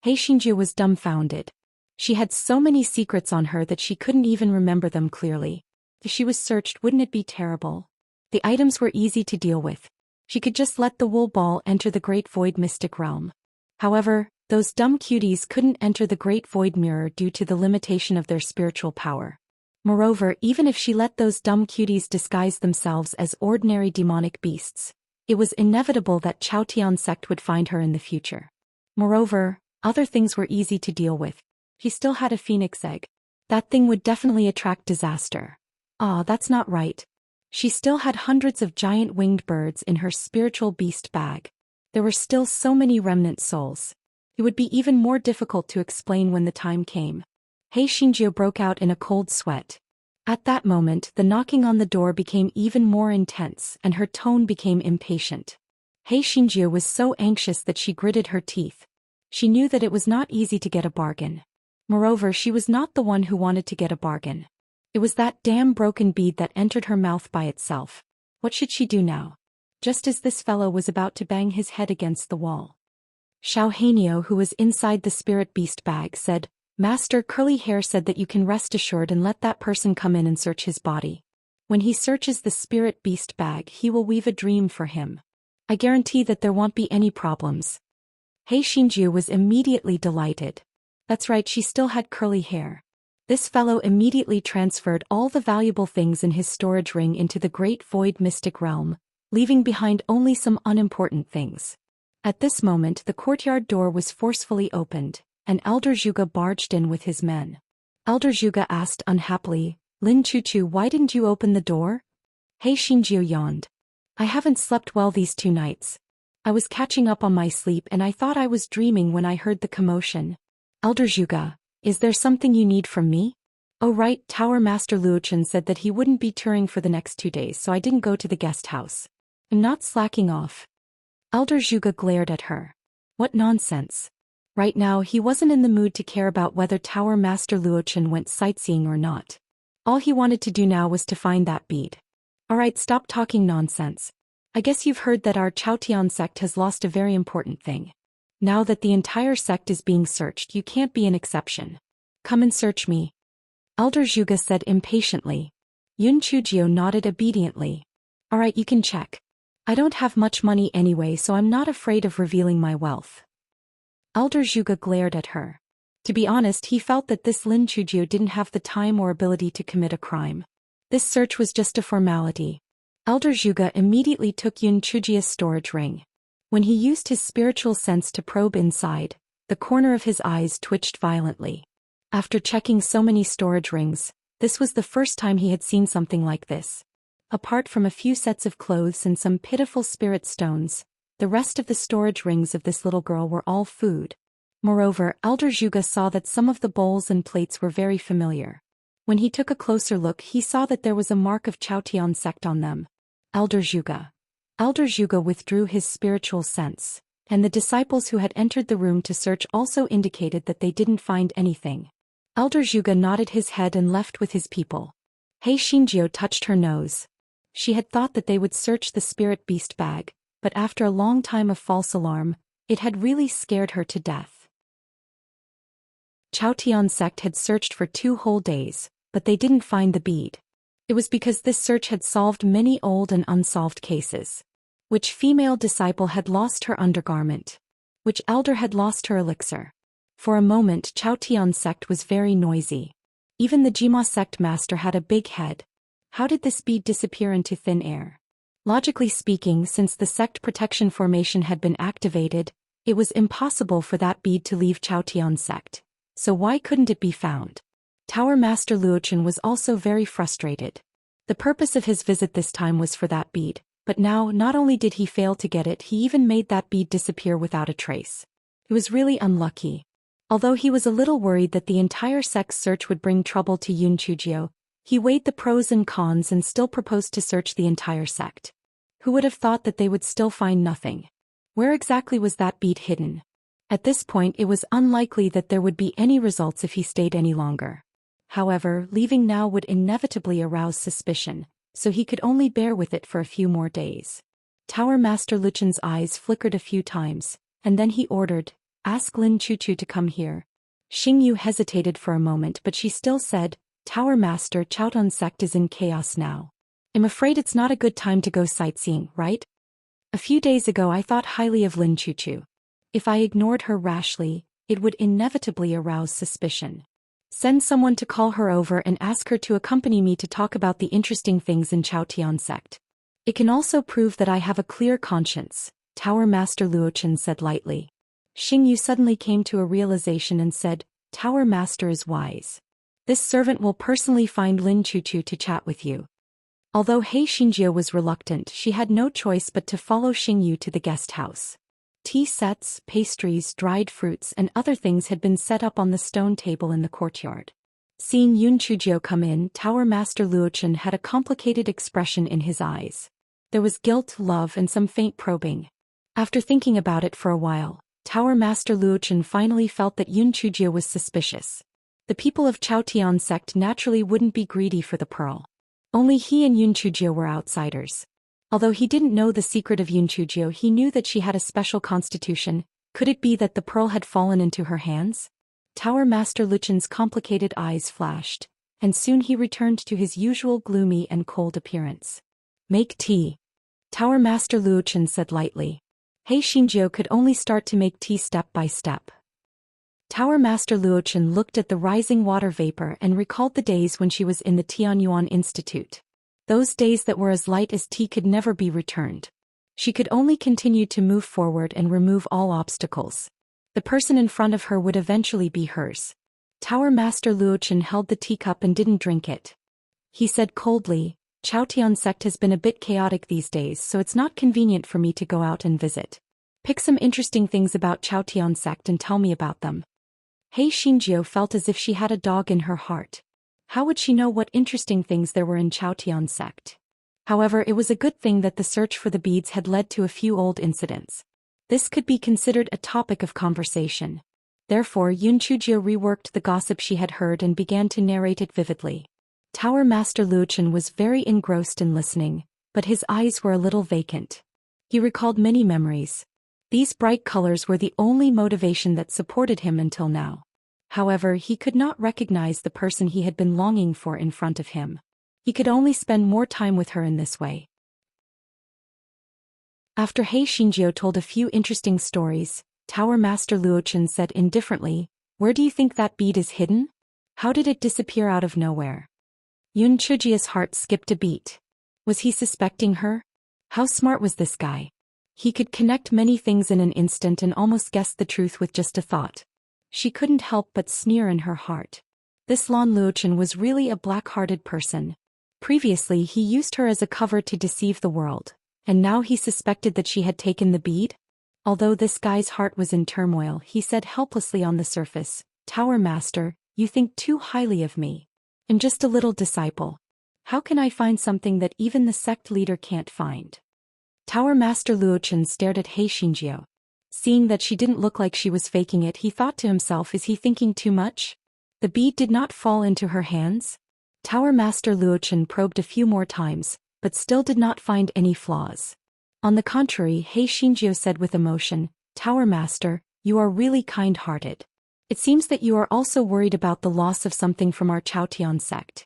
He Xingjiu was dumbfounded. She had so many secrets on her that she couldn't even remember them clearly. If she was searched, wouldn't it be terrible? The items were easy to deal with. She could just let the wool ball enter the Great Void mystic realm. However, those dumb cuties couldn't enter the Great Void mirror due to the limitation of their spiritual power. Moreover, even if she let those dumb cuties disguise themselves as ordinary demonic beasts, it was inevitable that Chaotian sect would find her in the future. Moreover, other things were easy to deal with. She still had a phoenix egg. That thing would definitely attract disaster. Ah, that's not right. She still had hundreds of giant winged birds in her spiritual beast bag. There were still so many remnant souls. It would be even more difficult to explain when the time came. He Xingjiu broke out in a cold sweat. At that moment, the knocking on the door became even more intense and her tone became impatient. He Xingjiu was so anxious that she gritted her teeth. She knew that it was not easy to get a bargain. Moreover, she was not the one who wanted to get a bargain. It was that damn broken bead that entered her mouth by itself. What should she do now? Just as this fellow was about to bang his head against the wall, Xiao Hanio, who was inside the spirit beast bag, said, "Master Curly Hair said that you can rest assured and let that person come in and search his body. When he searches the spirit beast bag, he will weave a dream for him. I guarantee that there won't be any problems." He Xingjiu was immediately delighted. That's right, she still had curly hair. This fellow immediately transferred all the valuable things in his storage ring into the Great Void mystic realm, leaving behind only some unimportant things. At this moment, the courtyard door was forcefully opened, and Elder Zhuge barged in with his men. Elder Zhuge asked unhappily, "Lin Chuchu, why didn't you open the door?" He Xingjiu yawned. "I haven't slept well these 2 nights. I was catching up on my sleep and I thought I was dreaming when I heard the commotion." "Elder Zhuge, is there something you need from me?" "Oh right, Tower Master Luochen said that he wouldn't be touring for the next 2 days, so I didn't go to the guest house. I'm not slacking off." Elder Zhuge glared at her. What nonsense. Right now he wasn't in the mood to care about whether Tower Master Luochen went sightseeing or not. All he wanted to do now was to find that bead. "Alright, stop talking nonsense. I guess you've heard that our Chaotian sect has lost a very important thing. Now that the entire sect is being searched, you can't be an exception. Come and search me." Elder Zhuge said impatiently. Yun Chujio nodded obediently. "Alright, you can check. I don't have much money anyway, so I'm not afraid of revealing my wealth." Elder Zhuge glared at her. To be honest, he felt that this Lin Chujio didn't have the time or ability to commit a crime. This search was just a formality. Elder Zhuge immediately took Yun Chujio's storage ring. When he used his spiritual sense to probe inside, the corner of his eyes twitched violently. After checking so many storage rings, this was the first time he had seen something like this. Apart from a few sets of clothes and some pitiful spirit stones, the rest of the storage rings of this little girl were all food. Moreover, Elder Zhuge saw that some of the bowls and plates were very familiar. When he took a closer look, he saw that there was a mark of Chaotian sect on them. Elder Zhuge. Elder Zhuge withdrew his spiritual sense, and the disciples who had entered the room to search also indicated that they didn't find anything. Elder Zhuge nodded his head and left with his people. He Xingjiu touched her nose. She had thought that they would search the spirit beast bag, but after a long time of false alarm, it had really scared her to death. Chaotian sect had searched for 2 whole days, but they didn't find the bead. It was because this search had solved many old and unsolved cases. Which female disciple had lost her undergarment? Which elder had lost her elixir? For a moment, Chaotian sect was very noisy. Even the Jima sect master had a big head. How did this bead disappear into thin air? Logically speaking, since the sect protection formation had been activated, it was impossible for that bead to leave Chaotian sect. So why couldn't it be found? Tower Master Luochen was also very frustrated. The purpose of his visit this time was for that bead, but now not only did he fail to get it, he even made that bead disappear without a trace. It was really unlucky. Although he was a little worried that the entire sect's search would bring trouble to Yun Chujio, he weighed the pros and cons and still proposed to search the entire sect. Who would have thought that they would still find nothing? Where exactly was that bead hidden? At this point, it was unlikely that there would be any results if he stayed any longer. However, leaving now would inevitably arouse suspicion, so he could only bear with it for a few more days. Tower Master Luchen's eyes flickered a few times, and then he ordered, Ask Lin Chuchu to come here. Xingyu hesitated for a moment, but she still said, Tower Master, Chaotan sect is in chaos now. I'm afraid it's not a good time to go sightseeing, right? A few days ago I thought highly of Lin Chuchu. If I ignored her rashly, it would inevitably arouse suspicion. Send someone to call her over and ask her to accompany me to talk about the interesting things in Chaotian sect. It can also prove that I have a clear conscience, Tower Master Luochen said lightly. Xingyu suddenly came to a realization and said, Tower Master is wise. This servant will personally find Lin Chuchu to chat with you. Although He Xingjie was reluctant, she had no choice but to follow Xingyu to the guest house. Tea sets, pastries, dried fruits and other things had been set up on the stone table in the courtyard. Seeing Yun Chujio come in, Tower Master Luochen had a complicated expression in his eyes. There was guilt, love and some faint probing. After thinking about it for a while, Tower Master Luochen finally felt that Yun Chujio was suspicious. The people of Chaotian sect naturally wouldn't be greedy for the pearl. Only he and Yun Chujio were outsiders. Although he didn't know the secret of Yun Chujio, he knew that she had a special constitution. Could it be that the pearl had fallen into her hands? Tower Master Luchen's complicated eyes flashed, and soon he returned to his usual gloomy and cold appearance. Make tea. Tower Master Luochen said lightly. He Xingjie could only start to make tea step by step. Tower Master Luochen looked at the rising water vapor and recalled the days when she was in the Tianyuan Institute. Those days that were as light as tea could never be returned. She could only continue to move forward and remove all obstacles. The person in front of her would eventually be hers. Tower Master Luochen held the teacup and didn't drink it. He said coldly, Chaotian sect has been a bit chaotic these days, so it's not convenient for me to go out and visit. Pick some interesting things about Chaotian sect and tell me about them. He Xingjie felt as if she had a dog in her heart. How would she know what interesting things there were in Chaotian sect? However, it was a good thing that the search for the beads had led to a few old incidents. This could be considered a topic of conversation. Therefore, Yun Chujio reworked the gossip she had heard and began to narrate it vividly. Tower Master Luochen was very engrossed in listening, but his eyes were a little vacant. He recalled many memories. These bright colors were the only motivation that supported him until now. However, he could not recognize the person he had been longing for in front of him. He could only spend more time with her in this way. After He Xingjie told a few interesting stories, Tower Master Luochen said indifferently, Where do you think that bead is hidden? How did it disappear out of nowhere? Yun Chujie's heart skipped a beat. Was he suspecting her? How smart was this guy? He could connect many things in an instant and almost guess the truth with just a thought. She couldn't help but sneer in her heart. This Lan Luochen was really a black-hearted person. Previously he used her as a cover to deceive the world, and now he suspected that she had taken the bead? Although this guy's heart was in turmoil, he said helplessly on the surface, Tower Master, you think too highly of me. I'm just a little disciple. How can I find something that even the sect leader can't find? Tower Master Luochen stared at He Xingjie. Seeing that she didn't look like she was faking it, he thought to himself, is he thinking too much? The bead did not fall into her hands? Tower Master Luochen probed a few more times, but still did not find any flaws. On the contrary, He Xingjie said with emotion, Tower Master, you are really kind-hearted. It seems that you are also worried about the loss of something from our Chaotian sect.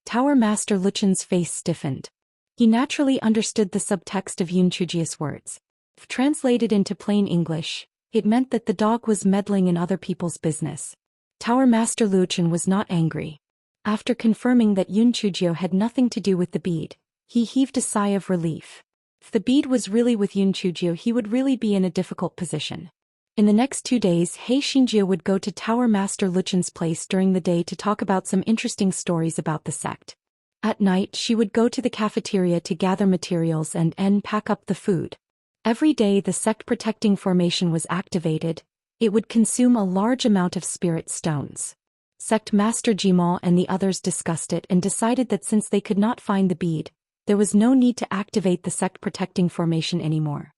Tower Master Luchen's face stiffened. He naturally understood the subtext of Yun Chujie's words. If translated into plain English, it meant that the dog was meddling in other people's business. Tower Master Luochen was not angry. After confirming that Yun Chujio had nothing to do with the bead, he heaved a sigh of relief. If the bead was really with Yun Chujio, he would really be in a difficult position. In the next 2 days, He Xingjie would go to Tower Master Luchen's place during the day to talk about some interesting stories about the sect. At night, she would go to the cafeteria to gather materials and pack up the food. Every day the sect protecting formation was activated. It would consume a large amount of spirit stones. Sect Master Jimal and the others discussed it and decided that since they could not find the bead, there was no need to activate the sect protecting formation anymore.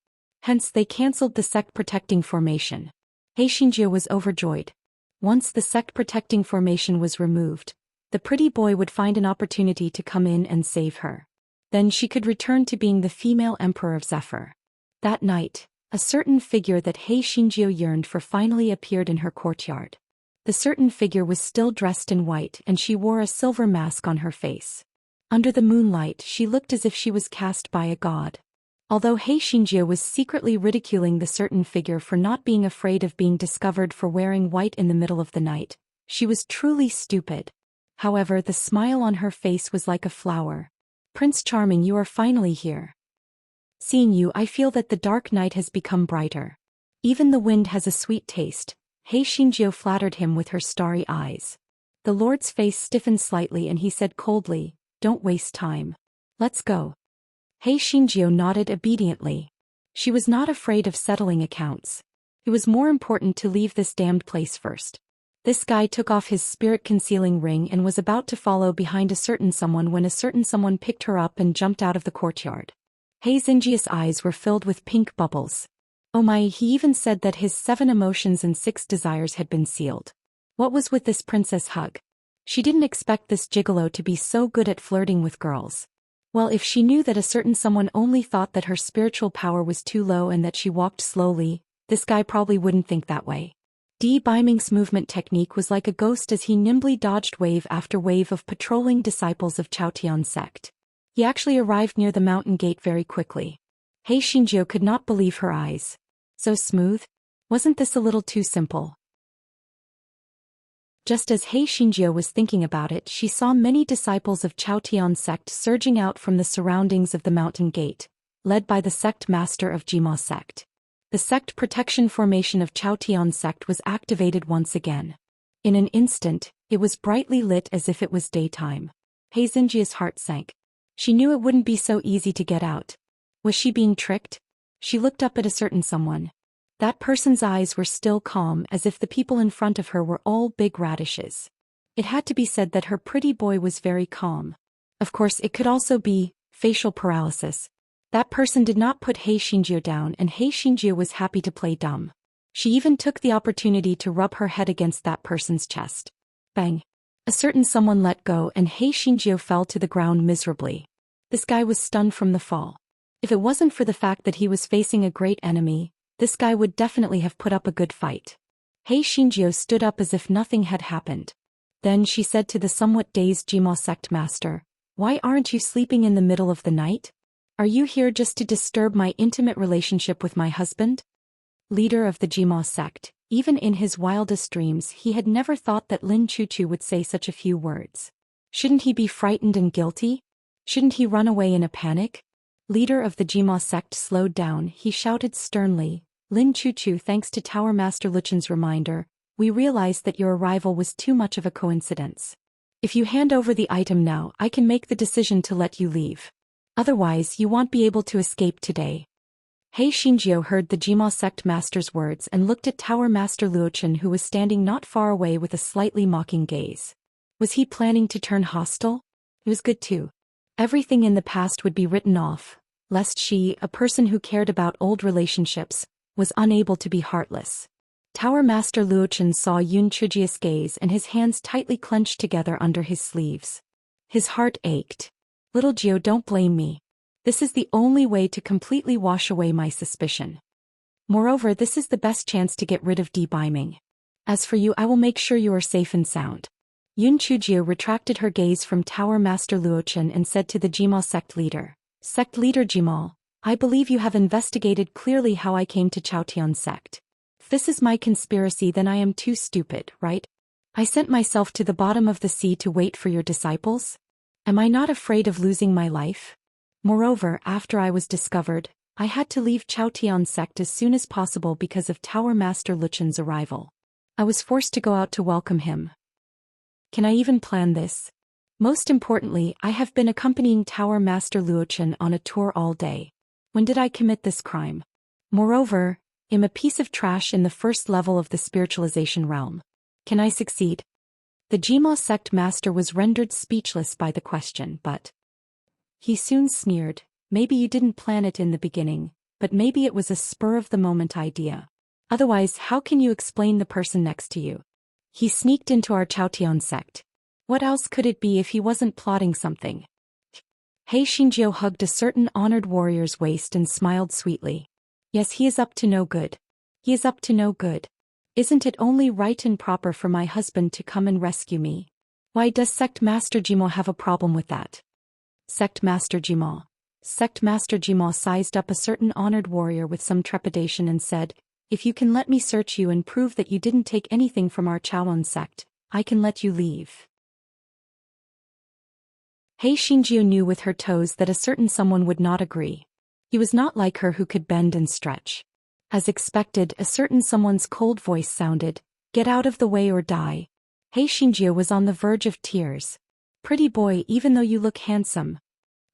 Hence they cancelled the sect protecting formation. He Xingjie was overjoyed. Once the sect protecting formation was removed, the pretty boy would find an opportunity to come in and save her. Then she could return to being the female emperor of Zephyr. That night, A certain figure that He Xinjiu yearned for finally appeared in her courtyard. The certain figure was still dressed in white and she wore a silver mask on her face. Under the moonlight she looked as if she was cast by a god. Although He Xinjiu was secretly ridiculing the certain figure for not being afraid of being discovered for wearing white in the middle of the night, she was truly stupid. However, the smile on her face was like a flower. "Prince Charming, you are finally here. Seeing you, I feel that the dark night has become brighter. Even the wind has a sweet taste." He Xinjiu flattered him with her starry eyes. The Lord's face stiffened slightly and he said coldly, "Don't waste time. Let's go." He Xinjiu nodded obediently. She was not afraid of settling accounts. It was more important to leave this damned place first. This guy took off his spirit-concealing ring and was about to follow behind a certain someone when a certain someone picked her up and jumped out of the courtyard. He Xinjiu's eyes were filled with pink bubbles. Oh my, he even said that his 7 emotions and 6 desires had been sealed. What was with this princess hug? She didn't expect this gigolo to be so good at flirting with girls. Well, if she knew that a certain someone only thought that her spiritual power was too low and that she walked slowly, this guy probably wouldn't think that way. Biming's movement technique was like a ghost as he nimbly dodged wave after wave of patrolling disciples of Chaotian sect. He actually arrived near the mountain gate very quickly. He Xinjiu could not believe her eyes. So smooth? Wasn't this a little too simple? Just as He Xinjiu was thinking about it, she saw many disciples of Chaotian sect surging out from the surroundings of the mountain gate, led by the sect master of Jima sect. The sect protection formation of Chaotian sect was activated once again. In an instant, it was brightly lit as if it was daytime. He Xinjiu's heart sank. She knew it wouldn't be so easy to get out. Was she being tricked? She looked up at a certain someone. That person's eyes were still calm as if the people in front of her were all big radishes. It had to be said that her pretty boy was very calm. Of course, it could also be facial paralysis. That person did not put He Xinjiu down and He Xinjiu was happy to play dumb. She even took the opportunity to rub her head against that person's chest. Bang! A certain someone let go and He Xinjiu fell to the ground miserably. This guy was stunned from the fall. If it wasn't for the fact that he was facing a great enemy, this guy would definitely have put up a good fight. He Xinjiu stood up as if nothing had happened. Then she said to the somewhat dazed Jima sect master, "Why aren't you sleeping in the middle of the night? Are you here just to disturb my intimate relationship with my husband?" Leader of the Jima sect, even in his wildest dreams he had never thought that Lin Chuchu would say such a few words. Shouldn't he be frightened and guilty? Shouldn't he run away in a panic? Leader of the Jima sect slowed down. He shouted sternly, "Lin Chuchu, thanks to Tower Master Luchen's reminder, we realized that your arrival was too much of a coincidence. If you hand over the item now, I can make the decision to let you leave. Otherwise, you won't be able to escape today." He Xinjiu heard the Jima sect master's words and looked at Tower Master Luochen, who was standing not far away with a slightly mocking gaze. Was he planning to turn hostile? It was good too. Everything in the past would be written off, lest she, a person who cared about old relationships, was unable to be heartless. Tower Master Luochen saw Yun Chujia's gaze and his hands tightly clenched together under his sleeves. His heart ached. "Little Gio, don't blame me. This is the only way to completely wash away my suspicion. Moreover, this is the best chance to get rid of Biming. As for you, I will make sure you are safe and sound." Yun Chujia retracted her gaze from Tower Master Luochen and said to the Jima sect leader, "Sect leader Jimal, I believe you have investigated clearly how I came to Chaotian sect. If this is my conspiracy, then I am too stupid, right? I sent myself to the bottom of the sea to wait for your disciples? Am I not afraid of losing my life? Moreover, after I was discovered, I had to leave Chaotian sect as soon as possible because of Tower Master Luchen's arrival. I was forced to go out to welcome him. Can I even plan this? Most importantly, I have been accompanying Tower Master Luochen on a tour all day. When did I commit this crime? Moreover, I'm a piece of trash in the first level of the spiritualization realm. Can I succeed?" The Jima sect master was rendered speechless by the question, but he soon sneered, "Maybe you didn't plan it in the beginning, but maybe it was a spur-of-the-moment idea. Otherwise, how can you explain the person next to you? He sneaked into our Chaotian sect. What else could it be if he wasn't plotting something?" He Xinjiu hugged a certain honored warrior's waist and smiled sweetly. Yes, he is up to no good. He is up to no good. Isn't it only right and proper for my husband to come and rescue me? Why does Sect Master Jimo have a problem with that? Sect Master Jimo. Sect Master Jimo sized up a certain honored warrior with some trepidation and said, if you can let me search you and prove that you didn't take anything from our Chaoan sect, I can let you leave. Hei Xinjiu knew with her toes that a certain someone would not agree. He was not like her who could bend and stretch. As expected, a certain someone's cold voice sounded, get out of the way or die. Hei Xinjiu was on the verge of tears. Pretty boy, even though you look handsome.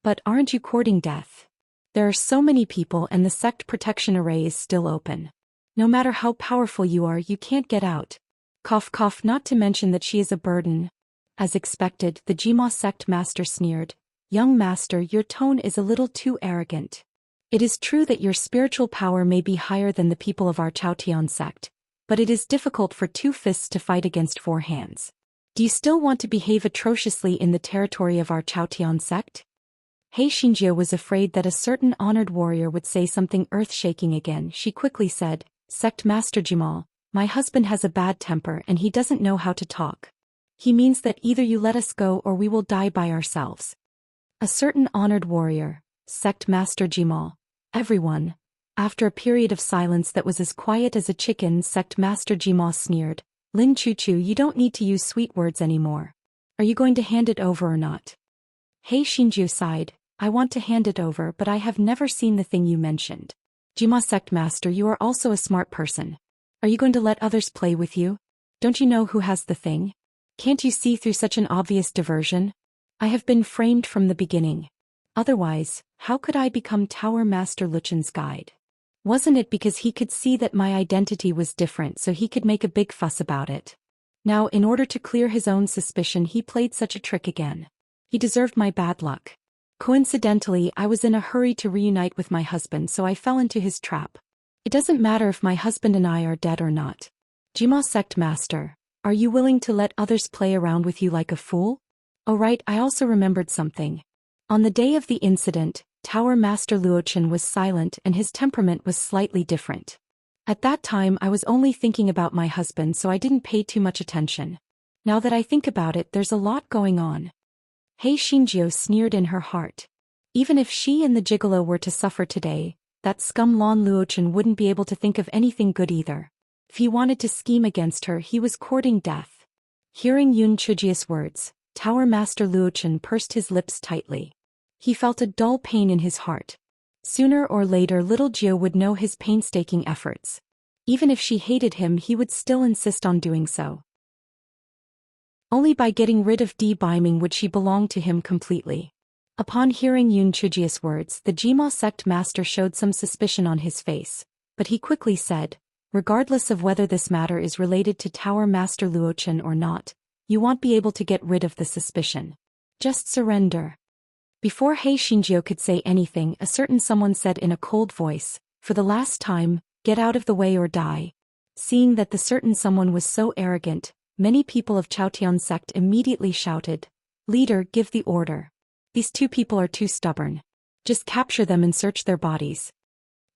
But aren't you courting death? There are so many people and the sect protection array is still open. No matter how powerful you are, you can't get out. Cough cough, not to mention that she is a burden. As expected, the Jima sect master sneered. Young master, your tone is a little too arrogant. It is true that your spiritual power may be higher than the people of our Chaotian sect, but it is difficult for 2 fists to fight against 4 hands. Do you still want to behave atrociously in the territory of our Chaotian sect? Hei Xinjiu was afraid that a certain honored warrior would say something earth-shaking again. She quickly said, Sect Master Jimal, my husband has a bad temper and he doesn't know how to talk. He means that either you let us go or we will die by ourselves. A certain honored warrior, Sect Master Jimal, everyone. After a period of silence that was as quiet as a chicken, Sect Master Jimal sneered, Lin Chu, you don't need to use sweet words anymore. Are you going to hand it over or not? Hei Xinjiu sighed, I want to hand it over, but I have never seen the thing you mentioned. Jima Sect Master, you are also a smart person. Are you going to let others play with you? Don't you know who has the thing? Can't you see through such an obvious diversion? I have been framed from the beginning. Otherwise, how could I become Tower Master Luchen's guide? Wasn't it because he could see that my identity was different so he could make a big fuss about it? Now, in order to clear his own suspicion, he played such a trick again. He deserved my bad luck. Coincidentally, I was in a hurry to reunite with my husband, so I fell into his trap. It doesn't matter if my husband and I are dead or not. Jima Sect Master, are you willing to let others play around with you like a fool? Oh right, I also remembered something. On the day of the incident, Tower Master Luochen was silent and his temperament was slightly different. At that time I was only thinking about my husband, so I didn't pay too much attention. Now that I think about it, there's a lot going on. Hei Xinjiu sneered in her heart. Even if she and the gigolo were to suffer today, that scum Lan Luochen wouldn't be able to think of anything good either. If he wanted to scheme against her, he was courting death. Hearing Yun Chujia's words, Tower Master Luochen pursed his lips tightly. He felt a dull pain in his heart. Sooner or later little Jiu would know his painstaking efforts. Even if she hated him, he would still insist on doing so. Only by getting rid of Beiming would she belong to him completely. Upon hearing Yun Chujia's words, the Jima sect master showed some suspicion on his face, but he quickly said, regardless of whether this matter is related to Tower Master Luochen or not, you won't be able to get rid of the suspicion. Just surrender. Before Hei Xinjiu could say anything, a certain someone said in a cold voice, for the last time, get out of the way or die. Seeing that the certain someone was so arrogant, many people of Chaotian sect immediately shouted, Leader, give the order. These 2 people are too stubborn. Just capture them and search their bodies.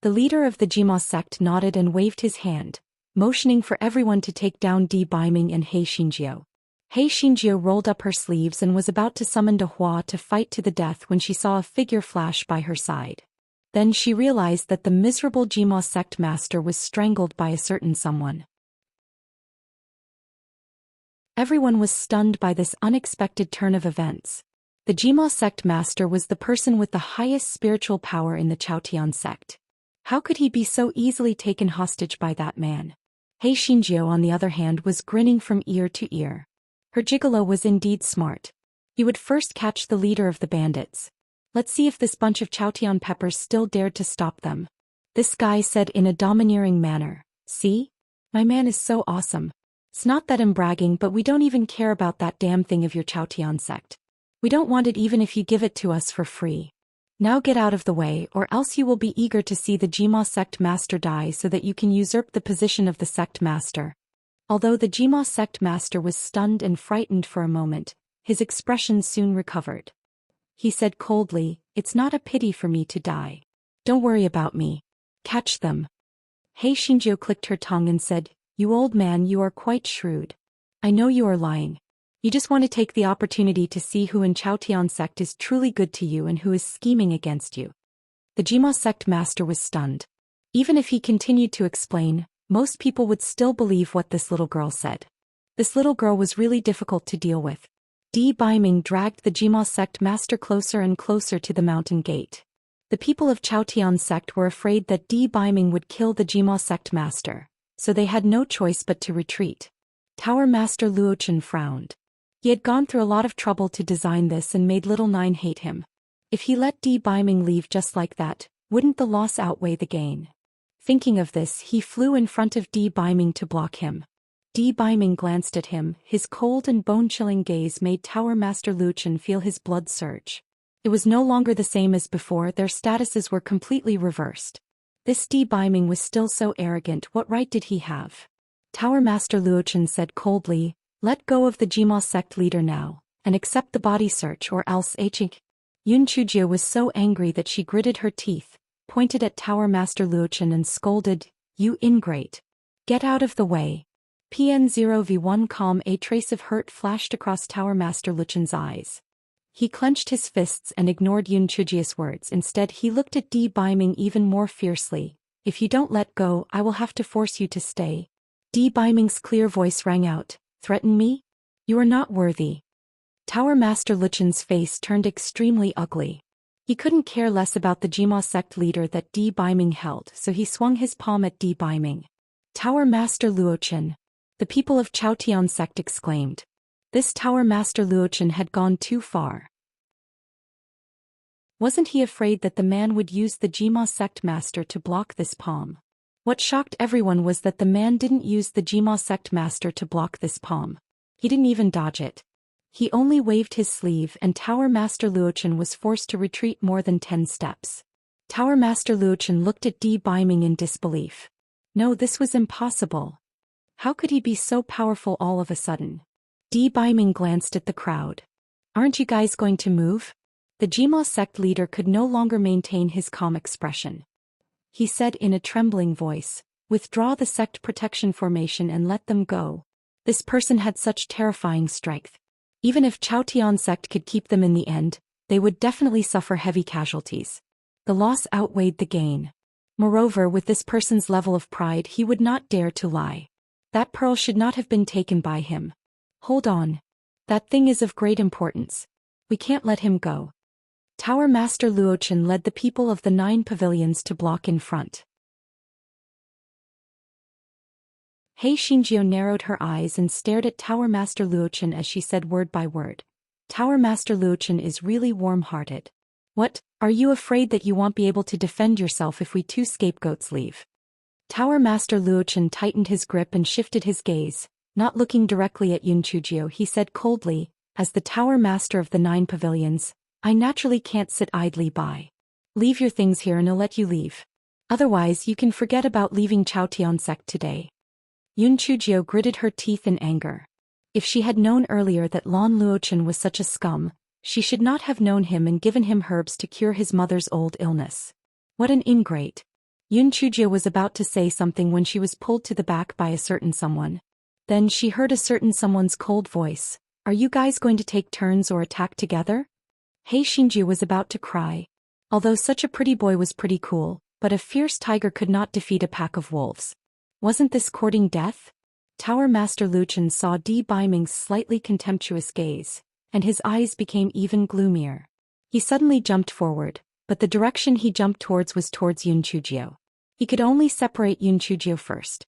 The leader of the Jima sect nodded and waved his hand, motioning for everyone to take down Beiming and Hei Xinjiu. Hei Xinjiu rolled up her sleeves and was about to summon De Hua to fight to the death when she saw a figure flash by her side. Then she realized that the miserable Jima sect master was strangled by a certain someone. Everyone was stunned by this unexpected turn of events. The Jima sect master was the person with the highest spiritual power in the Chaotian sect. How could he be so easily taken hostage by that man? Hei Xinjiu, on the other hand, was grinning from ear to ear. Her gigolo was indeed smart. He would first catch the leader of the bandits. Let's see if this bunch of Chaotian peppers still dared to stop them. This guy said in a domineering manner, see? My man is so awesome. It's not that I'm bragging, but we don't even care about that damn thing of your Chaotian sect. We don't want it even if you give it to us for free. Now get out of the way, or else you will be eager to see the Jima sect master die so that you can usurp the position of the sect master. Although the Jima sect master was stunned and frightened for a moment, his expression soon recovered. He said coldly, it's not a pity for me to die. Don't worry about me. Catch them. Hei Shinjio clicked her tongue and said, "You old man, you are quite shrewd. I know you are lying. You just want to take the opportunity to see who in Chaotian sect is truly good to you and who is scheming against you." The Jima sect master was stunned. Even if he continued to explain, most people would still believe what this little girl said. This little girl was really difficult to deal with. Di Baiming dragged the Jima sect master closer and closer to the mountain gate. The people of Chaotian sect were afraid that Di Baiming would kill the Jima sect master, so they had no choice but to retreat. Tower Master Luochen frowned. He had gone through a lot of trouble to design this and made Little Nine hate him. If he let Di Baiming leave just like that, wouldn't the loss outweigh the gain? Thinking of this, he flew in front of Di Baiming to block him. Di Baiming glanced at him, his cold and bone-chilling gaze made Tower Master Luochen feel his blood surge. It was no longer the same as before, their statuses were completely reversed. This Di Baiming was still so arrogant, what right did he have? Tower Master Luochen said coldly, "Let go of the Jima sect leader now, and accept the body search or else Yun Chujio was so angry that she gritted her teeth, pointed at Tower Master Luochen and scolded, "You ingrate. Get out of the way." PN0V1 calm. A trace of hurt flashed across Tower Master Luochen's eyes. He clenched his fists and ignored Yun Chujio's words. Instead he looked at Di Baiming even more fiercely. "If you don't let go, I will have to force you to stay." Di Baiming's clear voice rang out, "Threaten me? You are not worthy." Tower Master Luochen's face turned extremely ugly. He couldn't care less about the Jima sect leader that Di Baiming held, so he swung his palm at Di Baiming. "Tower Master Luochen!" The people of Chaotian sect exclaimed. This Tower Master Luochen had gone too far. Wasn't he afraid that the man would use the Jima sect master to block this palm? What shocked everyone was that the man didn't use the Jima sect master to block this palm. He didn't even dodge it. He only waved his sleeve and Tower Master Luochen was forced to retreat more than 10 steps. Tower Master Luochen looked at Di Baiming in disbelief. No, this was impossible. How could he be so powerful all of a sudden? Di Baiming glanced at the crowd. "Aren't you guys going to move?" The Jima sect leader could no longer maintain his calm expression. He said in a trembling voice, "Withdraw the sect protection formation and let them go." This person had such terrifying strength. Even if Chaotian sect could keep them in the end, they would definitely suffer heavy casualties. The loss outweighed the gain. Moreover, with this person's level of pride, he would not dare to lie. That pearl should not have been taken by him. "Hold on. That thing is of great importance. We can't let him go." Tower Master Luochen led the people of the 9 pavilions to block in front. Hei Shinjio narrowed her eyes and stared at Tower Master Luochen as she said word by word. Tower Master Luochen is really warm-hearted. "What, are you afraid that you won't be able to defend yourself if we 2 scapegoats leave?" Tower Master Luochen tightened his grip and shifted his gaze. Not looking directly at Yun Chujio, he said coldly, "As the Tower Master of the 9 pavilions, I naturally can't sit idly by. Leave your things here and I'll let you leave. Otherwise you can forget about leaving Chaotian sect today." Yun Chujio gritted her teeth in anger. If she had known earlier that Lon Luochen was such a scum, she should not have known him and given him herbs to cure his mother's old illness. What an ingrate. Yun Chujio was about to say something when she was pulled to the back by a certain someone. Then she heard a certain someone's cold voice. "Are you guys going to take turns or attack together?" Hei Shinji was about to cry. Although such a pretty boy was pretty cool, but a fierce tiger could not defeat a pack of wolves. Wasn't this courting death? Tower Master Luochen saw Di Baiming's slightly contemptuous gaze, and his eyes became even gloomier. He suddenly jumped forward, but the direction he jumped towards was towards Yun Chujio. He could only separate Yun Chujio first.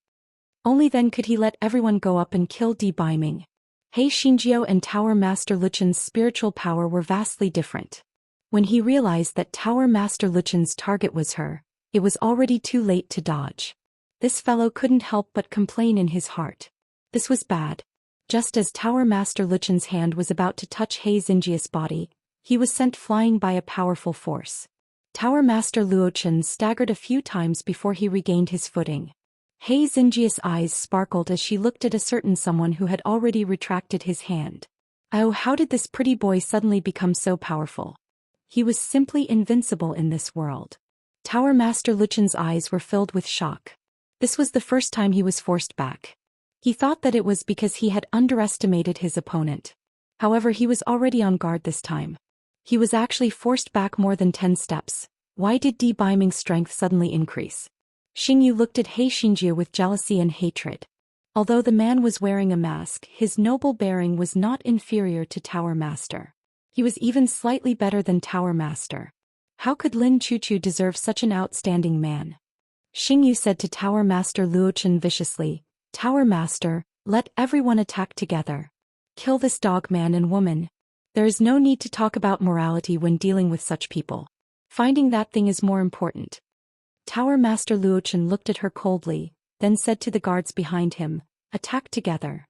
Only then could he let everyone go up and kill Di Baiming. Hei Shinjio and Tower Master Luchen's spiritual power were vastly different. When he realized that Tower Master Luchen's target was her, it was already too late to dodge. This fellow couldn't help but complain in his heart. This was bad. Just as Tower Master Luchen's hand was about to touch Hei Xinjia's body, he was sent flying by a powerful force. Tower Master Luochen staggered a few times before he regained his footing. Hei Xinjia's eyes sparkled as she looked at a certain someone who had already retracted his hand. Oh, how did this pretty boy suddenly become so powerful? He was simply invincible in this world. Tower Master Luchen's eyes were filled with shock. This was the first time he was forced back. He thought that it was because he had underestimated his opponent. However, he was already on guard this time. He was actually forced back more than 10 steps. Why did Beiming's strength suddenly increase? Xingyu looked at He Xinjiu with jealousy and hatred. Although the man was wearing a mask, his noble bearing was not inferior to Tower Master. He was even slightly better than Tower Master. How could Lin Chuchu deserve such an outstanding man? Xingyu said to Tower Master Luochen viciously, "Tower Master, let everyone attack together. Kill this dog man and woman. There is no need to talk about morality when dealing with such people. Finding that thing is more important." Tower Master Luochen looked at her coldly, then said to the guards behind him, "Attack together.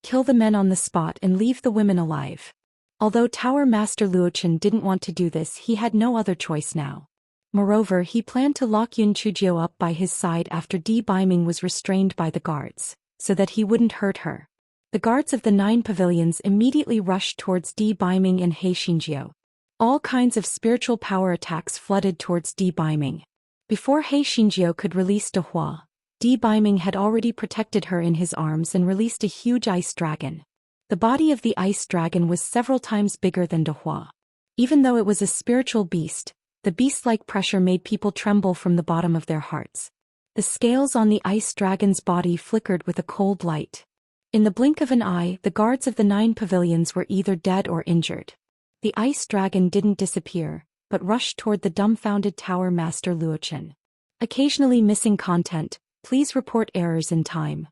Kill the men on the spot and leave the women alive." Although Tower Master Luochen didn't want to do this, he had no other choice now. Moreover, he planned to lock Yun Chujio up by his side after Beiming was restrained by the guards, so that he wouldn't hurt her. The guards of the 9 pavilions immediately rushed towards Beiming and He Xinjiu. All kinds of spiritual power attacks flooded towards Beiming. Before He Xinjiu could release De Hua, Beiming had already protected her in his arms and released a huge ice dragon. The body of the ice dragon was several times bigger than De Hua. Even though it was a spiritual beast, the beast-like pressure made people tremble from the bottom of their hearts. The scales on the ice dragon's body flickered with a cold light. In the blink of an eye, the guards of the 9 pavilions were either dead or injured. The ice dragon didn't disappear, but rushed toward the dumbfounded Tower Master Luochen. Occasionally missing content, please report errors in time.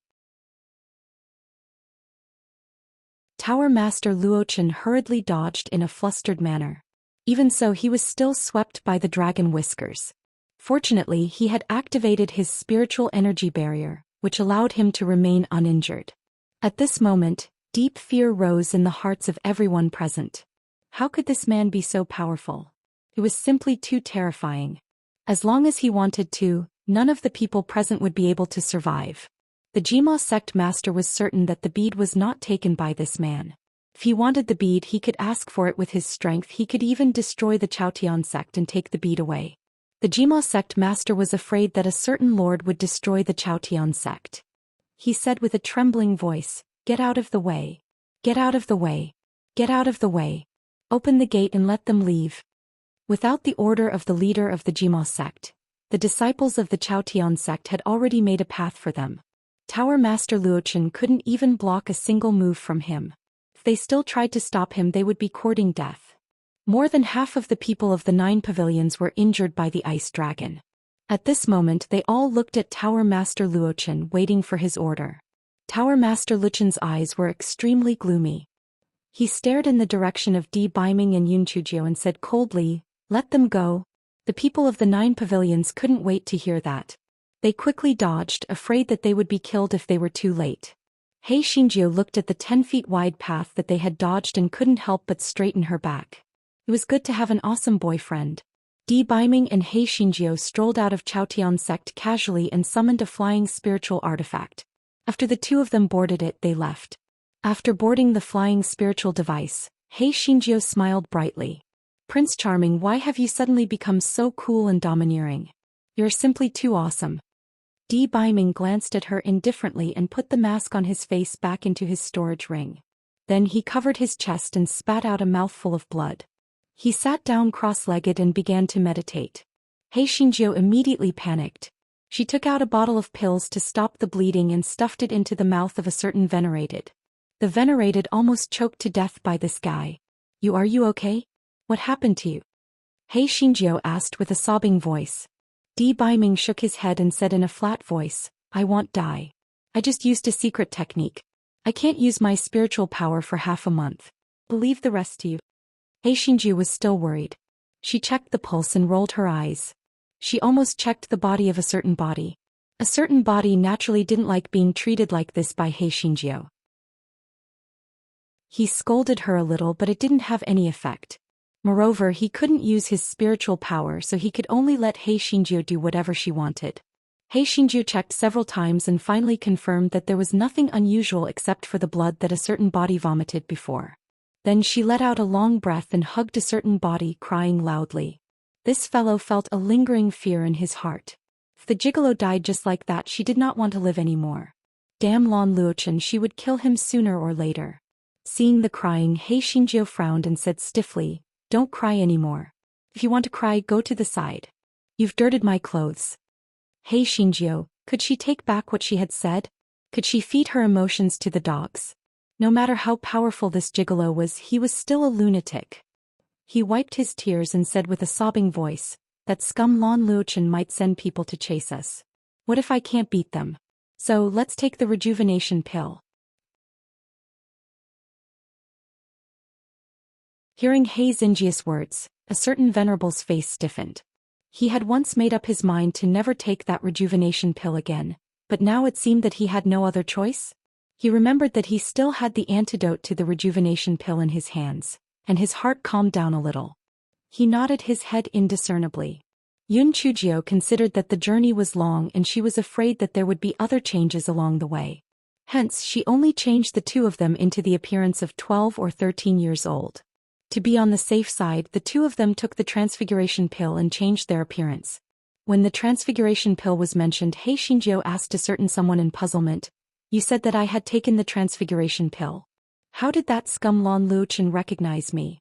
Tower Master Luochen hurriedly dodged in a flustered manner. Even so, he was still swept by the dragon whiskers. Fortunately, he had activated his spiritual energy barrier, which allowed him to remain uninjured. At this moment, deep fear rose in the hearts of everyone present. How could this man be so powerful? It was simply too terrifying. As long as he wanted to, none of the people present would be able to survive. The Jima sect master was certain that the bead was not taken by this man. If he wanted the bead, he could ask for it with his strength. He could even destroy the Chaotian sect and take the bead away. The Jima sect master was afraid that a certain lord would destroy the Chaotian sect. He said with a trembling voice, "Get out of the way. Get out of the way. Get out of the way. Open the gate and let them leave." Without the order of the leader of the Jima sect, the disciples of the Chaotian sect had already made a path for them. Tower Master Luochen couldn't even block a single move from him. If they still tried to stop him, they would be courting death. More than half of the people of the 9 pavilions were injured by the ice dragon. At this moment, they all looked at Tower Master Luochen, waiting for his order. Tower Master Luchen's eyes were extremely gloomy. He stared in the direction of Beiming and Yun Chujio and said coldly, "Let them go." The people of the 9 pavilions couldn't wait to hear that. They quickly dodged, afraid that they would be killed if they were too late. He Xinjiu looked at the 10 feet wide path that they had dodged and couldn't help but straighten her back. It was good to have an awesome boyfriend. Beiming and He Xinjiu strolled out of Chaotian sect casually and summoned a flying spiritual artifact. After the two of them boarded it, they left. After boarding the flying spiritual device, He Xinjiu smiled brightly. "Prince Charming, why have you suddenly become so cool and domineering? You're simply too awesome." Beiming glanced at her indifferently and put the mask on his face back into his storage ring. Then he covered his chest and spat out a mouthful of blood. He sat down cross-legged and began to meditate. He Xinjiu immediately panicked. She took out a bottle of pills to stop the bleeding and stuffed it into the mouth of a certain venerated. The venerated almost choked to death by this guy. Are you okay? What happened to you?" He Xinjiu asked with a sobbing voice. Beiming shook his head and said in a flat voice, "I won't die. I just used a secret technique. I can't use my spiritual power for half a month. Believe the rest to you." He Xinjiu was still worried. She checked the pulse and rolled her eyes. She almost checked the body of a certain body. A certain body naturally didn't like being treated like this by He Xinjiu. He scolded her a little, but it didn't have any effect. Moreover, he couldn't use his spiritual power, so he could only let He Xinjiu do whatever she wanted. He Xinjiu checked several times and finally confirmed that there was nothing unusual except for the blood that a certain body vomited before. Then she let out a long breath and hugged a certain body, crying loudly. This fellow felt a lingering fear in his heart. If the gigolo died just like that, she did not want to live anymore. Damn Lan Luochen, she would kill him sooner or later. Seeing the crying, He Xinjiu frowned and said stiffly, "Don't cry anymore. If you want to cry, go to the side. You've dirted my clothes." He Xinjiu, could she take back what she had said? Could she feed her emotions to the dogs? No matter how powerful this gigolo was, he was still a lunatic. He wiped his tears and said with a sobbing voice, "That scum Lan Luochen might send people to chase us. What if I can't beat them? So let's take the rejuvenation pill." Hearing He Xinjiu's words, a certain venerable's face stiffened. He had once made up his mind to never take that rejuvenation pill again, but now it seemed that he had no other choice. He remembered that he still had the antidote to the rejuvenation pill in his hands, and his heart calmed down a little. He nodded his head indiscernibly. Yun Chujio considered that the journey was long and she was afraid that there would be other changes along the way. Hence, she only changed the two of them into the appearance of 12 or 13 years old. To be on the safe side, the two of them took the transfiguration pill and changed their appearance. When the transfiguration pill was mentioned, He Xinjiu asked a certain someone in puzzlement, "You said that I had taken the transfiguration pill. How did that scum Lan Luochen recognize me?"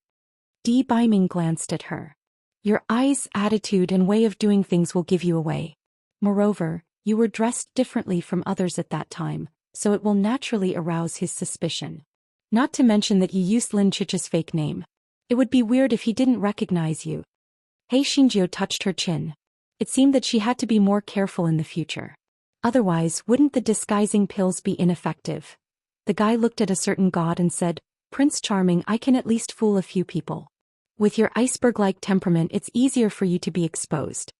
Di Baiming glanced at her. "Your eyes, attitude and way of doing things will give you away. Moreover, you were dressed differently from others at that time, so it will naturally arouse his suspicion. Not to mention that you used Lin Chicha's fake name. It would be weird if he didn't recognize you." He Xinjiu touched her chin. It seemed that she had to be more careful in the future. Otherwise, wouldn't the disguising pills be ineffective? The guy looked at a certain god and said, "Prince Charming, I can at least fool a few people. With your iceberg-like temperament, it's easier for you to be exposed."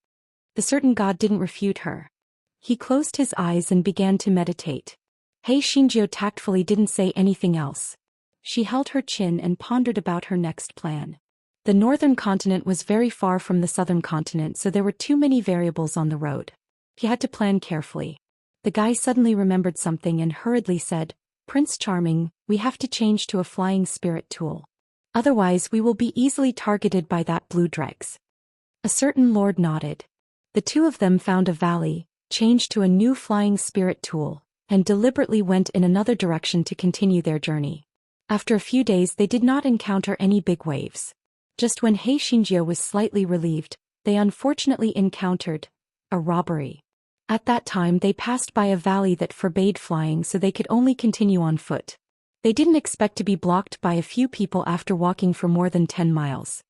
The certain god didn't refute her. He closed his eyes and began to meditate. He Xinjiu tactfully didn't say anything else. She held her chin and pondered about her next plan. The northern continent was very far from the southern continent, so there were too many variables on the road. He had to plan carefully. The guy suddenly remembered something and hurriedly said, "Prince Charming, we have to change to a flying spirit tool. Otherwise we will be easily targeted by that blue dregs." A certain lord nodded. The two of them found a valley, changed to a new flying spirit tool, and deliberately went in another direction to continue their journey. After a few days they did not encounter any big waves. Just when He Xinjiu was slightly relieved, they unfortunately encountered a robbery. At that time they passed by a valley that forbade flying, so they could only continue on foot. They didn't expect to be blocked by a few people after walking for more than 10 miles.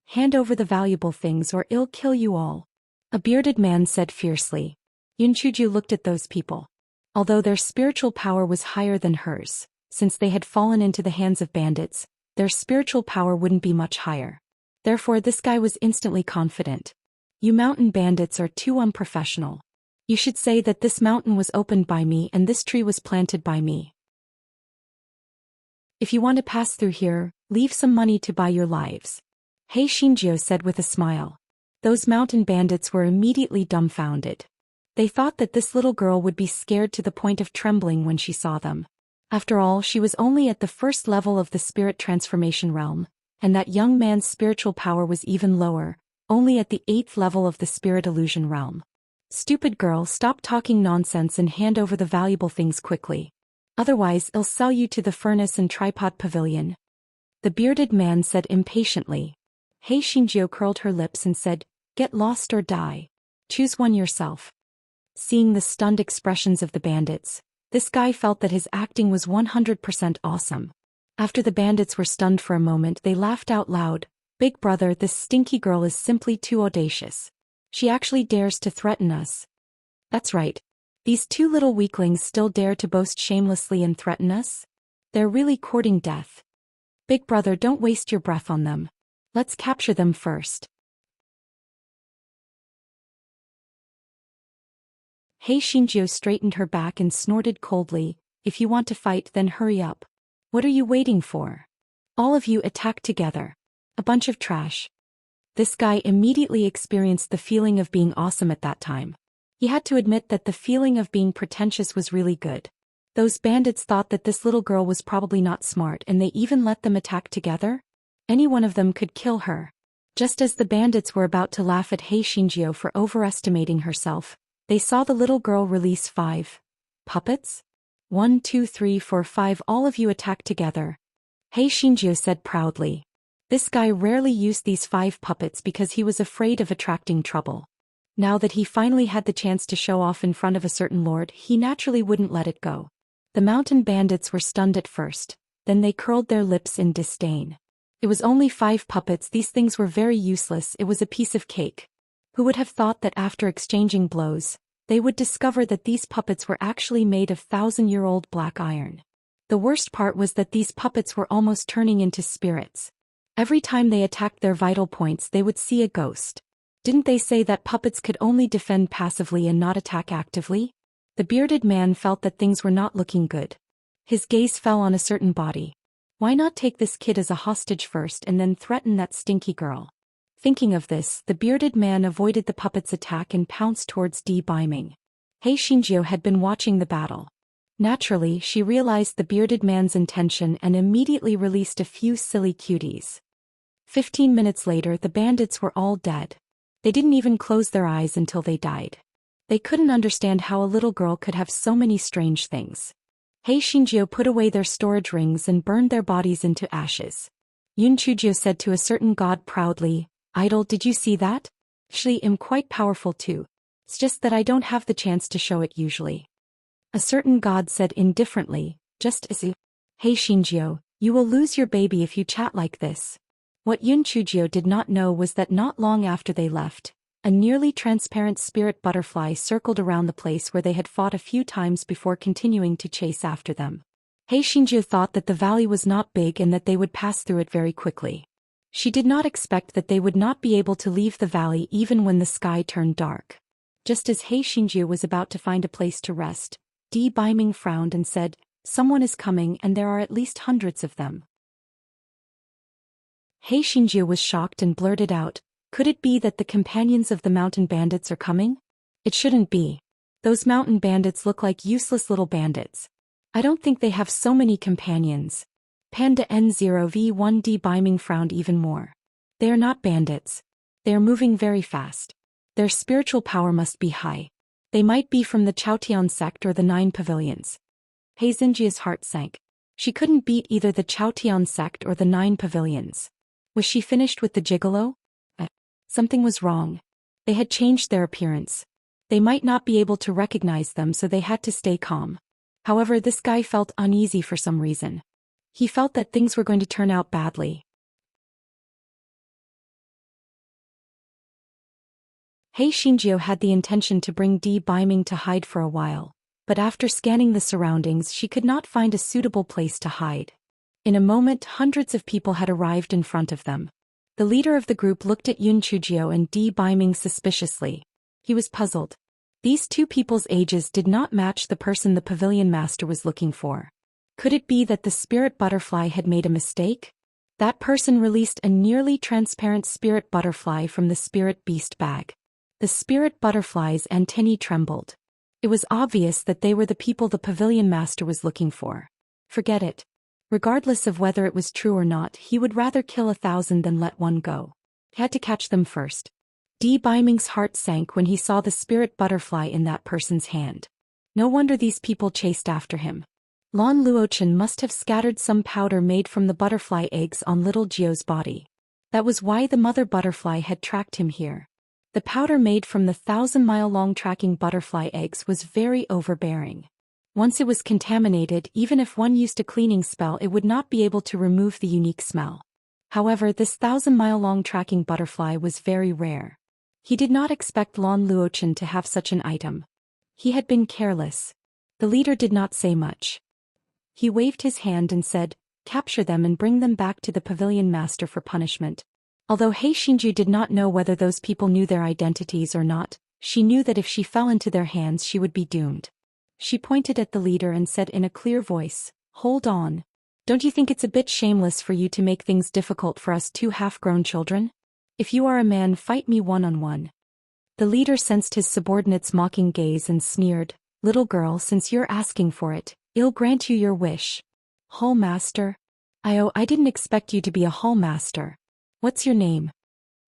"Hand over the valuable things or I'll kill you all," a bearded man said fiercely. Yun Chuju looked at those people. Although their spiritual power was higher than hers, since they had fallen into the hands of bandits, their spiritual power wouldn't be much higher. Therefore this guy was instantly confident. "You mountain bandits are too unprofessional. You should say that this mountain was opened by me and this tree was planted by me. If you want to pass through here, leave some money to buy your lives," He Xinjiu said with a smile. Those mountain bandits were immediately dumbfounded. They thought that this little girl would be scared to the point of trembling when she saw them. After all, she was only at the first level of the spirit transformation realm, and that young man's spiritual power was even lower, only at the 8th level of the spirit illusion realm. "Stupid girl, stop talking nonsense and hand over the valuable things quickly. Otherwise I'll sell you to the furnace and tripod pavilion," the bearded man said impatiently. He Xinjiu curled her lips and said, "Get lost or die. Choose one yourself." Seeing the stunned expressions of the bandits, this guy felt that his acting was 100% awesome. After the bandits were stunned for a moment, they laughed out loud. "Big brother, this stinky girl is simply too audacious. She actually dares to threaten us." "That's right. These two little weaklings still dare to boast shamelessly and threaten us? They're really courting death. Big brother, don't waste your breath on them. Let's capture them first." He Xinjiu straightened her back and snorted coldly, "If you want to fight, then hurry up. What are you waiting for? All of you attack together. A bunch of trash." This guy immediately experienced the feeling of being awesome at that time. He had to admit that the feeling of being pretentious was really good. Those bandits thought that this little girl was probably not smart, and they even let them attack together? Any one of them could kill her. Just as the bandits were about to laugh at Hei Shinjio for overestimating herself, they saw the little girl release 5 puppets? 1, 2, 3, 4, 5, all of you attack together. Hei Shinjio said proudly. This guy rarely used these 5 puppets because he was afraid of attracting trouble. Now that he finally had the chance to show off in front of a certain lord, he naturally wouldn't let it go. The mountain bandits were stunned at first, then they curled their lips in disdain. It was only 5 puppets, these things were very useless, it was a piece of cake. Who would have thought that after exchanging blows, they would discover that these puppets were actually made of 1,000-year-old black iron. The worst part was that these puppets were almost turning into spirits. Every time they attacked their vital points they would see a ghost. Didn't they say that puppets could only defend passively and not attack actively? The bearded man felt that things were not looking good. His gaze fell on a certain body. Why not take this kid as a hostage first and then threaten that stinky girl? Thinking of this, the bearded man avoided the puppet's attack and pounced towards Di Biming. Hei Shinjio had been watching the battle. Naturally, she realized the bearded man's intention and immediately released a few silly cuties. 15 minutes later the bandits were all dead. They didn't even close their eyes until they died. They couldn't understand how a little girl could have so many strange things. Hei Shinjio put away their storage rings and burned their bodies into ashes. Yun Chujio said to a certain god proudly, "Idol, did you see that? Actually, I'm quite powerful too. It's just that I don't have the chance to show it usually." A certain god said indifferently, "Just as you. Hei Shinjio, you will lose your baby if you chat like this." What Yun Chujio did not know was that not long after they left, a nearly transparent spirit butterfly circled around the place where they had fought a few times before continuing to chase after them. Hei Shinjio thought that the valley was not big and that they would pass through it very quickly. She did not expect that they would not be able to leave the valley even when the sky turned dark. Just as Hei Shinjio was about to find a place to rest, Di Biming frowned and said, "Someone is coming and there are at least hundreds of them." Hei Shinjio was shocked and blurted out, "Could it be that the companions of the mountain bandits are coming? It shouldn't be. Those mountain bandits look like useless little bandits. I don't think they have so many companions." Panda N0V1 Di Biming frowned even more. "They are not bandits. They are moving very fast. Their spiritual power must be high. They might be from the Chaotian sect or the 9 pavilions." Hei Xinjia's heart sank. She couldn't beat either the Chaotian sect or the 9 pavilions. Was she finished with the gigolo? Something was wrong. They had changed their appearance. They might not be able to recognize them, so they had to stay calm. However, this guy felt uneasy for some reason. He felt that things were going to turn out badly. Hei Shinjio had the intention to bring Di Biming to hide for a while, but after scanning the surroundings she could not find a suitable place to hide. In a moment hundreds of people had arrived in front of them. The leader of the group looked at Yun Chujio and Di Biming suspiciously. He was puzzled. These 2 people's ages did not match the person the pavilion master was looking for. Could it be that the spirit butterfly had made a mistake? That person released a nearly transparent spirit butterfly from the spirit beast bag. The spirit butterfly's antennae trembled. It was obvious that they were the people the pavilion master was looking for. Forget it. Regardless of whether it was true or not, he would rather kill 1,000 than let one go. He had to catch them first. Di Biming's heart sank when he saw the spirit butterfly in that person's hand. No wonder these people chased after him. Lan Luochen must have scattered some powder made from the butterfly eggs on little Jio's body. That was why the mother butterfly had tracked him here. The powder made from the 1,000-mile-long tracking butterfly eggs was very overbearing. Once it was contaminated, even if one used a cleaning spell it would not be able to remove the unique smell. However, this 1,000-mile-long tracking butterfly was very rare. He did not expect Lan Luochen to have such an item. He had been careless. The leader did not say much. He waved his hand and said, "Capture them and bring them back to the pavilion master for punishment." Although Hei Shinju did not know whether those people knew their identities or not, she knew that if she fell into their hands she would be doomed. She pointed at the leader and said in a clear voice, "Hold on. Don't you think it's a bit shameless for you to make things difficult for us 2 half-grown children? If you are a man, fight me one-on-one." The leader sensed his subordinate's mocking gaze and sneered, "Little girl, since you're asking for it, I'll grant you your wish." "Hall Master? I didn't expect you to be a Hall Master. What's your name?"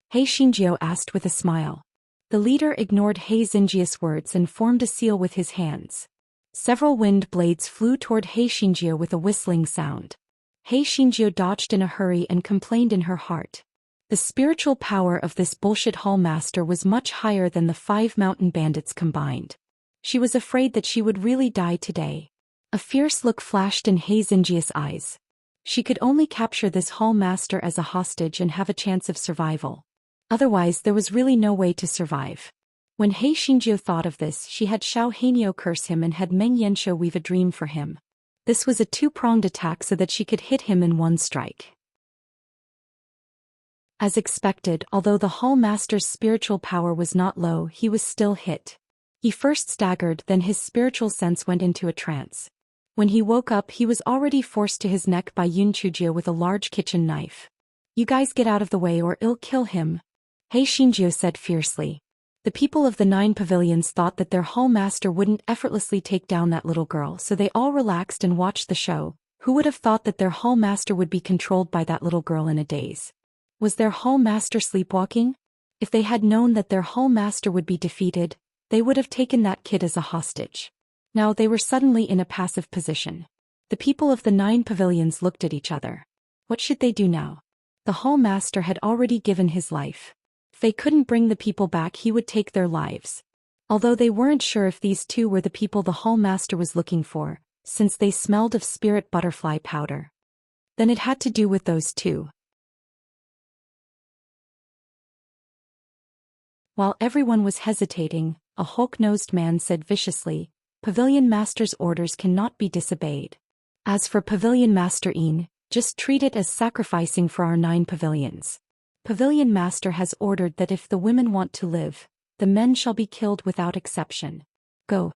He Xinjiu asked with a smile. The leader ignored He Xinjiu's words and formed a seal with his hands. Several wind blades flew toward He Xinjiu with a whistling sound. He Xinjiu dodged in a hurry and complained in her heart. The spiritual power of this bullshit hall master was much higher than the 5 mountain bandits combined. She was afraid that she would really die today. A fierce look flashed in He Xinjiu's eyes. She could only capture this hall master as a hostage and have a chance of survival. Otherwise there was really no way to survive. When He Xinjiu thought of this, she had Xiao Hanyo curse him and had Meng Yanshou weave a dream for him. This was a two-pronged attack so that she could hit him in one strike. As expected, although the hall master's spiritual power was not low, he was still hit. He first staggered, then his spiritual sense went into a trance. When he woke up, he was already forced to his neck by Yun Chujie with a large kitchen knife. "You guys get out of the way or I'll kill him," He Xinjiu said fiercely. The people of the 9 pavilions thought that their hall master wouldn't effortlessly take down that little girl, so they all relaxed and watched the show. Who would have thought that their hall master would be controlled by that little girl in a daze? Was their hall master sleepwalking? If they had known that their hall master would be defeated, they would have taken that kid as a hostage. Now they were suddenly in a passive position. The people of the 9 pavilions looked at each other. What should they do now? The hall master had already given his life. If they couldn't bring the people back, he would take their lives. Although they weren't sure if these two were the people the hall master was looking for, since they smelled of spirit butterfly powder. Then it had to do with those two. While everyone was hesitating, a hulk-nosed man said viciously, "Pavilion Master's orders cannot be disobeyed. As for Pavilion Master Yin, just treat it as sacrificing for our 9 pavilions. Pavilion Master has ordered that if the women want to live, the men shall be killed without exception. Go."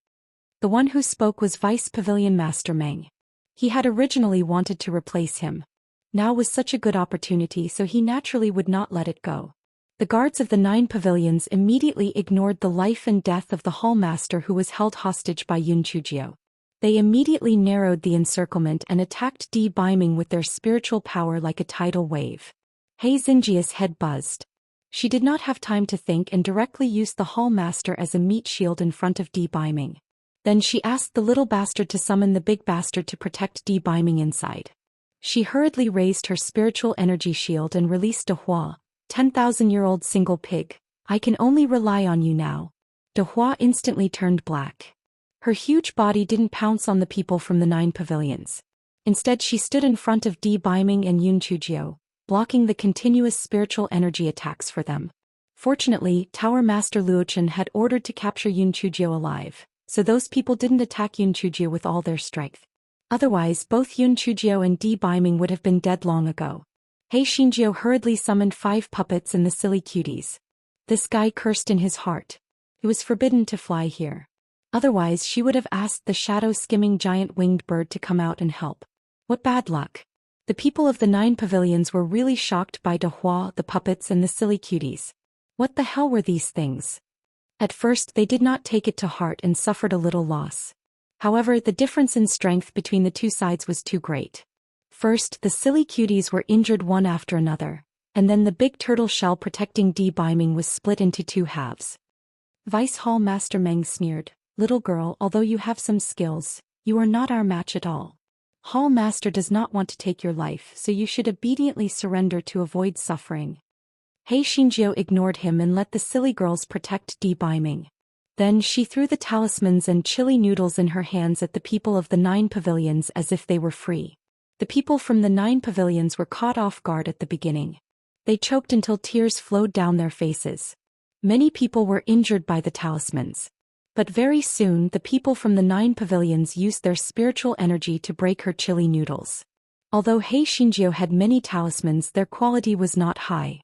The one who spoke was Vice Pavilion Master Meng. He had originally wanted to replace him. Now was such a good opportunity, so he naturally would not let it go. The guards of the 9 pavilions immediately ignored the life and death of the hall master who was held hostage by Yun Chujie. They immediately narrowed the encirclement and attacked Di Biming with their spiritual power like a tidal wave. He Xinjiu's head buzzed. She did not have time to think and directly used the hall master as a meat shield in front of Di Biming. Then she asked the little bastard to summon the big bastard to protect Di Biming inside. She hurriedly raised her spiritual energy shield and released De Hua, 10,000-year-old single pig. "I can only rely on you now." De Hua instantly turned black. Her huge body didn't pounce on the people from the 9 pavilions. Instead she stood in front of Di Biming and Yun Chujie, blocking the continuous spiritual energy attacks for them. Fortunately, Tower Master Luochen had ordered to capture Yun Chujie alive, so those people didn't attack Yun Chujie with all their strength. Otherwise, both Yun Chujie and Di Biming would have been dead long ago. He Xinjiu hurriedly summoned 5 puppets and the silly cuties. This guy cursed in his heart. It was forbidden to fly here. Otherwise she would have asked the shadow-skimming giant winged bird to come out and help. What bad luck. The people of the 9 pavilions were really shocked by De Hua, the puppets and the silly cuties. What the hell were these things? At first they did not take it to heart and suffered a little loss. However, the difference in strength between the two sides was too great. First, the silly cuties were injured one after another, and then the big turtle shell protecting Di Biming was split into 2 halves. Vice Hall Master Meng sneered, "Little girl, although you have some skills, you are not our match at all. Hall Master does not want to take your life, so you should obediently surrender to avoid suffering." He Xinjiu ignored him and let the silly girls protect Di Biming. Then she threw the talismans and chili noodles in her hands at the people of the 9 pavilions as if they were free. The people from the 9 pavilions were caught off guard at the beginning. They choked until tears flowed down their faces. Many people were injured by the talismans. But very soon the people from the 9 pavilions used their spiritual energy to break her chili noodles. Although He Xinjiu had many talismans, their quality was not high.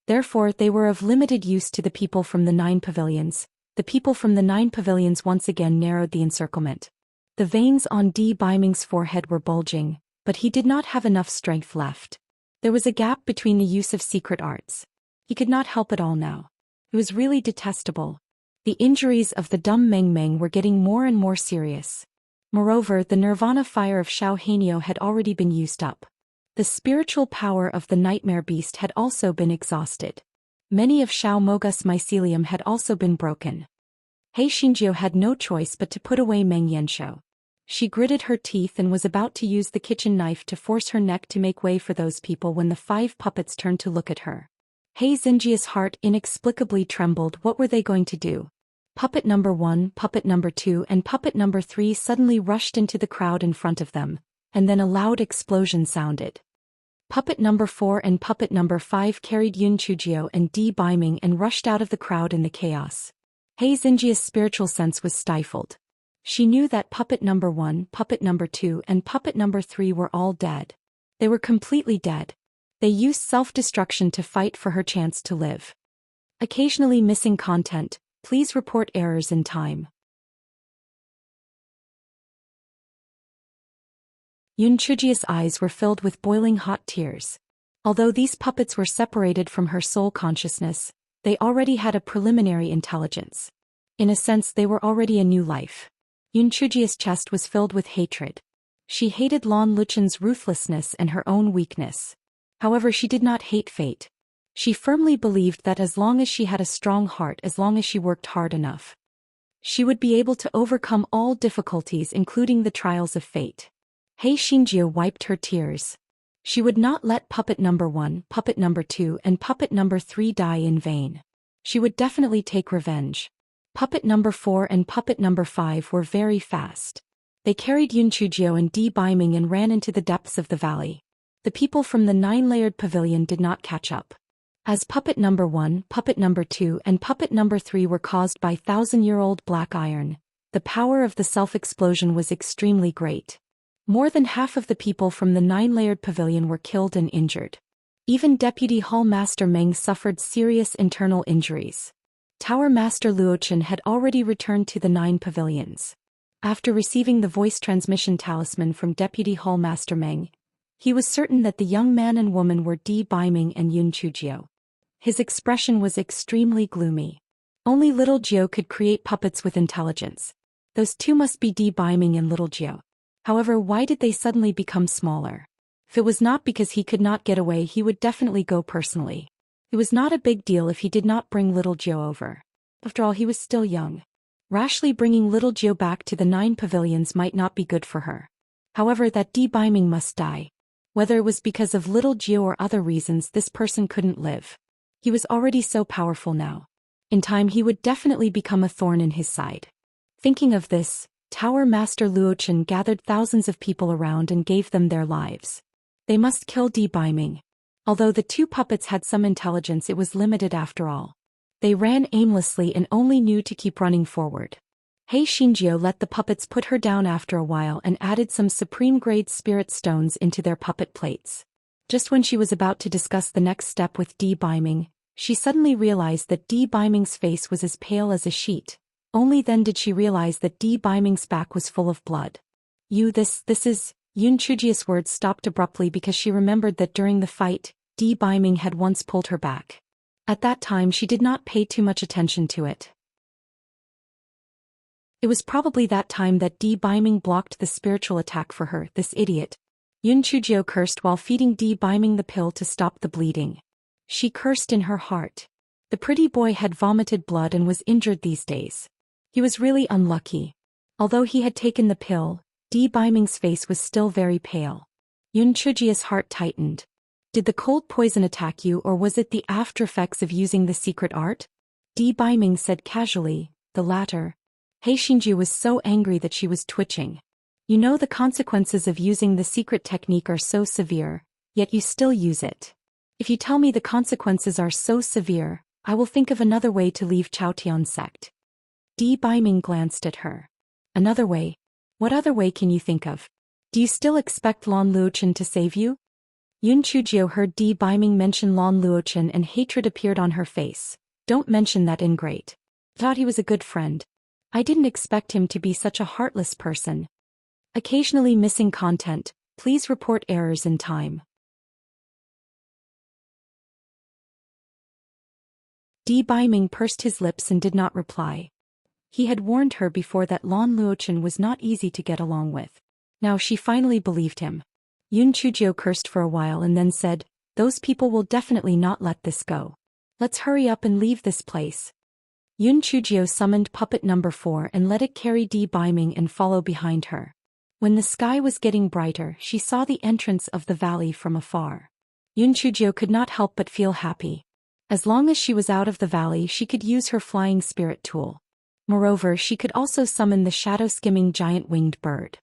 Therefore they were of limited use to the people from the 9 pavilions. The people from the 9 pavilions once again narrowed the encirclement. The veins on Di Biming's forehead were bulging, but he did not have enough strength left. There was a gap between the use of secret arts. He could not help it all now. It was really detestable. The injuries of the dumb Meng Meng were getting more and more serious. Moreover, the Nirvana fire of Xiao Hanyo had already been used up. The spiritual power of the nightmare beast had also been exhausted. Many of Xiao Mogu's mycelium had also been broken. He Xinjiu had no choice but to put away Meng Yanshou. She gritted her teeth and was about to use the kitchen knife to force her neck to make way for those people when the 5 puppets turned to look at her. He Xinjiu's heart inexplicably trembled. What were they going to do? Puppet number 1, puppet number 2 and puppet number 3 suddenly rushed into the crowd in front of them, and then a loud explosion sounded. Puppet number 4 and puppet number 5 carried Yun Chujio and Di Baiming and rushed out of the crowd in the chaos. He Xinjia's spiritual sense was stifled. She knew that puppet number 1, puppet number 2 and puppet number 3 were all dead. They were completely dead. They used self-destruction to fight for her chance to live. Occasionally missing content, please report errors in time. Yun Chujia's eyes were filled with boiling hot tears. Although these puppets were separated from her soul consciousness, they already had a preliminary intelligence. In a sense, they were already a new life. Yun Chujia's chest was filled with hatred. She hated Lan Luchen's ruthlessness and her own weakness. However, she did not hate fate. She firmly believed that as long as she had a strong heart, as long as she worked hard enough, she would be able to overcome all difficulties, including the trials of fate. He Xinjiu wiped her tears. She would not let puppet number 1, puppet number 2 and puppet number 3 die in vain. She would definitely take revenge. Puppet number 4 and puppet number 5 were very fast. They carried Yun Chujio and Di Baiming and ran into the depths of the valley. The people from the 9-layered pavilion did not catch up. As puppet number 1, puppet number 2 and puppet number 3 were caused by 1,000-year-old black iron, the power of the self-explosion was extremely great. More than half of the people from the 9-layered pavilion were killed and injured. Even Deputy Hall Master Meng suffered serious internal injuries. Tower Master Luochen had already returned to the 9 pavilions. After receiving the voice transmission talisman from Deputy Hall Master Meng, he was certain that the young man and woman were Di Baiming and Yun Chujio. His expression was extremely gloomy. Only little Jiu could create puppets with intelligence. Those two must be Di Baiming and little Jiu. However, why did they suddenly become smaller? If it was not because he could not get away, he would definitely go personally. It was not a big deal if he did not bring little Jiu over. After all, he was still young. Rashly bringing little Jiu back to the 9 pavilions might not be good for her. However, that Di Baiming must die. Whether it was because of little Jiu or other reasons, this person couldn't live. He was already so powerful now. In time, he would definitely become a thorn in his side. Thinking of this, Tower Master Luochen gathered thousands of people around and gave them their lives. They must kill Di Baiming. Although the 2 puppets had some intelligence, it was limited after all. They ran aimlessly and only knew to keep running forward. He Xinjiu let the puppets put her down after a while and added some supreme-grade spirit stones into their puppet plates. Just when she was about to discuss the next step with Di Baiming, she suddenly realized that Di Baiming's face was as pale as a sheet. Only then did she realize that Di Baiming's back was full of blood. This is... Yun Chujia's words stopped abruptly because she remembered that during the fight, Di Baiming had once pulled her back. At that time, she did not pay too much attention to it. It was probably that time that Di Baiming blocked the spiritual attack for her, this idiot. Yun Chujio cursed while feeding Di Baiming the pill to stop the bleeding. She cursed in her heart. The pretty boy had vomited blood and was injured these days. He was really unlucky. Although he had taken the pill, Di Baiming's face was still very pale. Yun Chujia's heart tightened. Did the cold poison attack you, or was it the after-effects of using the secret art? Di Baiming said casually, the latter. He Xinjiu was so angry that she was twitching. You know the consequences of using the secret technique are so severe, yet you still use it. If you tell me the consequences are so severe, I will think of another way to leave Chaotian sect. Di Baiming glanced at her. Another way? What other way can you think of? Do you still expect Lan Luochen to save you? Yun Chujio heard Di Baiming mention Lan Luochen and hatred appeared on her face. Don't mention that ingrate. Thought he was a good friend. I didn't expect him to be such a heartless person. Occasionally missing content, please report errors in time. Di Baiming pursed his lips and did not reply. He had warned her before that Lan Luochen was not easy to get along with. Now she finally believed him. Yun Chujio cursed for a while and then said, "Those people will definitely not let this go. Let's hurry up and leave this place." Yun Chujio summoned puppet number 4 and let it carry Di Biming and follow behind her. When the sky was getting brighter, she saw the entrance of the valley from afar. Yun Chujio could not help but feel happy. As long as she was out of the valley, she could use her flying spirit tool. Moreover, she could also summon the shadow-skimming giant winged bird.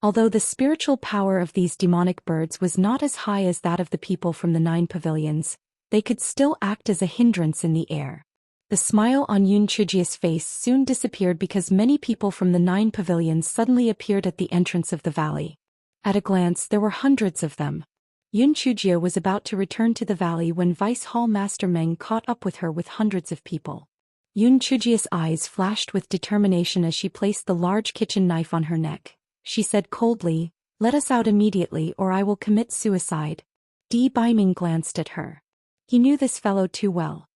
Although the spiritual power of these demonic birds was not as high as that of the people from the 9 pavilions, they could still act as a hindrance in the air. The smile on Yun Chujio's face soon disappeared because many people from the 9 pavilions suddenly appeared at the entrance of the valley. At a glance, there were hundreds of them. Yun Chujio was about to return to the valley when Vice Hall Master Meng caught up with her with hundreds of people. Yun Chujio's eyes flashed with determination as she placed the large kitchen knife on her neck. She said coldly, "Let us out immediately or I will commit suicide." Di Biming glanced at her. He knew this fellow too well.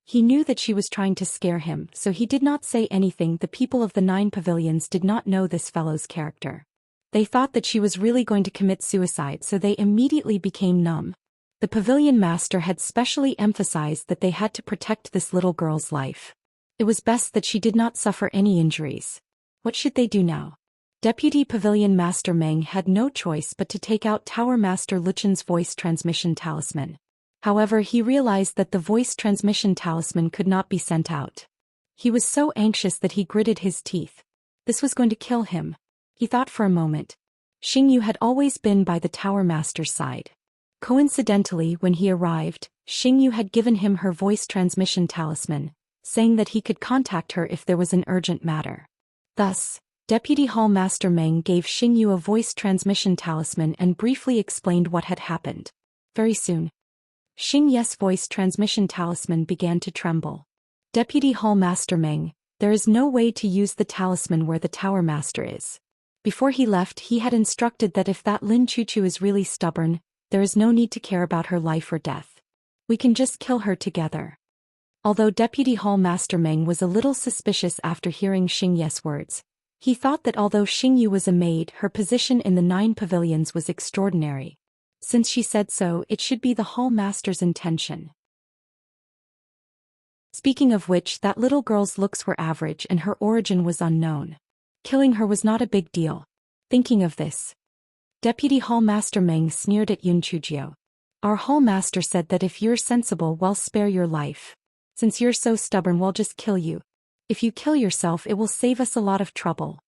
He knew that she was trying to scare him, so he did not say anything. The people of the 9 pavilions did not know this fellow's character. They thought that she was really going to commit suicide, so they immediately became numb. The pavilion master had specially emphasized that they had to protect this little girl's life. It was best that she did not suffer any injuries. What should they do now? Deputy Pavilion Master Meng had no choice but to take out Tower Master Luchen's voice transmission talisman. However, he realized that the voice transmission talisman could not be sent out. He was so anxious that he gritted his teeth. This was going to kill him. He thought for a moment. Xingyu had always been by the Tower Master's side. Coincidentally, when he arrived, Xingyu had given him her voice transmission talisman, saying that he could contact her if there was an urgent matter. Thus, Deputy Hall Master Meng gave Xingyu a voice transmission talisman and briefly explained what had happened. Very soon, Xingyu's voice transmission talisman began to tremble. Deputy Hall Master Meng, there is no way to use the talisman where the Tower Master is. Before he left, he had instructed that if that Lin Chuchu is really stubborn, there is no need to care about her life or death. We can just kill her together. Although Deputy Hall Master Meng was a little suspicious after hearing Xingyu's words, he thought that although Xingyu was a maid, her position in the 9 pavilions was extraordinary. Since she said so, it should be the Hall Master's intention. Speaking of which, that little girl's looks were average and her origin was unknown. Killing her was not a big deal. Thinking of this, Deputy Hall Master Meng sneered at Yun Chujio. Our Hall Master said that if you're sensible, we'll spare your life. Since you're so stubborn, we'll just kill you. If you kill yourself, it will save us a lot of trouble.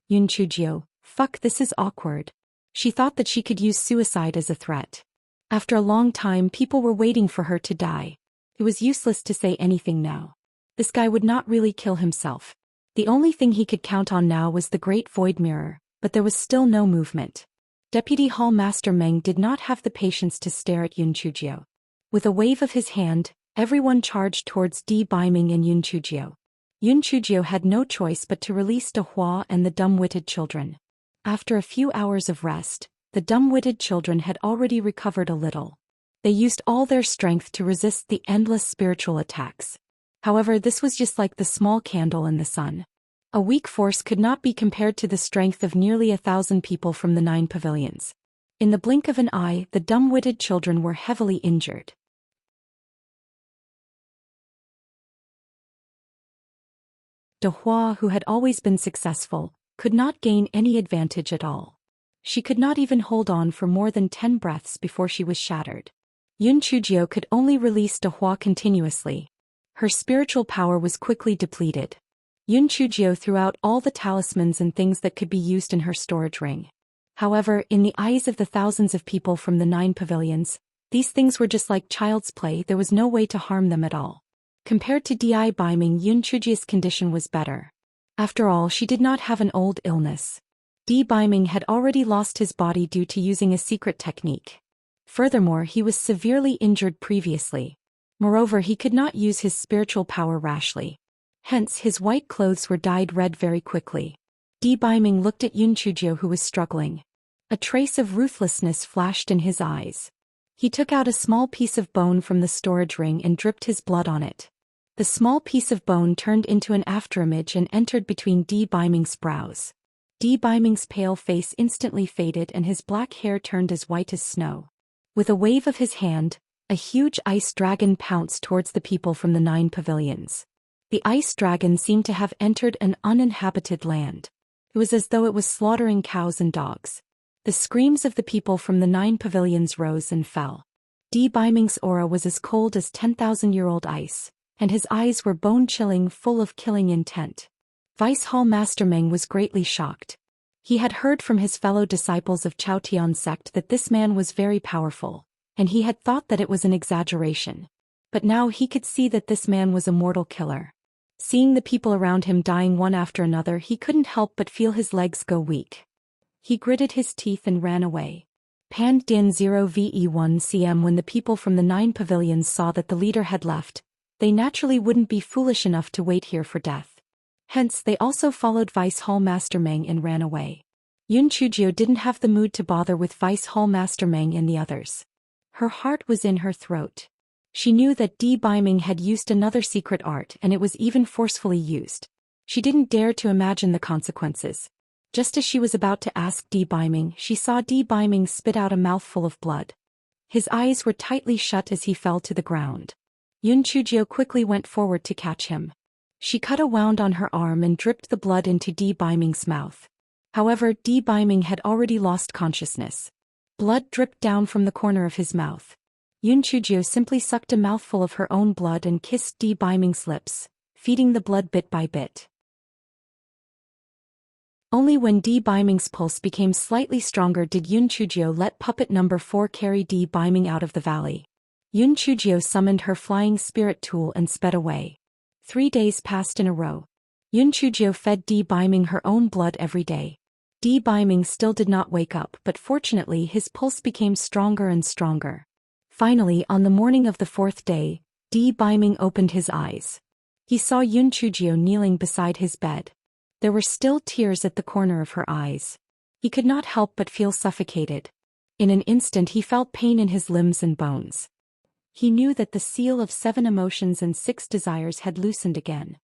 Yun Chujio, fuck, this is awkward. She thought that she could use suicide as a threat. After a long time, people were waiting for her to die. It was useless to say anything now. This guy would not really kill himself. The only thing he could count on now was the Great Void Mirror, but there was still no movement. Deputy Hall Master Meng did not have the patience to stare at Yun Chujio. With a wave of his hand, everyone charged towards Di Biming and Yun Chujio. Yun Chujio had no choice but to release De Hua and the dumb-witted children. After a few hours of rest, the dumb-witted children had already recovered a little. They used all their strength to resist the endless spiritual attacks. However, this was just like the small candle in the sun. A weak force could not be compared to the strength of nearly 1,000 people from the 9 pavilions. In the blink of an eye, the dumb-witted children were heavily injured. De Hua, who had always been successful, could not gain any advantage at all. She could not even hold on for more than 10 breaths before she was shattered. Yun Chujio could only release De Hua continuously. Her spiritual power was quickly depleted. Yun Chujio threw out all the talismans and things that could be used in her storage ring. However, in the eyes of the thousands of people from the 9 pavilions, these things were just like child's play. There was no way to harm them at all. Compared to Di Biming, Yun Chujio's condition was better. After all, she did not have an old illness. Di Biming had already lost his body due to using a secret technique. Furthermore, he was severely injured previously. Moreover, he could not use his spiritual power rashly. Hence, his white clothes were dyed red very quickly. Di Biming looked at Yun Chujio, who was struggling. A trace of ruthlessness flashed in his eyes. He took out a small piece of bone from the storage ring and dripped his blood on it. The small piece of bone turned into an afterimage and entered between Di Biming's brows. Biming's pale face instantly faded and his black hair turned as white as snow. With a wave of his hand, a huge ice dragon pounced towards the people from the 9 pavilions. The ice dragon seemed to have entered an uninhabited land. It was as though it was slaughtering cows and dogs. The screams of the people from the 9 pavilions rose and fell. Biming's aura was as cold as 10,000-year-old ice, and his eyes were bone-chilling, full of killing intent. Vice Hall Master Meng was greatly shocked. He had heard from his fellow disciples of Chao Tian's sect that this man was very powerful, and he had thought that it was an exaggeration. But now he could see that this man was a mortal killer. Seeing the people around him dying one after another, he couldn't help but feel his legs go weak. He gritted his teeth and ran away. Pand Din 0ve1 cm. When the people from the 9 pavilions saw that the leader had left, they naturally wouldn't be foolish enough to wait here for death. Hence they also followed Vice Hall Master Meng and ran away. Yun Chujio didn't have the mood to bother with Vice Hall Master Meng and the others. Her heart was in her throat. She knew that Biming had used another secret art, and it was even forcefully used. She didn't dare to imagine the consequences. Just as she was about to ask Biming, she saw Biming spit out a mouthful of blood. His eyes were tightly shut as he fell to the ground. Yun Chujio quickly went forward to catch him. She cut a wound on her arm and dripped the blood into Biming's mouth. However, Biming had already lost consciousness. Blood dripped down from the corner of his mouth. Yun Chujio simply sucked a mouthful of her own blood and kissed Biming's lips, feeding the blood bit by bit. Only when Biming's pulse became slightly stronger did Yun Chujio let puppet number 4 carry Biming out of the valley. Yun Chujio summoned her flying spirit tool and sped away. 3 days passed in a row. Yun Chujio fed Biming her own blood every day. Biming still did not wake up, but fortunately his pulse became stronger and stronger. Finally, on the morning of the 4th day, Biming opened his eyes. He saw Yun Chujio kneeling beside his bed. There were still tears at the corner of her eyes. He could not help but feel suffocated. In an instant he felt pain in his limbs and bones. He knew that the seal of 7 emotions and 6 desires had loosened again.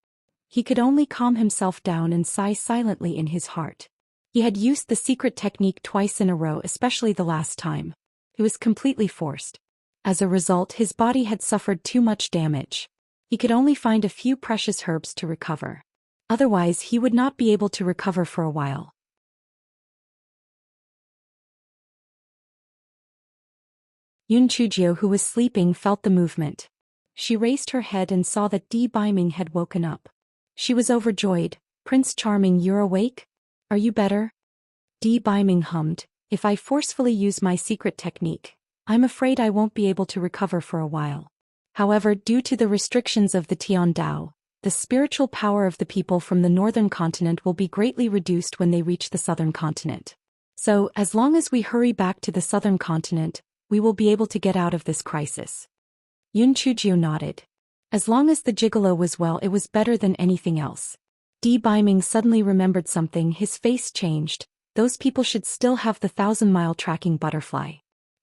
He could only calm himself down and sigh silently in his heart. He had used the secret technique twice in a row, especially the last time. It was completely forced. As a result, his body had suffered too much damage. He could only find a few precious herbs to recover. Otherwise, he would not be able to recover for a while. Yun Chujio, who was sleeping, felt the movement. She raised her head and saw that Biming had woken up. She was overjoyed. "Prince Charming, you're awake? Are you better?" Biming hummed, "If I forcefully use my secret technique, I'm afraid I won't be able to recover for a while. However, due to the restrictions of the Tian Dao, the spiritual power of the people from the northern continent will be greatly reduced when they reach the southern continent. So, as long as we hurry back to the southern continent, we will be able to get out of this crisis." Yun Chujio nodded. As long as the gigolo was well, it was better than anything else. Biming suddenly remembered something. His face changed. Those people should still have the 1,000-mile tracking butterfly.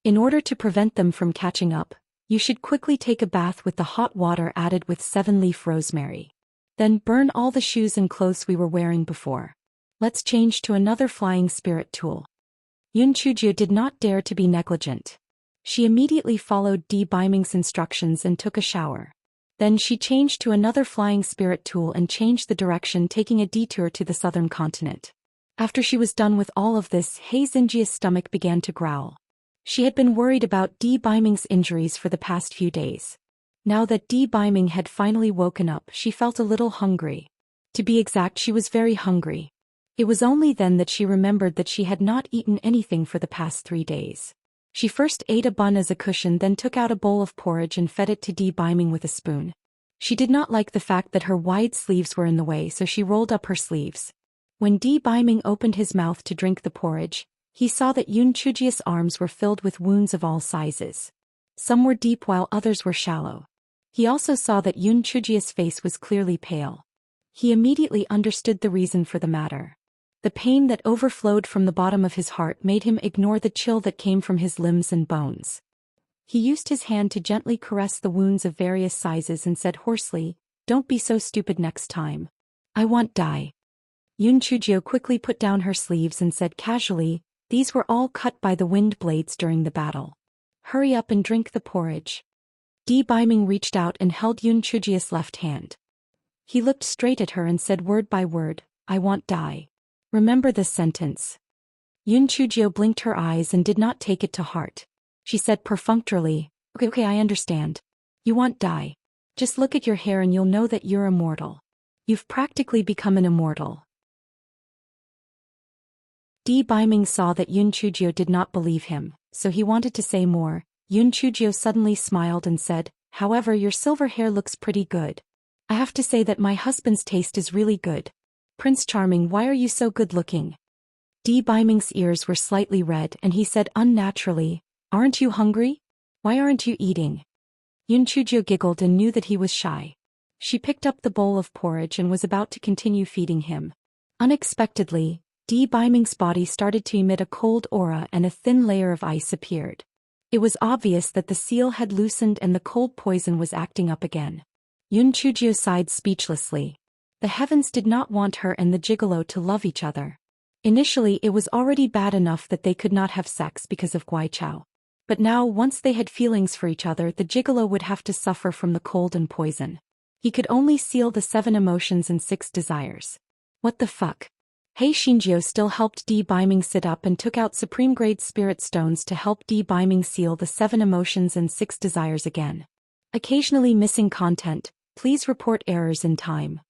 In order to prevent them from catching up, you should quickly take a bath with the hot water added with 7-leaf rosemary. Then burn all the shoes and clothes we were wearing before. Let's change to another flying spirit tool. Yun Chujio did not dare to be negligent. She immediately followed Biming's instructions and took a shower. Then she changed to another flying spirit tool and changed the direction, taking a detour to the southern continent. After she was done with all of this, Hei Xinjia's stomach began to growl. She had been worried about Biming's injuries for the past few days. Now that Biming had finally woken up, she felt a little hungry. To be exact, she was very hungry. It was only then that she remembered that she had not eaten anything for the past 3 days. She first ate a bun as a cushion, then took out a bowl of porridge and fed it to Biming with a spoon. She did not like the fact that her wide sleeves were in the way, so she rolled up her sleeves. When Biming opened his mouth to drink the porridge, he saw that Yun Chujio's arms were filled with wounds of all sizes. Some were deep while others were shallow. He also saw that Yun Chujio's face was clearly pale. He immediately understood the reason for the matter. The pain that overflowed from the bottom of his heart made him ignore the chill that came from his limbs and bones. He used his hand to gently caress the wounds of various sizes and said hoarsely, "Don't be so stupid next time. I want dye." Yun Chujio quickly put down her sleeves and said casually, "These were all cut by the wind blades during the battle. Hurry up and drink the porridge." Di Biming reached out and held Yun Chujio's left hand. He looked straight at her and said word by word, "I want die. Remember this sentence." Yun Chujio blinked her eyes and did not take it to heart. She said perfunctorily, Okay, I understand. You want die. Just look at your hair and you'll know that you're immortal. You've practically become an immortal." Di Biming saw that Yun Chujio did not believe him, so he wanted to say more. Yun Chujio suddenly smiled and said, "However, your silver hair looks pretty good. I have to say that my husband's taste is really good. Prince Charming, why are you so good-looking?" Di Biming's ears were slightly red and he said unnaturally, "Aren't you hungry? Why aren't you eating?" Yun Chujio giggled and knew that he was shy. She picked up the bowl of porridge and was about to continue feeding him. Unexpectedly, Di Biming's body started to emit a cold aura and a thin layer of ice appeared. It was obvious that the seal had loosened and the cold poison was acting up again. Yun Chujio sighed speechlessly. The heavens did not want her and the gigolo to love each other. Initially it was already bad enough that they could not have sex because of Guaichao. But now once they had feelings for each other, the gigolo would have to suffer from the cold and poison. He could only seal the 7 emotions and 6 desires. What the fuck? Hei Shinjio still helped Di Biming sit up and took out supreme-grade spirit stones to help Di Biming seal the 7 emotions and 6 desires again. Occasionally missing content, please report errors in time.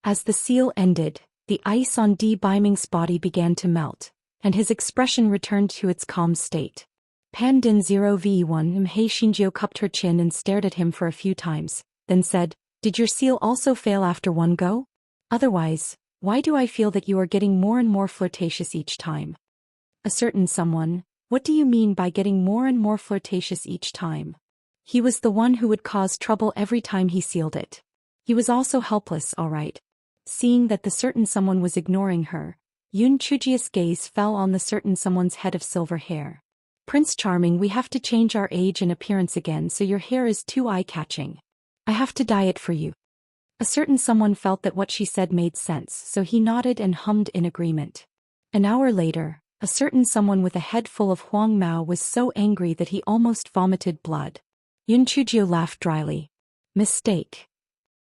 As the seal ended, the ice on Di Biming's body began to melt, and his expression returned to its calm state. Pandin 0v1 Hei Shinjio cupped her chin and stared at him for a few times, then said, "Did your seal also fail after one go? Otherwise, why do I feel that you are getting more and more flirtatious each time?" "A certain someone, what do you mean by getting more and more flirtatious each time?" "He was the one who would cause trouble every time he sealed it. He was also helpless, all right." Seeing that the certain someone was ignoring her, Yun Chujio's gaze fell on the certain someone's head of silver hair. "Prince Charming, we have to change our age and appearance again, so your hair is too eye-catching. I have to dye it for you." A certain someone felt that what she said made sense, so he nodded and hummed in agreement. An hour later, a certain someone with a head full of Huang Mao was so angry that he almost vomited blood. Yun Chujio laughed dryly. "Mistake.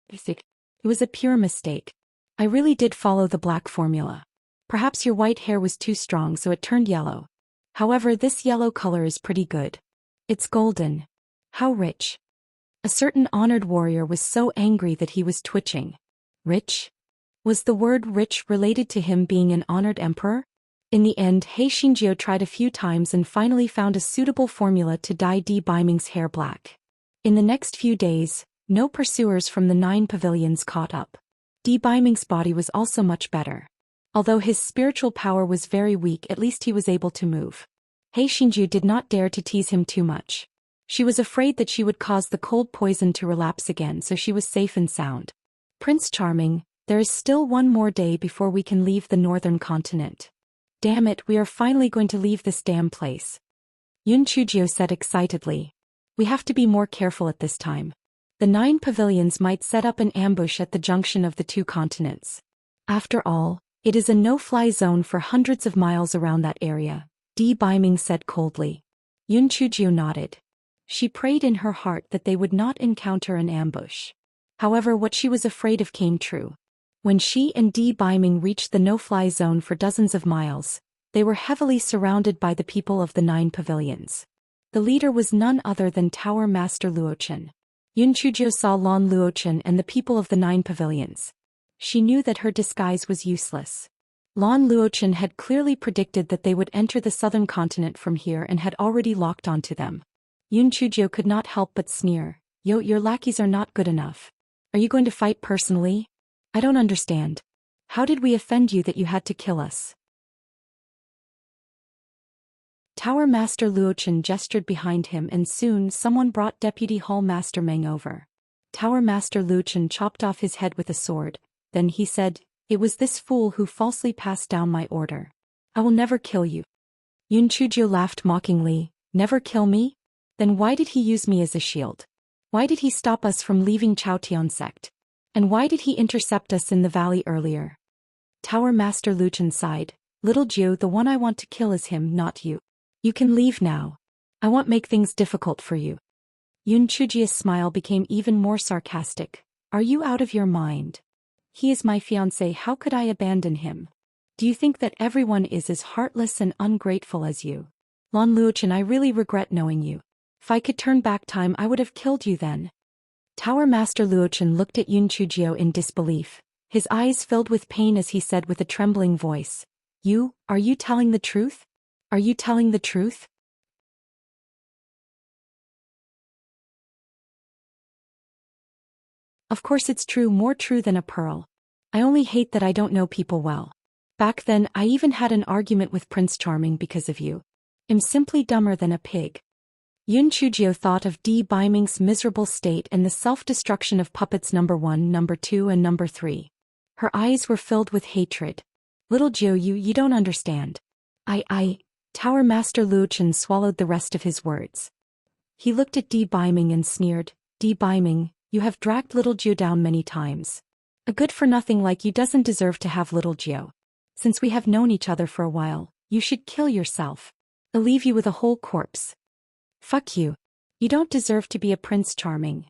It was a pure mistake. I really did follow the black formula. Perhaps your white hair was too strong so it turned yellow. However, this yellow color is pretty good. It's golden. How rich." A certain honored warrior was so angry that he was twitching. Rich? Was the word rich related to him being an honored emperor? In the end, Hei Shinjio tried a few times and finally found a suitable formula to dye Di Biming's hair black. In the next few days, no pursuers from the 9 pavilions caught up. Di Biming's body was also much better. Although his spiritual power was very weak, at least he was able to move. Hei Shinju did not dare to tease him too much. She was afraid that she would cause the cold poison to relapse again, so she was safe and sound. "Prince Charming, there is still one more day before we can leave the northern continent. Damn it, we are finally going to leave this damn place." Yun Chujio said excitedly. "We have to be more careful at this time. The 9 pavilions might set up an ambush at the junction of the 2 continents. After all, it is a no-fly zone for hundreds of miles around that area," Di Biming said coldly. Yun Chujio nodded. She prayed in her heart that they would not encounter an ambush. However, what she was afraid of came true. When she and Di Biming reached the no-fly zone for dozens of miles, they were heavily surrounded by the people of the 9 pavilions. The leader was none other than Tower Master Luochen. Yun Chujio saw Lan Luochen and the people of the 9 pavilions. She knew that her disguise was useless. Lan Luochen had clearly predicted that they would enter the southern continent from here and had already locked onto them. Yun Chujio could not help but sneer. "Yo, your lackeys are not good enough. Are you going to fight personally? I don't understand. How did we offend you that you had to kill us?" Tower Master Luochen gestured behind him and soon someone brought Deputy Hall Master Meng over. Tower Master Luochen chopped off his head with a sword, then he said, "It was this fool who falsely passed down my order. I will never kill you." Yun Chujio laughed mockingly. "Never kill me? Then why did he use me as a shield? Why did he stop us from leaving Chaotian sect? And why did he intercept us in the valley earlier? Tower Master Luchan sighed. Little Jiu, the one I want to kill is him, not you. You can leave now. I won't make things difficult for you. Yun Chujia's smile became even more sarcastic. Are you out of your mind? He is my fiancé, how could I abandon him? Do you think that everyone is as heartless and ungrateful as you? Lan Luochen, I really regret knowing you. If I could turn back time I would have killed you then. Tower Master Luochen looked at Yun Chujio in disbelief. His eyes filled with pain as he said with a trembling voice. Are you telling the truth? Are you telling the truth? Of course it's true, more true than a pearl. I only hate that I don't know people well. Back then I even had an argument with Prince Charming because of you. I'm simply dumber than a pig. Yun Chujio thought of Di Baiming's miserable state and the self-destruction of puppets number 1, number 2 and number 3. Her eyes were filled with hatred. Little Jiu, you don't understand. Tower Master Luochen swallowed the rest of his words. He looked at Di Baiming and sneered. Di Baiming, you have dragged little Jiu down many times. A good-for-nothing like you doesn't deserve to have little Jiu. Since we have known each other for a while, you should kill yourself. I'll leave you with a whole corpse. Fuck you. You don't deserve to be a Prince Charming.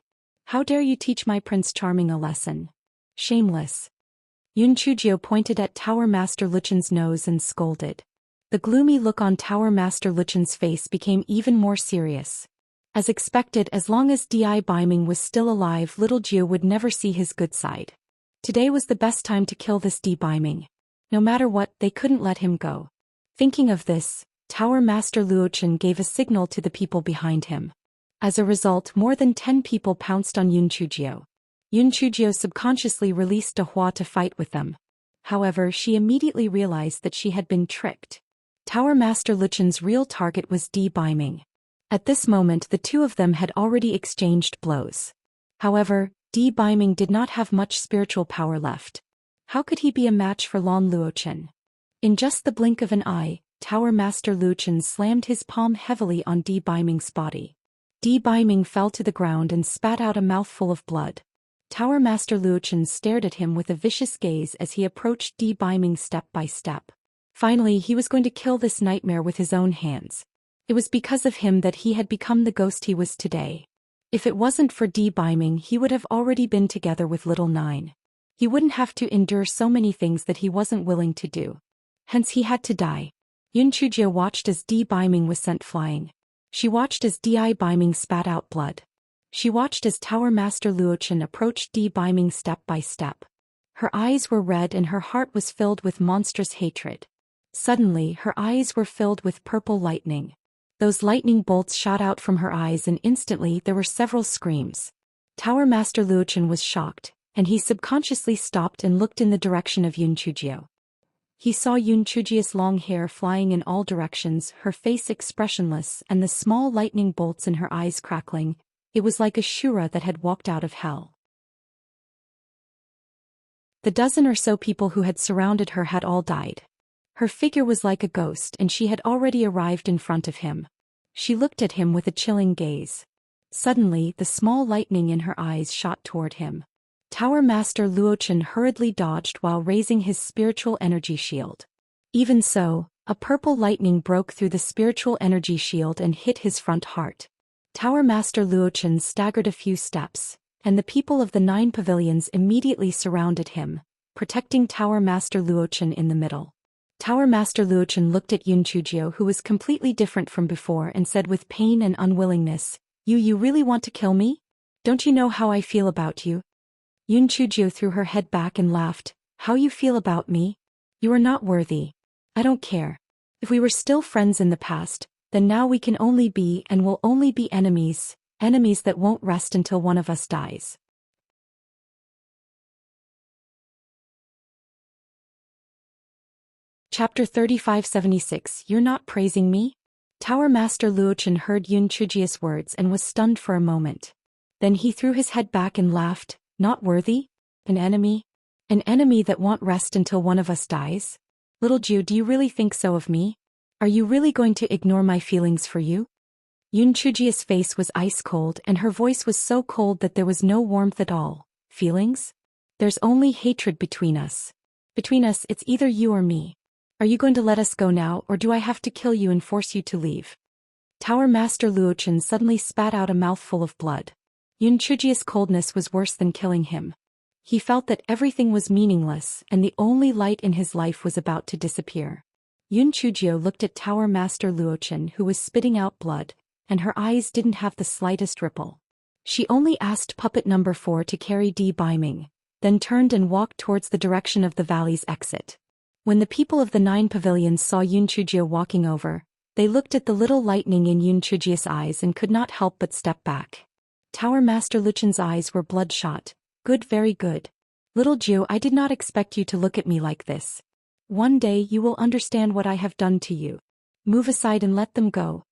How dare you teach my Prince Charming a lesson? Shameless. Yun Chujio pointed at Tower Master Luchen's nose and scolded. The gloomy look on Tower Master Luchen's face became even more serious. As expected, as long as Di Baiming was still alive, little Jiu would never see his good side. Today was the best time to kill this Di Baiming. No matter what, they couldn't let him go. Thinking of this, Tower Master Luochen gave a signal to the people behind him. As a result, more than 10 people pounced on Yun Chujio. Yun Chujio subconsciously released De Hua to fight with them. However, she immediately realized that she had been tricked. Tower Master Luchen's real target was Di Baiming. At this moment the two of them had already exchanged blows. However, Di Baiming did not have much spiritual power left. How could he be a match for Lan Luochen? In just the blink of an eye, Tower Master Luochen slammed his palm heavily on Di Baiming's body. Di Baiming fell to the ground and spat out a mouthful of blood. Tower Master Luochen stared at him with a vicious gaze as he approached Di Baiming step by step. Finally, he was going to kill this nightmare with his own hands. It was because of him that he had become the ghost he was today. If it wasn't for Di Baiming, he would have already been together with Little Nine. He wouldn't have to endure so many things that he wasn't willing to do. Hence he had to die. Yun Chujio watched as Di Baiming was sent flying. She watched as Di Baiming spat out blood. She watched as Tower Master Luochen approached Di Baiming step by step. Her eyes were red and her heart was filled with monstrous hatred. Suddenly, her eyes were filled with purple lightning. Those lightning bolts shot out from her eyes and instantly there were several screams. Tower Master Luochen was shocked, and he subconsciously stopped and looked in the direction of Yun Chujio. He saw Yun Chujio's long hair flying in all directions, her face expressionless and the small lightning bolts in her eyes crackling. It was like a Shura that had walked out of hell. The dozen or so people who had surrounded her had all died. Her figure was like a ghost and she had already arrived in front of him. She looked at him with a chilling gaze. Suddenly, the small lightning in her eyes shot toward him. Tower Master Luochen hurriedly dodged while raising his spiritual energy shield. Even so, a purple lightning broke through the spiritual energy shield and hit his front heart. Tower Master Luochen staggered a few steps, and the people of the 9 pavilions immediately surrounded him, protecting Tower Master Luochen in the middle. Tower Master Luochen looked at Yun Chujio, who was completely different from before, and said with pain and unwillingness, You really want to kill me? Don't you know how I feel about you? Yun Chujio threw her head back and laughed. How you feel about me? You are not worthy. I don't care. If we were still friends in the past, then now we can only be and will only be enemies, enemies that won't rest until one of us dies. Chapter 3576. You're not praising me? Tower Master Luochen heard Yun Chujio's words and was stunned for a moment. Then he threw his head back and laughed. Not worthy? An enemy? An enemy that won't rest until one of us dies? Little Jiu, do you really think so of me? Are you really going to ignore my feelings for you? Yunchujia's face was ice cold and her voice was so cold that there was no warmth at all. Feelings? There's only hatred between us. Between us, it's either you or me. Are you going to let us go now, or do I have to kill you and force you to leave? Tower Master Luochen suddenly spat out a mouthful of blood. Yunchujia's coldness was worse than killing him. He felt that everything was meaningless and the only light in his life was about to disappear. Yunchujio looked at Tower Master Luochen, who was spitting out blood, and her eyes didn't have the slightest ripple. She only asked puppet number 4 to carry Di Biming, then turned and walked towards the direction of the valley's exit. When the people of the 9 pavilions saw Yunchujio walking over, they looked at the little lightning in Yunchujia's eyes and could not help but step back. Tower Master Luchen's eyes were bloodshot. Good, very good. Little Jiu, I did not expect you to look at me like this. One day you will understand what I have done to you. Move aside and let them go.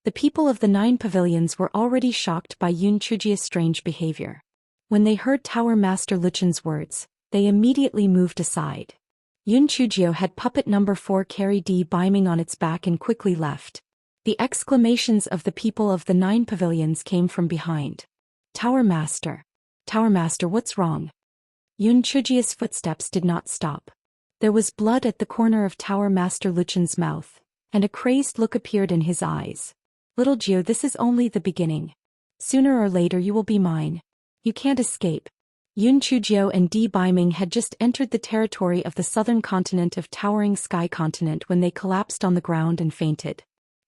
The people of the 9 pavilions were already shocked by Yunchujia's strange behavior. When they heard Tower Master Luchen's words, they immediately moved aside. Yunchujio had puppet number 4 carry Di Biming on its back and quickly left. The exclamations of the people of the 9 pavilions came from behind. Tower Master, what's wrong? Yunchujia's footsteps did not stop. There was blood at the corner of Tower Master Luchen's mouth, and a crazed look appeared in his eyes. Little Jiu, this is only the beginning. Sooner or later you will be mine. You can't escape. Yunchujio and Di Biming had just entered the territory of the southern continent of Towering Sky Continent when they collapsed on the ground and fainted.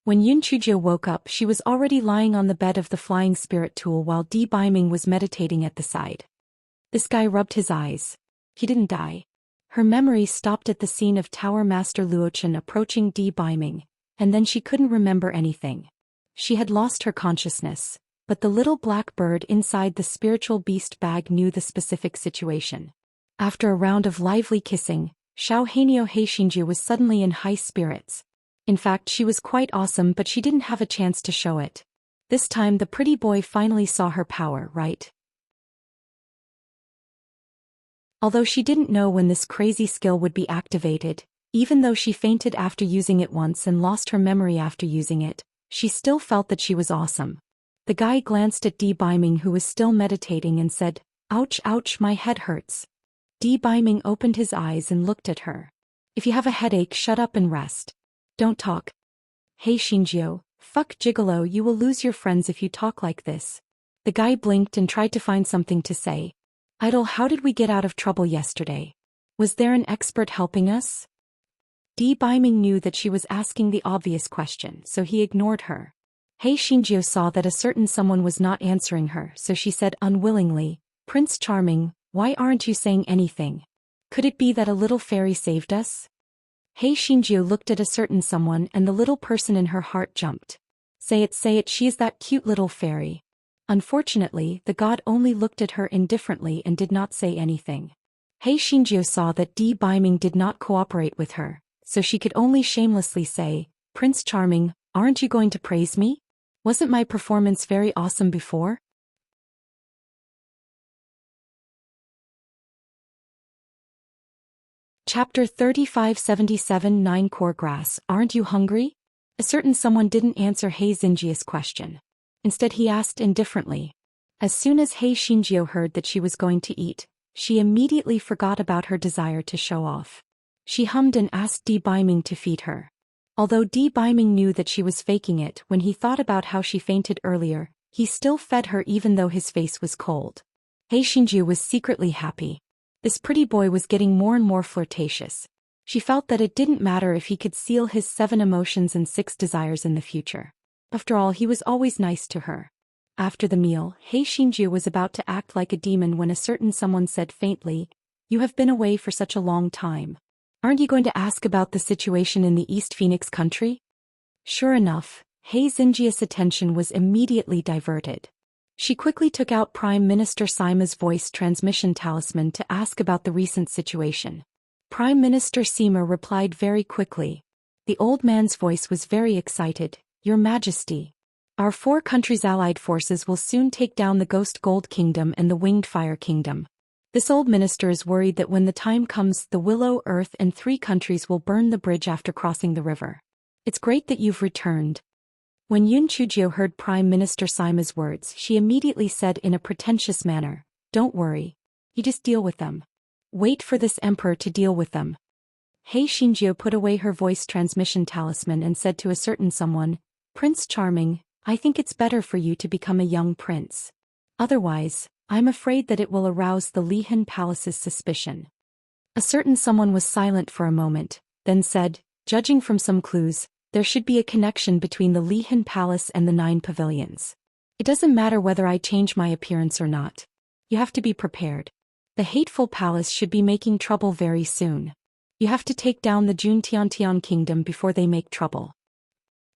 When Yunchujio woke up, she was already lying on the bed of the flying spirit tool while Di Biming was meditating at the side. This guy rubbed his eyes. He didn't die. Her memory stopped at the scene of Tower Master Luochen approaching Di Biming, and then she couldn't remember anything. She had lost her consciousness, but the little black bird inside the spiritual beast bag knew the specific situation. After a round of lively kissing, Xiao Hanyo Heishinju was suddenly in high spirits. In fact, she was quite awesome, but she didn't have a chance to show it. This time the pretty boy finally saw her power, right? Although she didn't know when this crazy skill would be activated, even though she fainted after using it once and lost her memory after using it, she still felt that she was awesome. The guy glanced at Di Biming, who was still meditating, and said, "Ouch, ouch, my head hurts." Di Biming opened his eyes and looked at her. "If you have a headache, shut up and rest. Don't talk." "Hey Shinjio, fuck gigolo, you will lose your friends if you talk like this." The guy blinked and tried to find something to say. "Idol, how did we get out of trouble yesterday? Was there an expert helping us?" Di Biming knew that she was asking the obvious question, so he ignored her. Hei Shinjio saw that a certain someone was not answering her, so she said unwillingly, "Prince Charming, why aren't you saying anything? Could it be that a little fairy saved us?" Hei Shinjio looked at a certain someone and the little person in her heart jumped. Say it, she is that cute little fairy." Unfortunately, the god only looked at her indifferently and did not say anything. Hei Shinjio saw that Di Biming did not cooperate with her, so she could only shamelessly say, "Prince Charming, aren't you going to praise me? Wasn't my performance very awesome before?" Chapter 3577 9 Core Grass, aren't you hungry? A certain someone didn't answer Hei Xinjia's question. Instead he asked indifferently. As soon as Hei Shinjio heard that she was going to eat, she immediately forgot about her desire to show off. She hummed and asked Di Biming to feed her. Although Di Biming knew that she was faking it when he thought about how she fainted earlier, he still fed her even though his face was cold. Hei Shinju was secretly happy. This pretty boy was getting more and more flirtatious. She felt that it didn't matter if he could seal his 7 emotions and 6 desires in the future. After all, he was always nice to her. After the meal, Hei Shinju was about to act like a demon when a certain someone said faintly, "You have been away for such a long time. Aren't you going to ask about the situation in the East Phoenix country?" Sure enough, Hei Xinjia's attention was immediately diverted. She quickly took out Prime Minister Sima's voice transmission talisman to ask about the recent situation. Prime Minister Sima replied very quickly. The old man's voice was very excited. "Your Majesty, our 4 countries' allied forces will soon take down the Ghost Gold Kingdom and the Winged Fire Kingdom. This old minister is worried that when the time comes, the Willow, Earth and 3 countries will burn the bridge after crossing the river. It's great that you've returned." When Yun Chujio heard Prime Minister Sima's words, she immediately said in a pretentious manner, "Don't worry. You just deal with them. Wait for this emperor to deal with them." Hei Shinjio put away her voice transmission talisman and said to a certain someone, "Prince Charming, I think it's better for you to become a young prince. Otherwise, I'm afraid that it will arouse the Lihan Palace's suspicion." A certain someone was silent for a moment, then said, "Judging from some clues, there should be a connection between the Lihan Palace and the 9 pavilions. It doesn't matter whether I change my appearance or not. You have to be prepared. The hateful palace should be making trouble very soon. You have to take down the Juntiantian kingdom before they make trouble."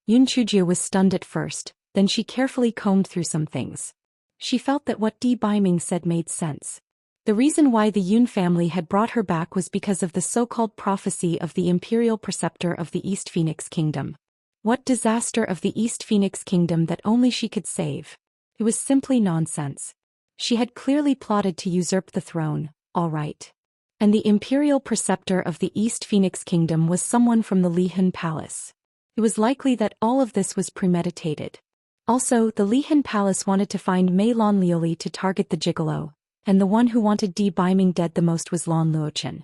Yun Chujio was stunned at first, then she carefully combed through some things. She felt that what Di Baiming said made sense. The reason why the Yun family had brought her back was because of the so-called prophecy of the imperial preceptor of the East Phoenix Kingdom. What disaster of the East Phoenix Kingdom that only she could save. It was simply nonsense. She had clearly plotted to usurp the throne, all right. And the imperial preceptor of the East Phoenix Kingdom was someone from the Lihan Palace. It was likely that all of this was premeditated. Also, the Lihan Palace wanted to find Mei Lon Liuli to target the gigolo, and the one who wanted Di Baiming dead the most was Lon Luochen.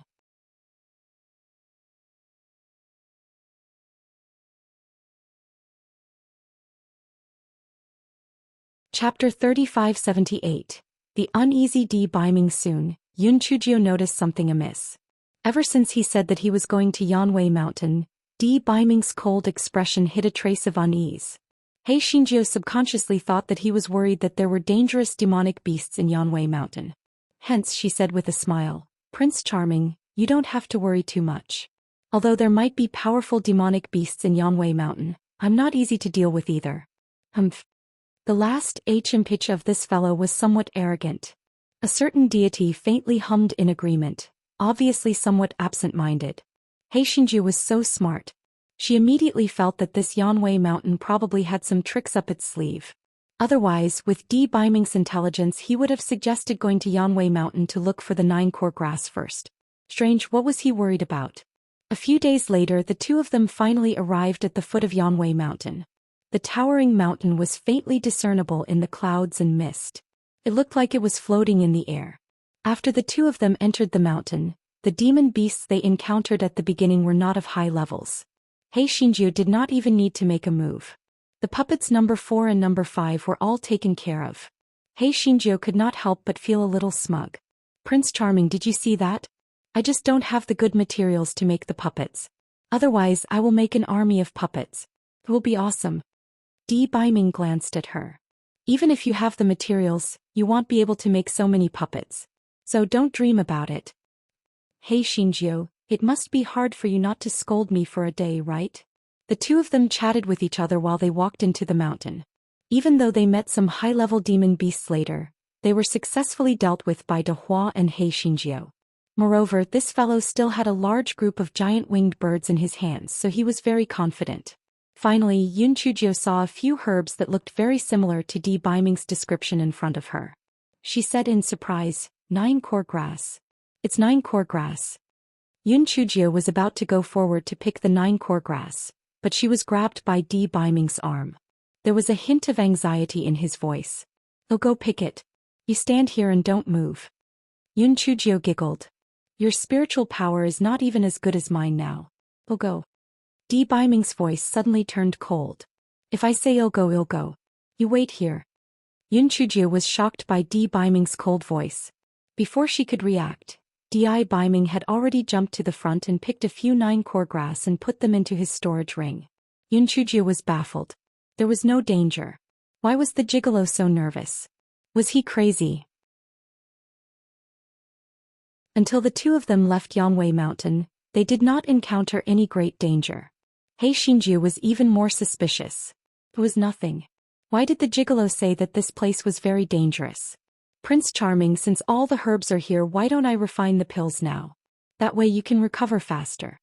Chapter 3578. The uneasy Di Baiming. Soon, Yun Chujio noticed something amiss. Ever since he said that he was going to Yanwei Mountain, Di Baiming's cold expression hid a trace of unease. Hei Shinjio subconsciously thought that he was worried that there were dangerous demonic beasts in Yanwei Mountain. Hence she said with a smile, "Prince Charming, you don't have to worry too much. Although there might be powerful demonic beasts in Yanwei Mountain, I'm not easy to deal with either." Humph. The last pitch of this fellow was somewhat arrogant. A certain deity faintly hummed in agreement, obviously somewhat absent-minded. Hei Shinjio was so smart. She immediately felt that this Yanwei Mountain probably had some tricks up its sleeve. Otherwise, with Di Baiming's intelligence, he would have suggested going to Yanwei Mountain to look for the 9-core grass first. Strange, what was he worried about? A few days later, the two of them finally arrived at the foot of Yanwei Mountain. The towering mountain was faintly discernible in the clouds and mist. It looked like it was floating in the air. After the two of them entered the mountain, the demon beasts they encountered at the beginning were not of high levels. Hei Shinjio did not even need to make a move. The puppets number 4 and number 5 were all taken care of. Hei Shinjio could not help but feel a little smug. "Prince Charming, did you see that? I just don't have the good materials to make the puppets. Otherwise, I will make an army of puppets. It will be awesome." Di Baiming glanced at her. "Even if you have the materials, you won't be able to make so many puppets. So don't dream about it." "Hei Shinjio, it must be hard for you not to scold me for a day, right?" The two of them chatted with each other while they walked into the mountain. Even though they met some high-level demon beasts later, they were successfully dealt with by De Hua and Hei Shinjio. Moreover, this fellow still had a large group of giant winged birds in his hands, so he was very confident. Finally, Yun Chujio saw a few herbs that looked very similar to Di Baiming's description in front of her. She said in surprise, 9-core grass. It's 9-core grass. Yun Chujio was about to go forward to pick the 9-core grass, but she was grabbed by Di Baiming's arm. There was a hint of anxiety in his voice. "Oh, go pick it. You stand here and don't move." Yun Chujio giggled. "Your spiritual power is not even as good as mine now. Oh, go." Di Baiming's voice suddenly turned cold. "If I say I'll go, I'll go. You wait here." Yun Chujio was shocked by Di Baiming's cold voice. Before she could react, Di Baiming had already jumped to the front and picked a few 9-core grass and put them into his storage ring. Yun Chujio was baffled. There was no danger. Why was the gigolo so nervous? Was he crazy? Until the two of them left Yanwei Mountain, they did not encounter any great danger. Hei Shinjio was even more suspicious. It was nothing. Why did the gigolo say that this place was very dangerous? "Prince Charming, since all the herbs are here, why don't I refine the pills now? That way you can recover faster."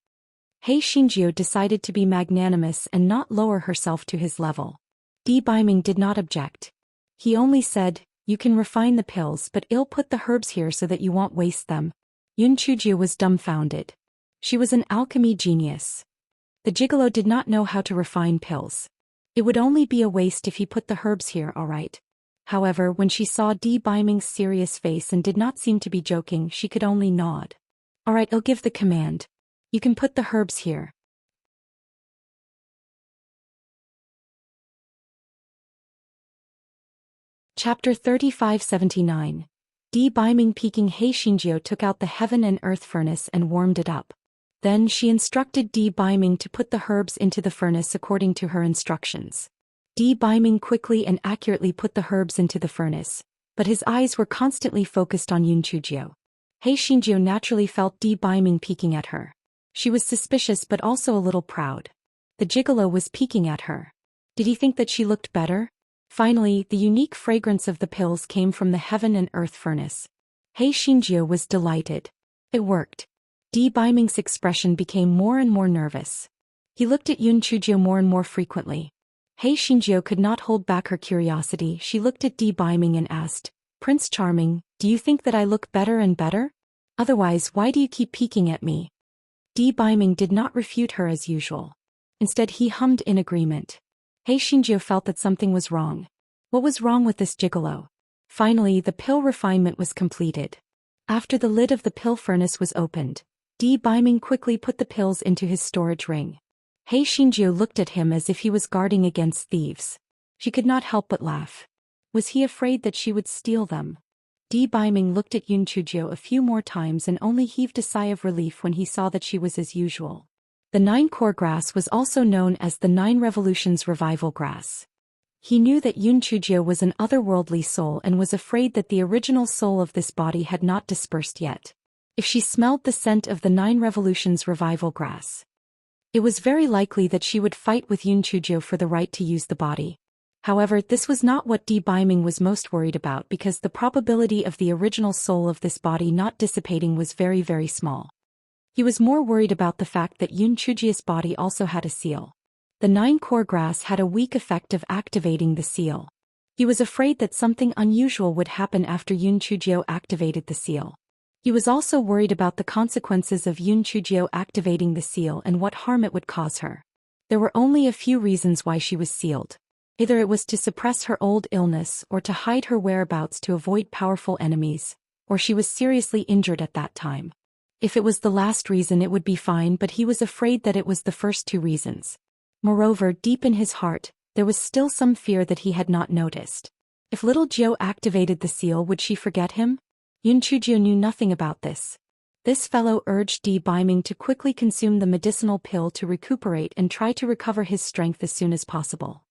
Hei Shinjio decided to be magnanimous and not lower herself to his level. Di Baiming did not object. He only said, "You can refine the pills, but I'll put the herbs here so that you won't waste them." Yun Chujio was dumbfounded. She was an alchemy genius. The gigolo did not know how to refine pills. It would only be a waste if he put the herbs here, alright. However, when she saw Di Biming's serious face and did not seem to be joking, she could only nod. Alright, I'll give the command. You can put the herbs here. Chapter 3579. Di Biming peeking. He Xinjiu took out the heaven and earth furnace and warmed it up. Then she instructed Di Biming to put the herbs into the furnace according to her instructions. Di Biming quickly and accurately put the herbs into the furnace, but his eyes were constantly focused on Yun Chujiu. He Xinjiu naturally felt Di Biming peeking at her. She was suspicious but also a little proud. The gigolo was peeking at her. Did he think that she looked better? Finally, the unique fragrance of the pills came from the heaven and earth furnace. He Xinjiu was delighted. It worked. Di Biming's expression became more and more nervous. He looked at Yun Chujiu more and more frequently. He Xinjiu could not hold back her curiosity. She looked at Di Biming and asked, Prince Charming, do you think that I look better and better? Otherwise, why do you keep peeking at me? Di Biming did not refute her as usual. Instead, he hummed in agreement. He Xinjiu felt that something was wrong. What was wrong with this gigolo? Finally, the pill refinement was completed. After the lid of the pill furnace was opened, Di Biming quickly put the pills into his storage ring. He Xinjiu looked at him as if he was guarding against thieves. She could not help but laugh. Was he afraid that she would steal them? Di Biming looked at Yun Chujiu a few more times and only heaved a sigh of relief when he saw that she was as usual. The 9-core grass was also known as the 9 Revolutions Revival Grass. He knew that Yun Chujiu was an otherworldly soul and was afraid that the original soul of this body had not dispersed yet. If she smelled the scent of the 9 Revolutions Revival Grass, it was very likely that she would fight with Yun Chujiu for the right to use the body. However, this was not what Di Biming was most worried about because the probability of the original soul of this body not dissipating was very, very small. He was more worried about the fact that Yun Chujiu's body also had a seal. The 9-core grass had a weak effect of activating the seal. He was afraid that something unusual would happen after Yun Chujiu activated the seal. He was also worried about the consequences of Yun Chujiu activating the seal and what harm it would cause her. There were only a few reasons why she was sealed. Either it was to suppress her old illness or to hide her whereabouts to avoid powerful enemies, or she was seriously injured at that time. If it was the last reason it would be fine, but he was afraid that it was the first 2 reasons. Moreover, deep in his heart, there was still some fear that he had not noticed. If little Jiu activated the seal, would she forget him? Yun Chujiu knew nothing about this. This fellow urged Di Biming to quickly consume the medicinal pill to recuperate and try to recover his strength as soon as possible.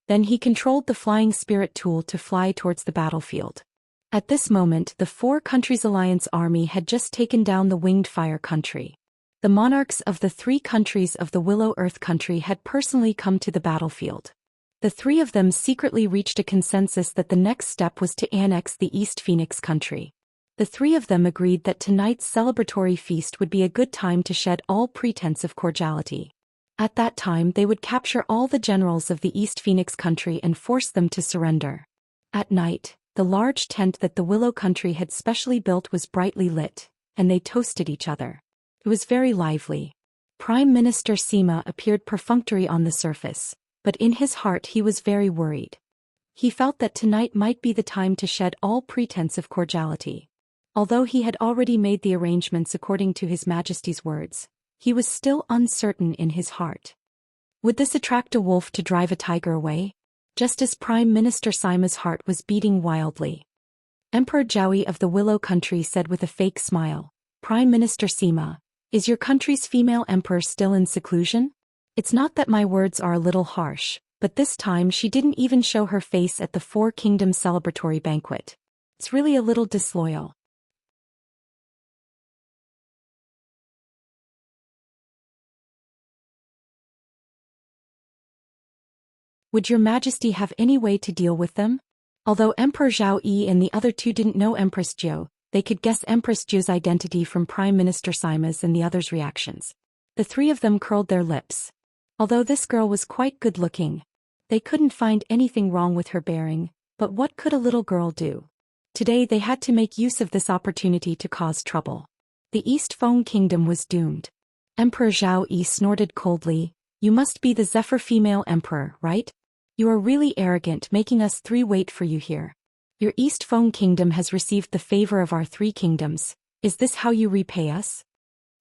Then he controlled the flying spirit tool to fly towards the battlefield. At this moment, the 4 countries' alliance army had just taken down the winged fire country. The monarchs of the 3 countries of the Willow Earth country had personally come to the battlefield. The 3 of them secretly reached a consensus that the next step was to annex the East Phoenix country. The 3 of them agreed that tonight's celebratory feast would be a good time to shed all pretense of cordiality. At that time they would capture all the generals of the East Phoenix country and force them to surrender. At night, the large tent that the Willow country had specially built was brightly lit, and they toasted each other. It was very lively. Prime Minister Sima appeared perfunctory on the surface, but in his heart he was very worried. He felt that tonight might be the time to shed all pretense of cordiality. Although he had already made the arrangements according to His Majesty's words, he was still uncertain in his heart. Would this attract a wolf to drive a tiger away? Just as Prime Minister Sima's heart was beating wildly. Emperor Jowie of the Willow country said with a fake smile, "Prime Minister Sima, is your country's female emperor still in seclusion? It's not that my words are a little harsh, but this time she didn't even show her face at the 4 Kingdoms celebratory banquet. It's really a little disloyal." Would your Majesty have any way to deal with them? Although Emperor Zhao Yi and the other 2 didn't know Empress Jiu, they could guess Empress Jiu's identity from Prime Minister Sima's and the others' reactions. The 3 of them curled their lips. Although this girl was quite good-looking, they couldn't find anything wrong with her bearing, but what could a little girl do? Today they had to make use of this opportunity to cause trouble. The East Feng Kingdom was doomed. Emperor Zhao Yi snorted coldly. You must be the Zephyr female emperor, right? You are really arrogant, making us three wait for you here. Your East Feng kingdom has received the favor of our three kingdoms. Is this how you repay us?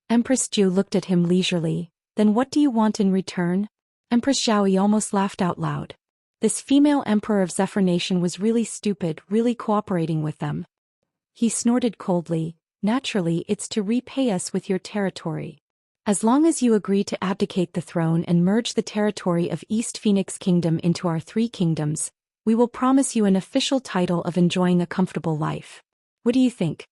Empress Jiu looked at him leisurely. Then what do you want in return? Empress Zhaoyi almost laughed out loud. This female emperor of Zephyr Nation was really stupid, really cooperating with them. He snorted coldly. Naturally, it's to repay us with your territory. As long as you agree to abdicate the throne and merge the territory of East Phoenix Kingdom into our three kingdoms, we will promise you an official title of enjoying a comfortable life. What do you think?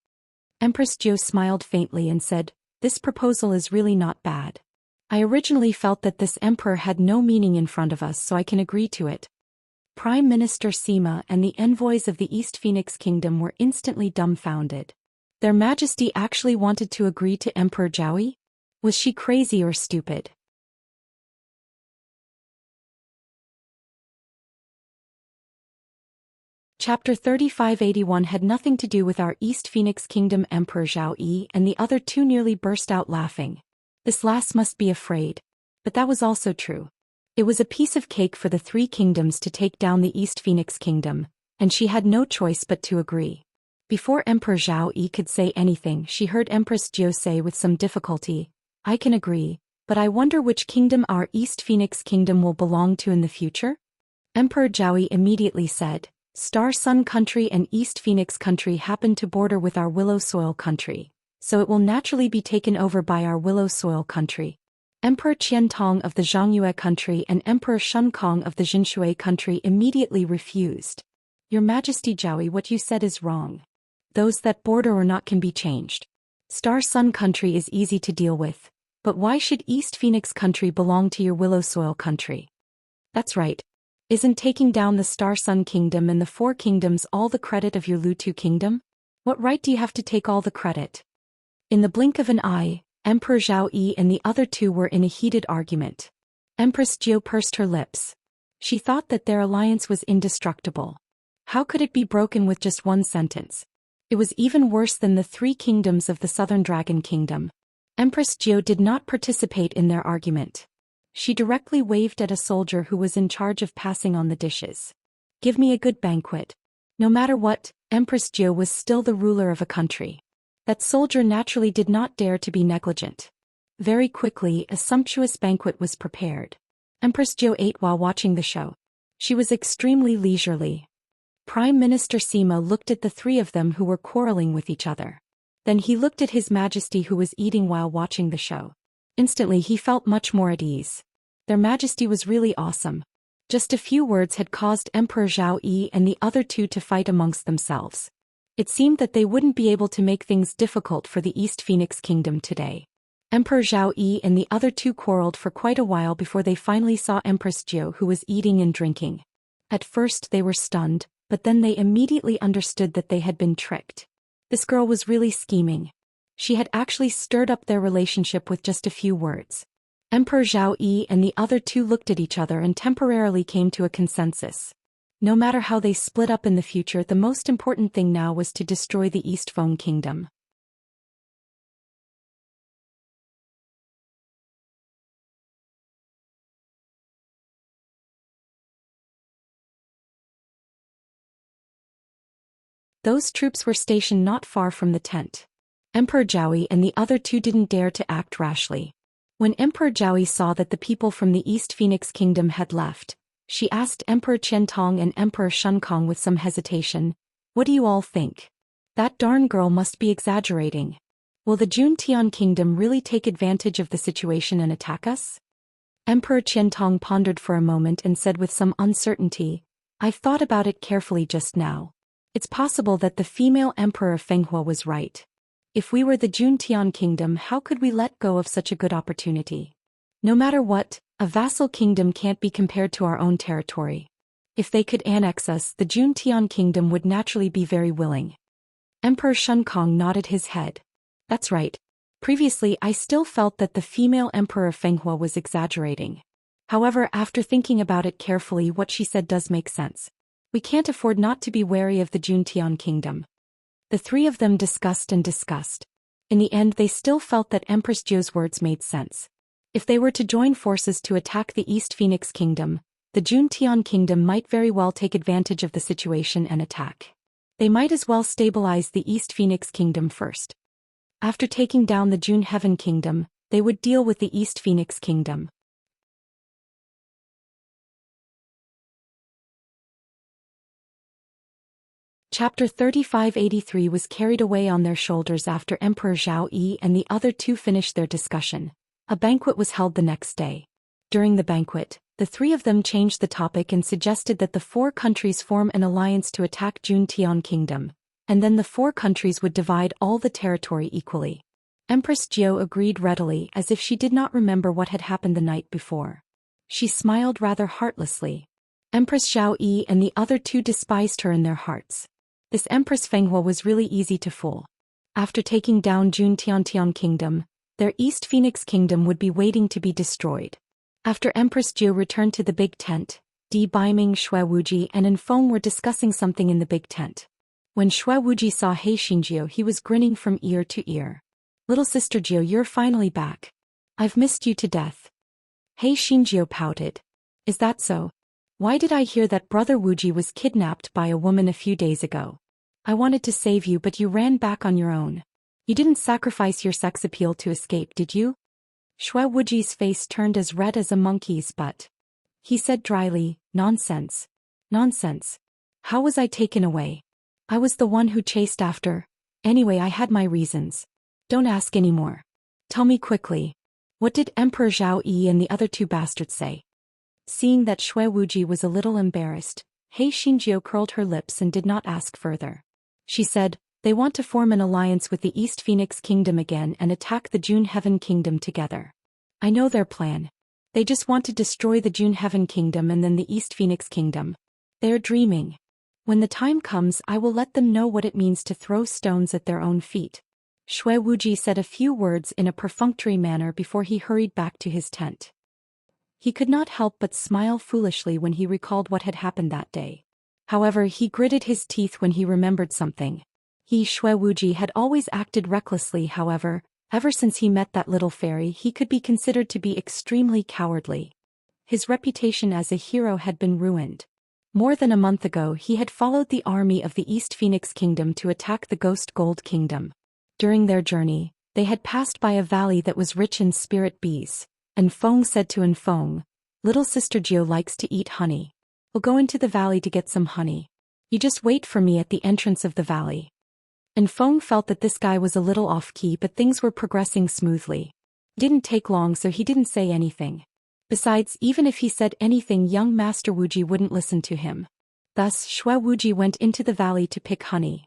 Empress Jiu smiled faintly and said, this proposal is really not bad. I originally felt that this emperor had no meaning in front of us, so I can agree to it. Prime Minister Sima and the envoys of the East Phoenix Kingdom were instantly dumbfounded. Their Majesty actually wanted to agree to Emperor Zhaoyi? Was she crazy or stupid? Chapter 3581 had nothing to do with our East Phoenix Kingdom Emperor Zhao Yi, and the other two nearly burst out laughing. This last must be afraid. But that was also true. It was a piece of cake for the three kingdoms to take down the East Phoenix Kingdom, and she had no choice but to agree. Before Emperor Zhao Yi could say anything, she heard Empress Jiu say with some difficulty, I can agree, but I wonder which kingdom our East Phoenix Kingdom will belong to in the future? Emperor Zhaoyi immediately said, Star Sun Country and East Phoenix Country happen to border with our Willow Soil Country, so it will naturally be taken over by our Willow Soil Country. Emperor Qiantong of the Zhongyue Country and Emperor Shunkong of the Jinshui Country immediately refused. Your Majesty Zhaoyi, what you said is wrong. Those that border or not can be changed. Star Sun Country is easy to deal with, but why should East Phoenix Country belong to your Willow Soil Country? That's right. Isn't taking down the Star Sun Kingdom and the Four Kingdoms all the credit of your Lutu Kingdom? What right do you have to take all the credit? In the blink of an eye, Emperor Zhao Yi and the other two were in a heated argument. Empress Jiu pursed her lips. She thought that their alliance was indestructible. How could it be broken with just one sentence? It was even worse than the three kingdoms of the Southern Dragon Kingdom. Empress Jiu did not participate in their argument. She directly waved at a soldier who was in charge of passing on the dishes. Give me a good banquet. No matter what, Empress Jiu was still the ruler of a country. That soldier naturally did not dare to be negligent. Very quickly, a sumptuous banquet was prepared. Empress Jiu ate while watching the show. She was extremely leisurely. Prime Minister Sima looked at the three of them who were quarreling with each other. Then he looked at His Majesty who was eating while watching the show. Instantly he felt much more at ease. Their Majesty was really awesome. Just a few words had caused Emperor Zhao Yi and the other two to fight amongst themselves. It seemed that they wouldn't be able to make things difficult for the East Phoenix Kingdom today. Emperor Zhao Yi and the other two quarreled for quite a while before they finally saw Empress Jiu, who was eating and drinking. At first they were stunned, but then they immediately understood that they had been tricked. This girl was really scheming. She had actually stirred up their relationship with just a few words. Emperor Zhao Yi and the other two looked at each other and temporarily came to a consensus. No matter how they split up in the future, the most important thing now was to destroy the East Feng Kingdom. Those troops were stationed not far from the tent. Emperor Zhaoyi and the other two didn't dare to act rashly. When Emperor Zhaoyi saw that the people from the East Phoenix Kingdom had left, she asked Emperor Qiantong and Emperor Shunkong with some hesitation, what do you all think? That darn girl must be exaggerating. Will the Juntian Kingdom really take advantage of the situation and attack us? Emperor Qiantong pondered for a moment and said with some uncertainty, I've thought about it carefully just now. It's possible that the female Emperor Fenghua was right. If we were the Juntian Kingdom, how could we let go of such a good opportunity? No matter what, a vassal kingdom can't be compared to our own territory. If they could annex us, the Juntian Kingdom would naturally be very willing. Emperor Shunkong nodded his head. That's right. Previously I still felt that the female Emperor Fenghua was exaggerating. However, after thinking about it carefully, what she said does make sense. We can't afford not to be wary of the Juntian Kingdom. The three of them discussed and discussed. In the end they still felt that Empress Jiu's words made sense. If they were to join forces to attack the East Phoenix Kingdom, the Juntian Kingdom might very well take advantage of the situation and attack. They might as well stabilize the East Phoenix Kingdom first. After taking down the June Heaven Kingdom, they would deal with the East Phoenix Kingdom. Chapter 3583 was carried away on their shoulders after Emperor Zhao Yi and the other two finished their discussion. A banquet was held the next day. During the banquet, the three of them changed the topic and suggested that the four countries form an alliance to attack Juntian Kingdom, and then the four countries would divide all the territory equally. Empress Jiao agreed readily as if she did not remember what had happened the night before. She smiled rather heartlessly. Empress Zhao Yi and the other two despised her in their hearts. This Empress Fenghua was really easy to fool. After taking down Juntian Kingdom, their East Phoenix Kingdom would be waiting to be destroyed. After Empress Jiao returned to the big tent, Di Baiming, Xue Wuji and Enfeng were discussing something in the big tent. When Xue Wuji saw He Xinjiu, he was grinning from ear to ear. "Little sister Jiao, you're finally back. I've missed you to death." He Xinjiu pouted. "Is that so? Why did I hear that brother Wuji was kidnapped by a woman a few days ago? I wanted to save you but you ran back on your own. You didn't sacrifice your sex appeal to escape, did you?" Xue Wuji's face turned as red as a monkey's butt. He said dryly, "Nonsense. Nonsense. How was I taken away? I was the one who chased after. Anyway, I had my reasons. Don't ask anymore. Tell me quickly. What did Emperor Zhao Yi and the other two bastards say?" Seeing that Xue Wuji was a little embarrassed, He Xinjiu curled her lips and did not ask further. She said, "They want to form an alliance with the East Phoenix Kingdom again and attack the June Heaven Kingdom together. I know their plan. They just want to destroy the June Heaven Kingdom and then the East Phoenix Kingdom. They're dreaming. When the time comes, I will let them know what it means to throw stones at their own feet." Xue Wuji said a few words in a perfunctory manner before he hurried back to his tent. He could not help but smile foolishly when he recalled what had happened that day. However, he gritted his teeth when he remembered something. He, Xue Wuji, had always acted recklessly. However, ever since he met that little fairy, he could be considered to be extremely cowardly. His reputation as a hero had been ruined. More than a month ago, he had followed the army of the East Phoenix Kingdom to attack the Ghost Gold Kingdom. During their journey, they had passed by a valley that was rich in spirit bees. Enfeng said to Enfeng, "Little sister Jiao likes to eat honey. We'll go into the valley to get some honey. You just wait for me at the entrance of the valley." Enfeng felt that this guy was a little off-key, but things were progressing smoothly. Didn't take long, so he didn't say anything. Besides, even if he said anything, young Master Wuji wouldn't listen to him. Thus, Xue Wuji went into the valley to pick honey.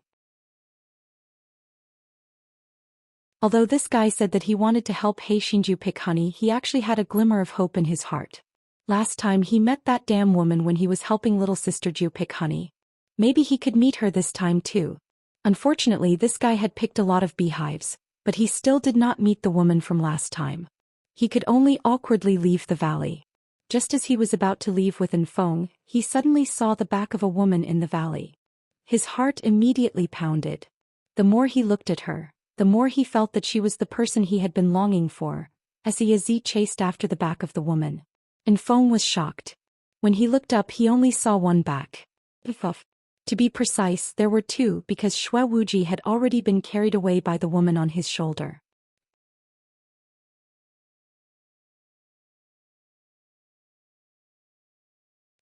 Although this guy said that he wanted to help He Xinjiu pick honey, he actually had a glimmer of hope in his heart. Last time he met that damn woman when he was helping little sister Jiao pick honey. Maybe he could meet her this time too. Unfortunately, this guy had picked a lot of beehives, but he still did not meet the woman from last time. He could only awkwardly leave the valley. Just as he was about to leave with Enfeng, he suddenly saw the back of a woman in the valley. His heart immediately pounded. The more he looked at her, the more he felt that she was the person he had been longing for, as he chased after the back of the woman. Enfeng was shocked. When he looked up, he only saw one back. To be precise, there were two, because Xue Wuji had already been carried away by the woman on his shoulder.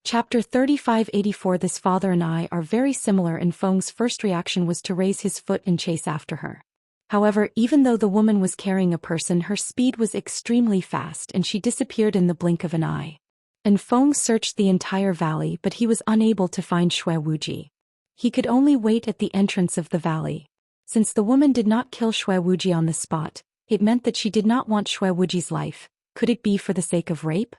Chapter 3584. This father and I are very similar. Enfeng's first reaction was to raise his foot and chase after her. However, even though the woman was carrying a person, her speed was extremely fast and she disappeared in the blink of an eye. Enfeng searched the entire valley, but he was unable to find Xue Wuji. He could only wait at the entrance of the valley. Since the woman did not kill Xue Wuji on the spot, it meant that she did not want Xue Wuji's life. Could it be for the sake of rape?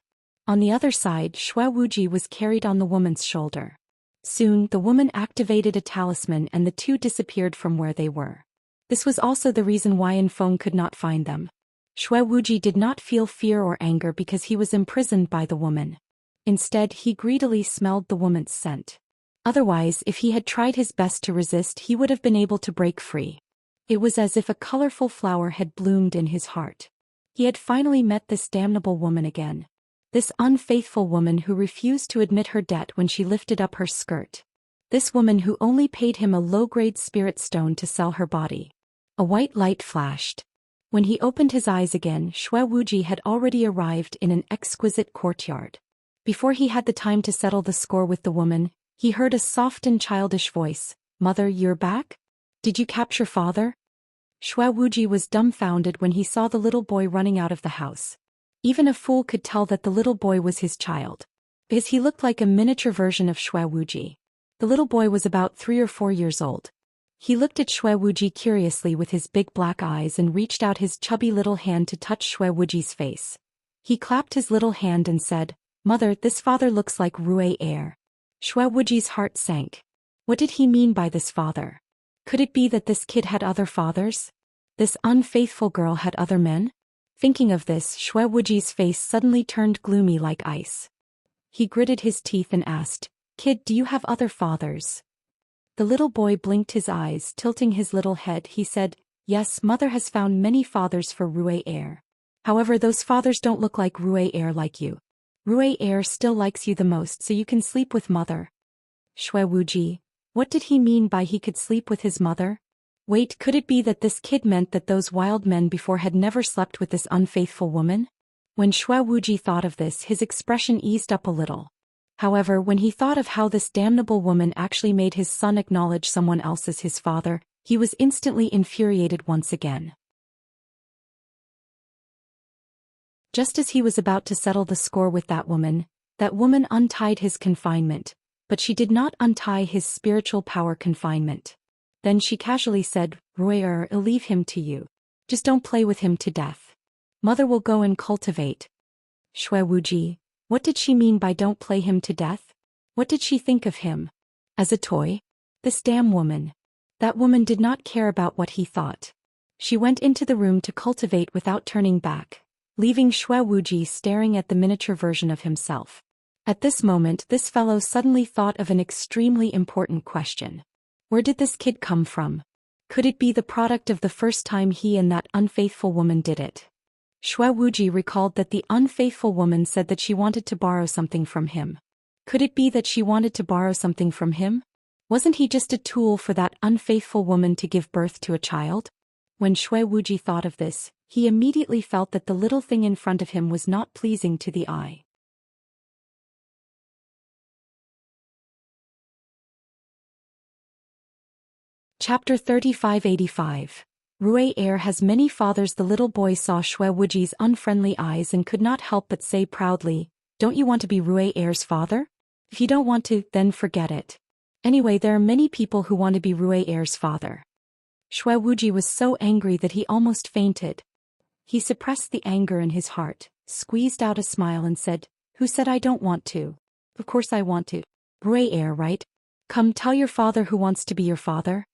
On the other side, Xue Wuji was carried on the woman's shoulder. Soon, the woman activated a talisman and the two disappeared from where they were. This was also the reason why Enfeng could not find them. Xue Wuji did not feel fear or anger because he was imprisoned by the woman. Instead, he greedily smelled the woman's scent. Otherwise, if he had tried his best to resist, he would have been able to break free. It was as if a colorful flower had bloomed in his heart. He had finally met this damnable woman again. This unfaithful woman who refused to admit her debt when she lifted up her skirt. This woman who only paid him a low-grade spirit stone to sell her body. A white light flashed. When he opened his eyes again, Xue Wuji had already arrived in an exquisite courtyard. Before he had the time to settle the score with the woman, he heard a soft and childish voice. "Mother, you're back? Did you capture father?" Xue Wuji was dumbfounded when he saw the little boy running out of the house. Even a fool could tell that the little boy was his child, because he looked like a miniature version of Xue Wuji. The little boy was about 3 or 4 years old. He looked at Xue Wuji curiously with his big black eyes and reached out his chubby little hand to touch Xue Wuji's face. He clapped his little hand and said, "Mother, this father looks like Rui Air." Xue Wuji's heart sank. What did he mean by this father? Could it be that this kid had other fathers? This unfaithful girl had other men? Thinking of this, Xue Wuji's face suddenly turned gloomy like ice. He gritted his teeth and asked, "Kid, do you have other fathers?" The little boy blinked his eyes, tilting his little head. He said, "Yes, mother has found many fathers for Rui Air. However, those fathers don't look like Rui Air like you. Rui Air still likes you the most, so you can sleep with mother." Xue Wuji. What did he mean by he could sleep with his mother? Wait, could it be that this kid meant that those wild men before had never slept with this unfaithful woman? When Xue Wuji thought of this, his expression eased up a little. However, when he thought of how this damnable woman actually made his son acknowledge someone else as his father, he was instantly infuriated once again. Just as he was about to settle the score with that woman untied his confinement, but she did not untie his spiritual power confinement. Then she casually said, "Royer, I'll leave him to you. Just don't play with him to death. Mother will go and cultivate." Xue Wuji. What did she mean by don't play him to death? What did she think of him? As a toy? This damn woman. That woman did not care about what he thought. She went into the room to cultivate without turning back, leaving Xue Wuji staring at the miniature version of himself. At this moment, this fellow suddenly thought of an extremely important question. Where did this kid come from? Could it be the product of the first time he and that unfaithful woman did it? Xue Wuji recalled that the unfaithful woman said that she wanted to borrow something from him. Could it be that she wanted to borrow something from him? Wasn't he just a tool for that unfaithful woman to give birth to a child? When Xue Wuji thought of this, he immediately felt that the little thing in front of him was not pleasing to the eye. Chapter 3585. Rui Air has many fathers. The little boy saw Xue Wuji's unfriendly eyes and could not help but say proudly, "Don't you want to be Rui Air's father? If you don't want to, then forget it. Anyway, there are many people who want to be Rui Air's father." Xue Wuji was so angry that he almost fainted. He suppressed the anger in his heart, squeezed out a smile and said, "Who said I don't want to? Of course I want to. Rui Air, right? Come, tell your father who wants to be your father."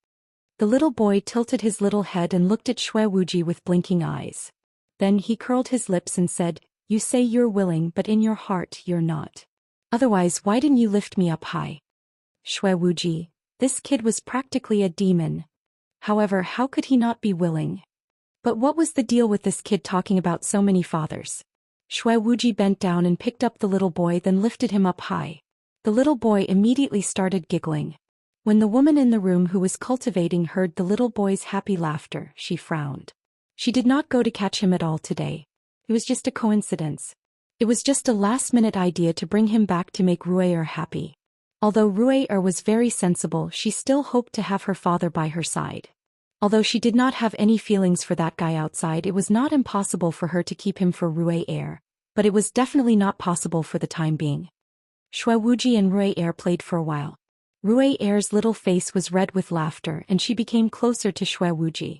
The little boy tilted his little head and looked at Xue Wuji with blinking eyes. Then he curled his lips and said, "You say you're willing, but in your heart you're not. Otherwise, why didn't you lift me up high?" Xue Wuji. This kid was practically a demon. However, how could he not be willing? But what was the deal with this kid talking about so many fathers? Xue Wuji bent down and picked up the little boy, then lifted him up high. The little boy immediately started giggling. When the woman in the room who was cultivating heard the little boy's happy laughter, she frowned. She did not go to catch him at all today. It was just a coincidence. It was just a last-minute idea to bring him back to make Ruier happy. Although Ruier was very sensible, she still hoped to have her father by her side. Although she did not have any feelings for that guy outside, it was not impossible for her to keep him for Ruier, but it was definitely not possible for the time being. Xue Wuji and Ruier played for a while. Ruier's little face was red with laughter and she became closer to Xue Wuji.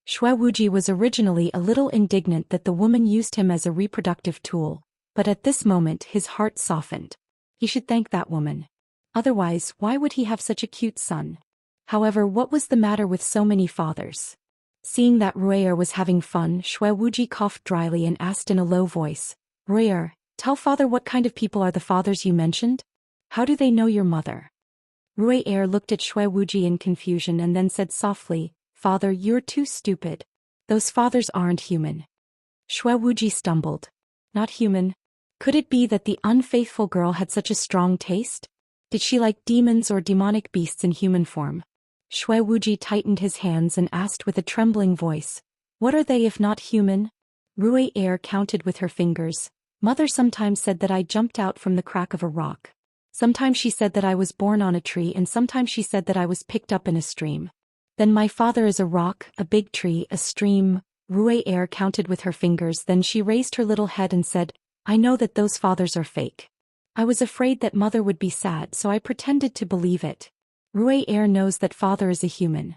Xue Wuji was originally a little indignant that the woman used him as a reproductive tool, but at this moment his heart softened. He should thank that woman. Otherwise, why would he have such a cute son? However, what was the matter with so many fathers? Seeing that Ruier was having fun, Xue Wuji coughed dryly and asked in a low voice, "Ruier, tell father what kind of people are the fathers you mentioned? How do they know your mother?" Ruier looked at Xue Wuji in confusion and then said softly, "Father, you're too stupid. Those fathers aren't human." Xue Wuji stumbled. Not human. Could it be that the unfaithful girl had such a strong taste? Did she like demons or demonic beasts in human form? Xue Wuji tightened his hands and asked with a trembling voice, "What are they if not human?" Rui Er counted with her fingers. "Mother sometimes said that I jumped out from the crack of a rock. Sometimes she said that I was born on a tree, and sometimes she said that I was picked up in a stream. Then my father is a rock, a big tree, a stream." Rui Er counted with her fingers, then she raised her little head and said, "I know that those fathers are fake. I was afraid that mother would be sad, so I pretended to believe it. Rui Er knows that father is a human.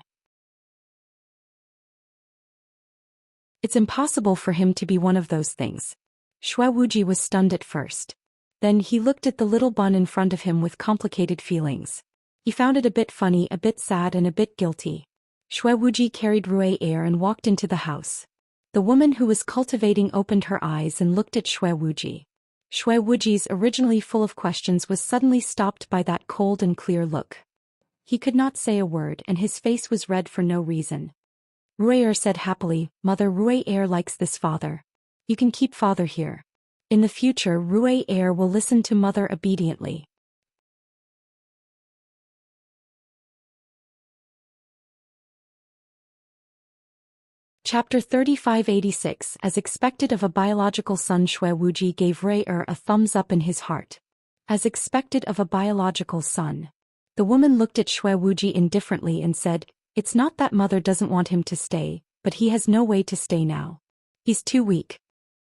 It's impossible for him to be one of those things." Xue Wuji was stunned at first. Then he looked at the little bun in front of him with complicated feelings. He found it a bit funny, a bit sad, and a bit guilty. Xue Wuji carried Rui Er and walked into the house. The woman who was cultivating opened her eyes and looked at Xue Wuji. Xue Wuji's originally full of questions was suddenly stopped by that cold and clear look. He could not say a word and his face was red for no reason. Rui Er said happily, "Mother, Rui Er likes this father. You can keep father here. In the future Rui Er will listen to mother obediently." Chapter 3586. As expected of a biological son, Xue Wuji gave Rui Er a thumbs up in his heart. As expected of a biological son. The woman looked at Xue Wuji indifferently and said, "It's not that mother doesn't want him to stay, but he has no way to stay now. He's too weak."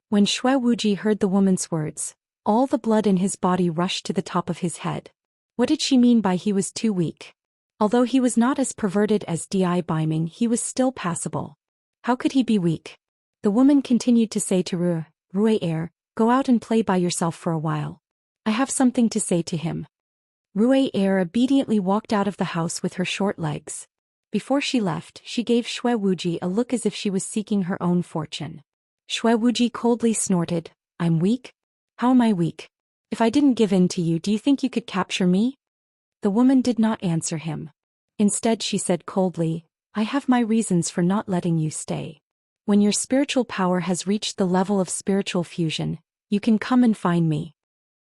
When Xue Wuji heard the woman's words, all the blood in his body rushed to the top of his head. What did she mean by he was too weak? Although he was not as perverted as Di Biming, he was still passable. How could he be weak? The woman continued to say to Rui Er, "Go out and play by yourself for a while. I have something to say to him." Rui Er obediently walked out of the house with her short legs. Before she left, she gave Xue Wuji a look as if she was seeking her own fortune. Xue Wuji coldly snorted, "I'm weak? How am I weak? If I didn't give in to you, do you think you could capture me?" The woman did not answer him. Instead she said coldly, "I have my reasons for not letting you stay. When your spiritual power has reached the level of spiritual fusion, you can come and find me."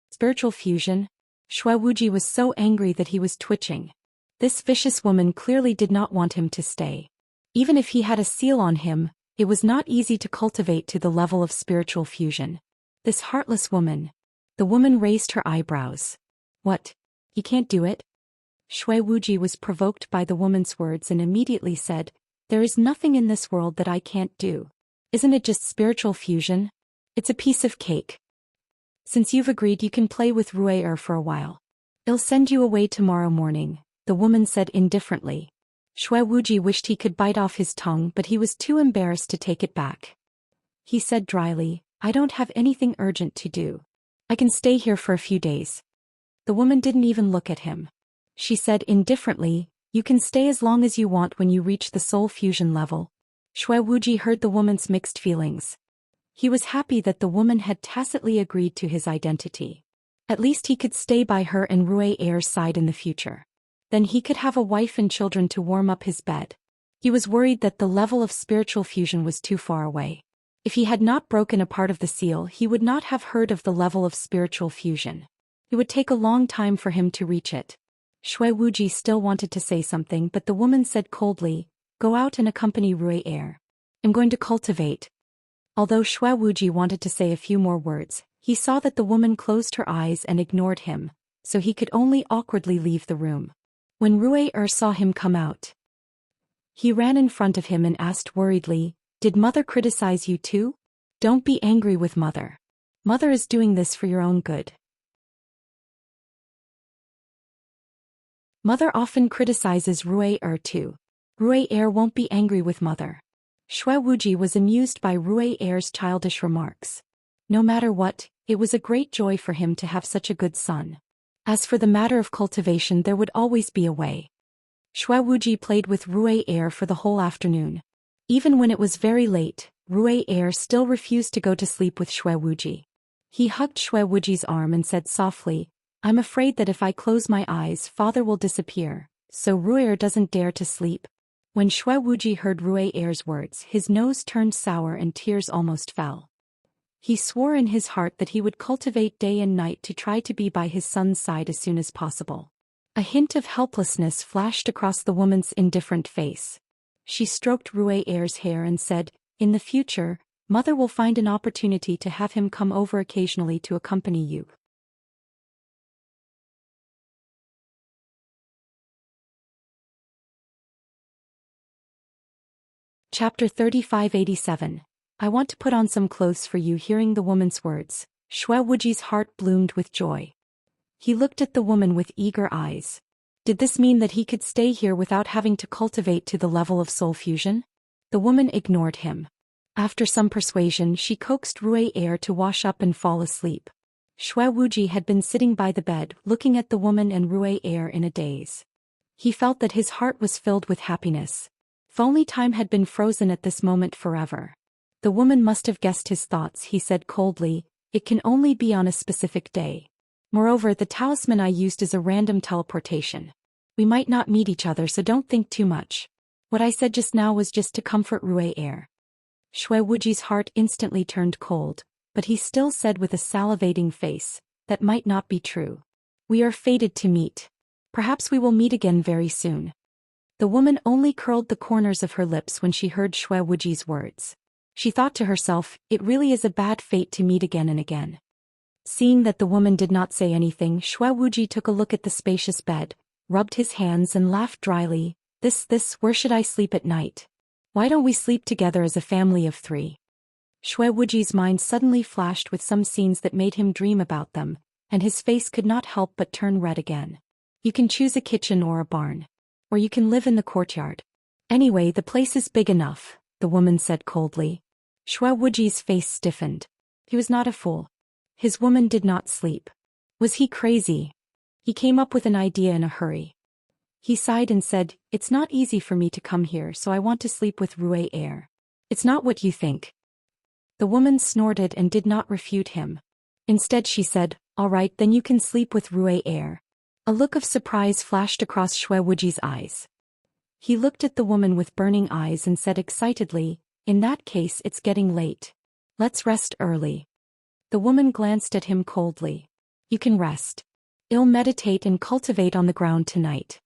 Spiritual fusion? Xue Wuji was so angry that he was twitching. This vicious woman clearly did not want him to stay. Even if he had a seal on him, it was not easy to cultivate to the level of spiritual fusion. This heartless woman. The woman raised her eyebrows. "What? You can't do it?" Xue Wuji was provoked by the woman's words and immediately said, "There is nothing in this world that I can't do. Isn't it just spiritual fusion? It's a piece of cake. Since you've agreed, you can play with Rui Er for a while. I'll send you away tomorrow morning," the woman said indifferently. Xue Wuji wished he could bite off his tongue, but he was too embarrassed to take it back. He said dryly, "I don't have anything urgent to do. I can stay here for a few days." The woman didn't even look at him. She said indifferently, "You can stay as long as you want when you reach the soul fusion level." Xue Wuji heard the woman's mixed feelings. He was happy that the woman had tacitly agreed to his identity. At least he could stay by her and Rui Er's side in the future. Then he could have a wife and children to warm up his bed. He was worried that the level of spiritual fusion was too far away. If he had not broken a part of the seal, he would not have heard of the level of spiritual fusion. It would take a long time for him to reach it. Xue Wuji still wanted to say something, but the woman said coldly, "Go out and accompany Rui Er. I'm going to cultivate." Although Xue Wuji wanted to say a few more words, he saw that the woman closed her eyes and ignored him, so he could only awkwardly leave the room. When Rui Er saw him come out, he ran in front of him and asked worriedly, "Did mother criticize you too? Don't be angry with mother. Mother is doing this for your own good. Mother often criticizes Rui Er too. Rui Er won't be angry with mother." Xue Wuji was amused by Rui Er's childish remarks. No matter what, it was a great joy for him to have such a good son. As for the matter of cultivation, there would always be a way. Xue Wuji played with Rui Er for the whole afternoon. Even when it was very late, Rui Er still refused to go to sleep with Xue Wuji. He hugged Xue Wuji's arm and said softly, "I'm afraid that if I close my eyes, father will disappear, so Rui Er doesn't dare to sleep." When Shui Wuji heard Rui Er's words, his nose turned sour and tears almost fell. He swore in his heart that he would cultivate day and night to try to be by his son's side as soon as possible. A hint of helplessness flashed across the woman's indifferent face. She stroked Rui Er's hair and said, "In the future, Mother will find an opportunity to have him come over occasionally to accompany you." Chapter 3587. I want to put on some clothes for you. Hearing the woman's words, Shui Wuji's heart bloomed with joy. He looked at the woman with eager eyes. Did this mean that he could stay here without having to cultivate to the level of soul fusion? The woman ignored him. After some persuasion, she coaxed Rui Er to wash up and fall asleep. Shui Wuji had been sitting by the bed, looking at the woman and Rui Er in a daze. He felt that his heart was filled with happiness. If only time had been frozen at this moment forever. The woman must have guessed his thoughts, he said coldly. It can only be on a specific day. Moreover, the talisman I used is a random teleportation. We might not meet each other, so don't think too much. What I said just now was just to comfort Rui Er. Shui Wuji's heart instantly turned cold, but he still said with a salivating face, "That might not be true. We are fated to meet. Perhaps we will meet again very soon." The woman only curled the corners of her lips when she heard Shui Wuji's words. She thought to herself, it really is a bad fate to meet again and again. Seeing that the woman did not say anything, Shui Wuji took a look at the spacious bed, rubbed his hands and laughed dryly. Where should I sleep at night? Why don't we sleep together as a family of 3? Shui Wuji's mind suddenly flashed with some scenes that made him dream about them, and his face could not help but turn red again. You can choose a kitchen or a barn. Or you can live in the courtyard. Anyway, the place is big enough, the woman said coldly. Shui Wuji's face stiffened. He was not a fool. His woman did not sleep. Was he crazy? He came up with an idea in a hurry. He sighed and said, "It's not easy for me to come here, so I want to sleep with Rui Er." "It's not what you think." The woman snorted and did not refute him. Instead she said, "All right, then you can sleep with Rui Er." A look of surprise flashed across Shui Wuji's eyes. He looked at the woman with burning eyes and said excitedly, "In that case, it's getting late. Let's rest early." The woman glanced at him coldly. "You can rest. I'll meditate and cultivate on the ground tonight."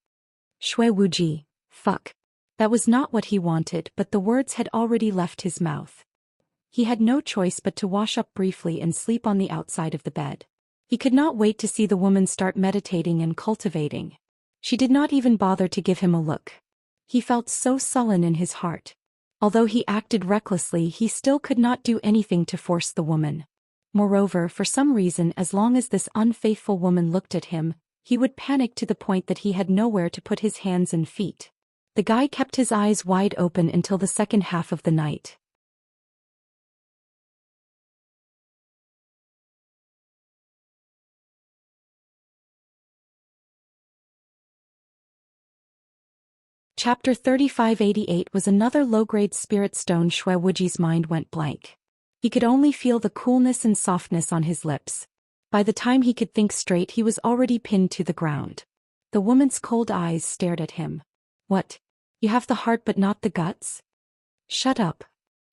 Shui Wuji, fuck. That was not what he wanted, but the words had already left his mouth. He had no choice but to wash up briefly and sleep on the outside of the bed. He could not wait to see the woman start meditating and cultivating. She did not even bother to give him a look. He felt so sullen in his heart. Although he acted recklessly, he still could not do anything to force the woman. Moreover, for some reason, as long as this unfaithful woman looked at him, he would panic to the point that he had nowhere to put his hands and feet. The guy kept his eyes wide open until the second half of the night. Chapter 3588 was another low-grade spirit stone. Shui Wuji's mind went blank. He could only feel the coolness and softness on his lips. By the time he could think straight, he was already pinned to the ground. The woman's cold eyes stared at him. "What? You have the heart but not the guts?" "Shut up."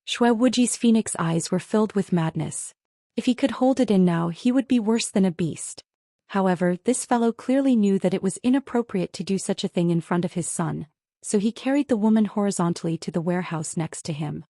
Shui Wuji's phoenix eyes were filled with madness. If he could hold it in now, he would be worse than a beast. However, this fellow clearly knew that it was inappropriate to do such a thing in front of his son, so he carried the woman horizontally to the warehouse next to him.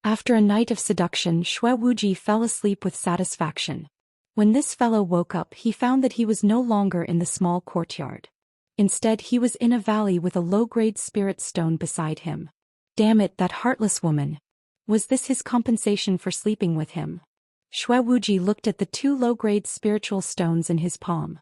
After a night of seduction, Shui Wuji fell asleep with satisfaction. When this fellow woke up, he found that he was no longer in the small courtyard. Instead, he was in a valley with a low-grade spirit stone beside him. Damn it, that heartless woman. Was this his compensation for sleeping with him? Shui Wuji looked at the 2 low-grade spiritual stones in his palm.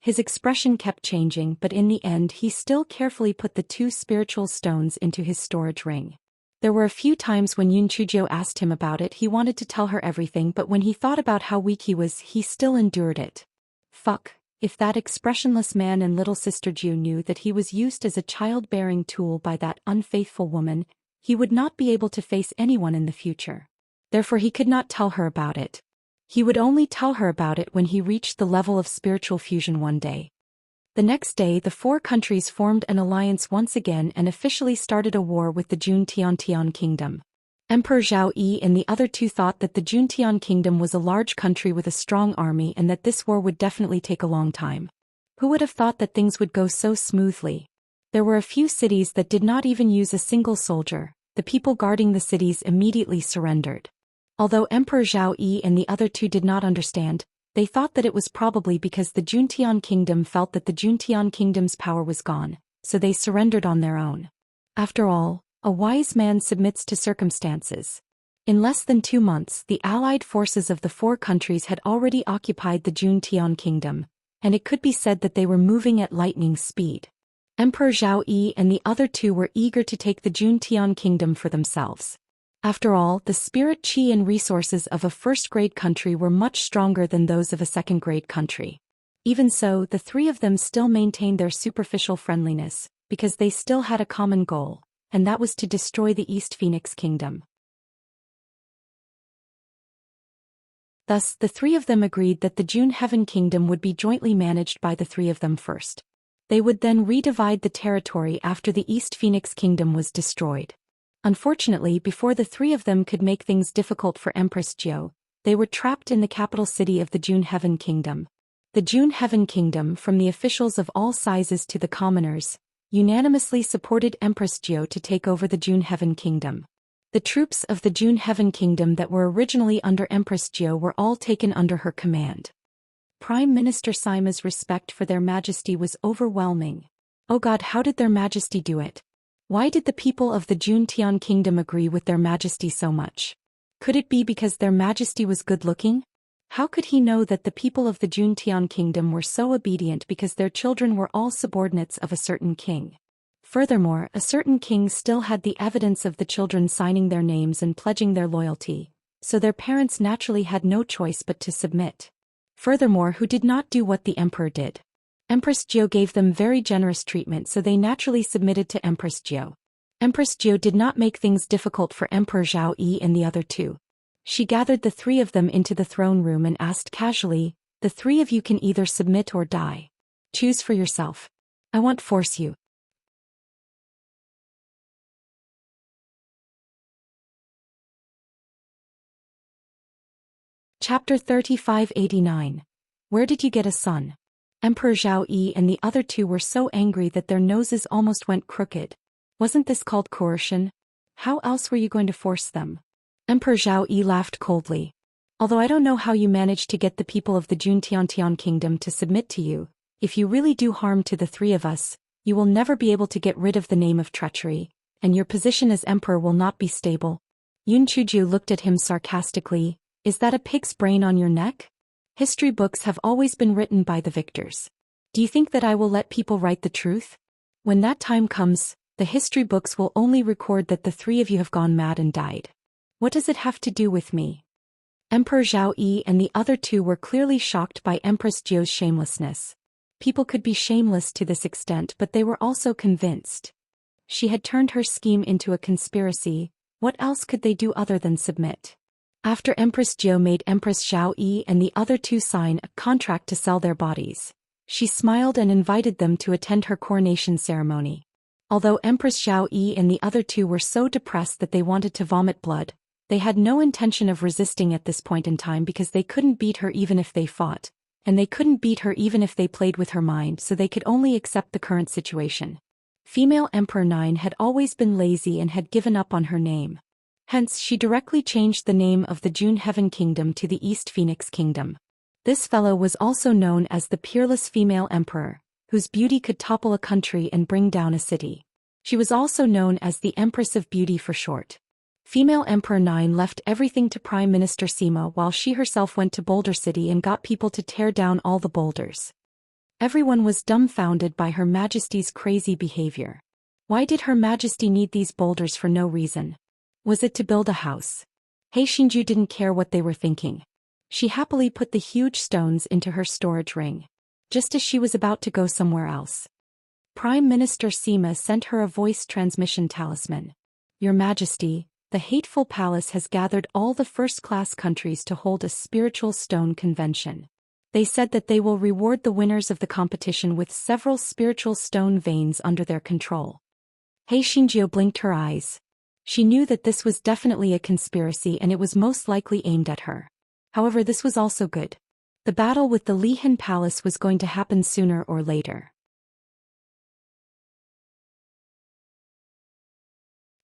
His expression kept changing, but in the end he still carefully put the 2 spiritual stones into his storage ring. There were a few times when Yun Chujio asked him about it, he wanted to tell her everything, but when he thought about how weak he was, he still endured it. Fuck, if that expressionless man and little sister Ju knew that he was used as a childbearing tool by that unfaithful woman, he would not be able to face anyone in the future. Therefore he could not tell her about it. He would only tell her about it when he reached the level of spiritual fusion one day. The next day the four countries formed an alliance once again and officially started a war with the Juntian kingdom. Emperor Zhao Yi and the other two thought that the Juntian kingdom was a large country with a strong army and that this war would definitely take a long time. Who would have thought that things would go so smoothly? There were a few cities that did not even use a single soldier. The people guarding the cities immediately surrendered. Although Emperor Zhao Yi and the other two did not understand, they thought that it was probably because the Juntian kingdom felt that the Juntian kingdom's power was gone, so they surrendered on their own. After all, a wise man submits to circumstances. In less than 2 months, the allied forces of the four countries had already occupied the Juntian kingdom, and it could be said that they were moving at lightning speed. Emperor Zhao Yi and the other two were eager to take the Juntian kingdom for themselves. After all, the spirit, qi and resources of a first-grade country were much stronger than those of a second-grade country. Even so, the three of them still maintained their superficial friendliness, because they still had a common goal, and that was to destroy the East Phoenix Kingdom. Thus, the three of them agreed that the June Heaven Kingdom would be jointly managed by the three of them first. They would then redivide the territory after the East Phoenix Kingdom was destroyed. Unfortunately, before the three of them could make things difficult for Empress Jiao, they were trapped in the capital city of the June Heaven Kingdom. The June Heaven Kingdom, from the officials of all sizes to the commoners, unanimously supported Empress Jiao to take over the June Heaven Kingdom. The troops of the June Heaven Kingdom that were originally under Empress Jiao were all taken under her command. Prime Minister Sima's respect for their majesty was overwhelming. Oh God, how did their majesty do it? Why did the people of the Juntian kingdom agree with their majesty so much? Could it be because their majesty was good-looking? How could he know that the people of the Juntian kingdom were so obedient because their children were all subordinates of a certain king? Furthermore, a certain king still had the evidence of the children signing their names and pledging their loyalty, so their parents naturally had no choice but to submit. Furthermore, who did not do what the emperor did? Empress Jiao gave them very generous treatment, so they naturally submitted to Empress Jiao. Empress Jiao did not make things difficult for Emperor Zhao Yi and the other two. She gathered the three of them into the throne room and asked casually, "The three of you can either submit or die. Choose for yourself. I won't force you." Chapter 3589. Where did you get a son? Emperor Zhao Yi and the other two were so angry that their noses almost went crooked. Wasn't this called coercion? How else were you going to force them? Emperor Zhao Yi laughed coldly. Although I don't know how you managed to get the people of the Juntian kingdom to submit to you, if you really do harm to the three of us, you will never be able to get rid of the name of treachery, and your position as emperor will not be stable. Yun Chuju looked at him sarcastically. Is that a pig's brain on your neck? History books have always been written by the victors. Do you think that I will let people write the truth? When that time comes, the history books will only record that the three of you have gone mad and died. What does it have to do with me? Emperor Zhao Yi and the other two were clearly shocked by Empress Jiao's shamelessness. People could be shameless to this extent, but they were also convinced. She had turned her scheme into a conspiracy. What else could they do other than submit? After Empress Jiao made Empress Zhao Yi and the other two sign a contract to sell their bodies, she smiled and invited them to attend her coronation ceremony. Although Empress Zhao Yi and the other two were so depressed that they wanted to vomit blood, they had no intention of resisting at this point in time because they couldn't beat her even if they fought, and they couldn't beat her even if they played with her mind, so they could only accept the current situation. Female Emperor 9 had always been lazy and had given up on her name. Hence, she directly changed the name of the June Heaven Kingdom to the East Phoenix Kingdom. This fellow was also known as the peerless female emperor, whose beauty could topple a country and bring down a city. She was also known as the Empress of Beauty for short. Female Emperor 9 left everything to Prime Minister Sima while she herself went to Boulder City and got people to tear down all the boulders. Everyone was dumbfounded by Her Majesty's crazy behavior. Why did Her Majesty need these boulders for no reason? Was it to build a house? He Xinju didn't care what they were thinking. She happily put the huge stones into her storage ring, just as she was about to go somewhere else. Prime Minister Sima sent her a voice transmission talisman. Your Majesty, the hateful palace has gathered all the first-class countries to hold a spiritual stone convention. They said that they will reward the winners of the competition with several spiritual stone veins under their control. Hei Xinjiu blinked her eyes. She knew that this was definitely a conspiracy and it was most likely aimed at her. However, this was also good. The battle with the Lihan Palace was going to happen sooner or later.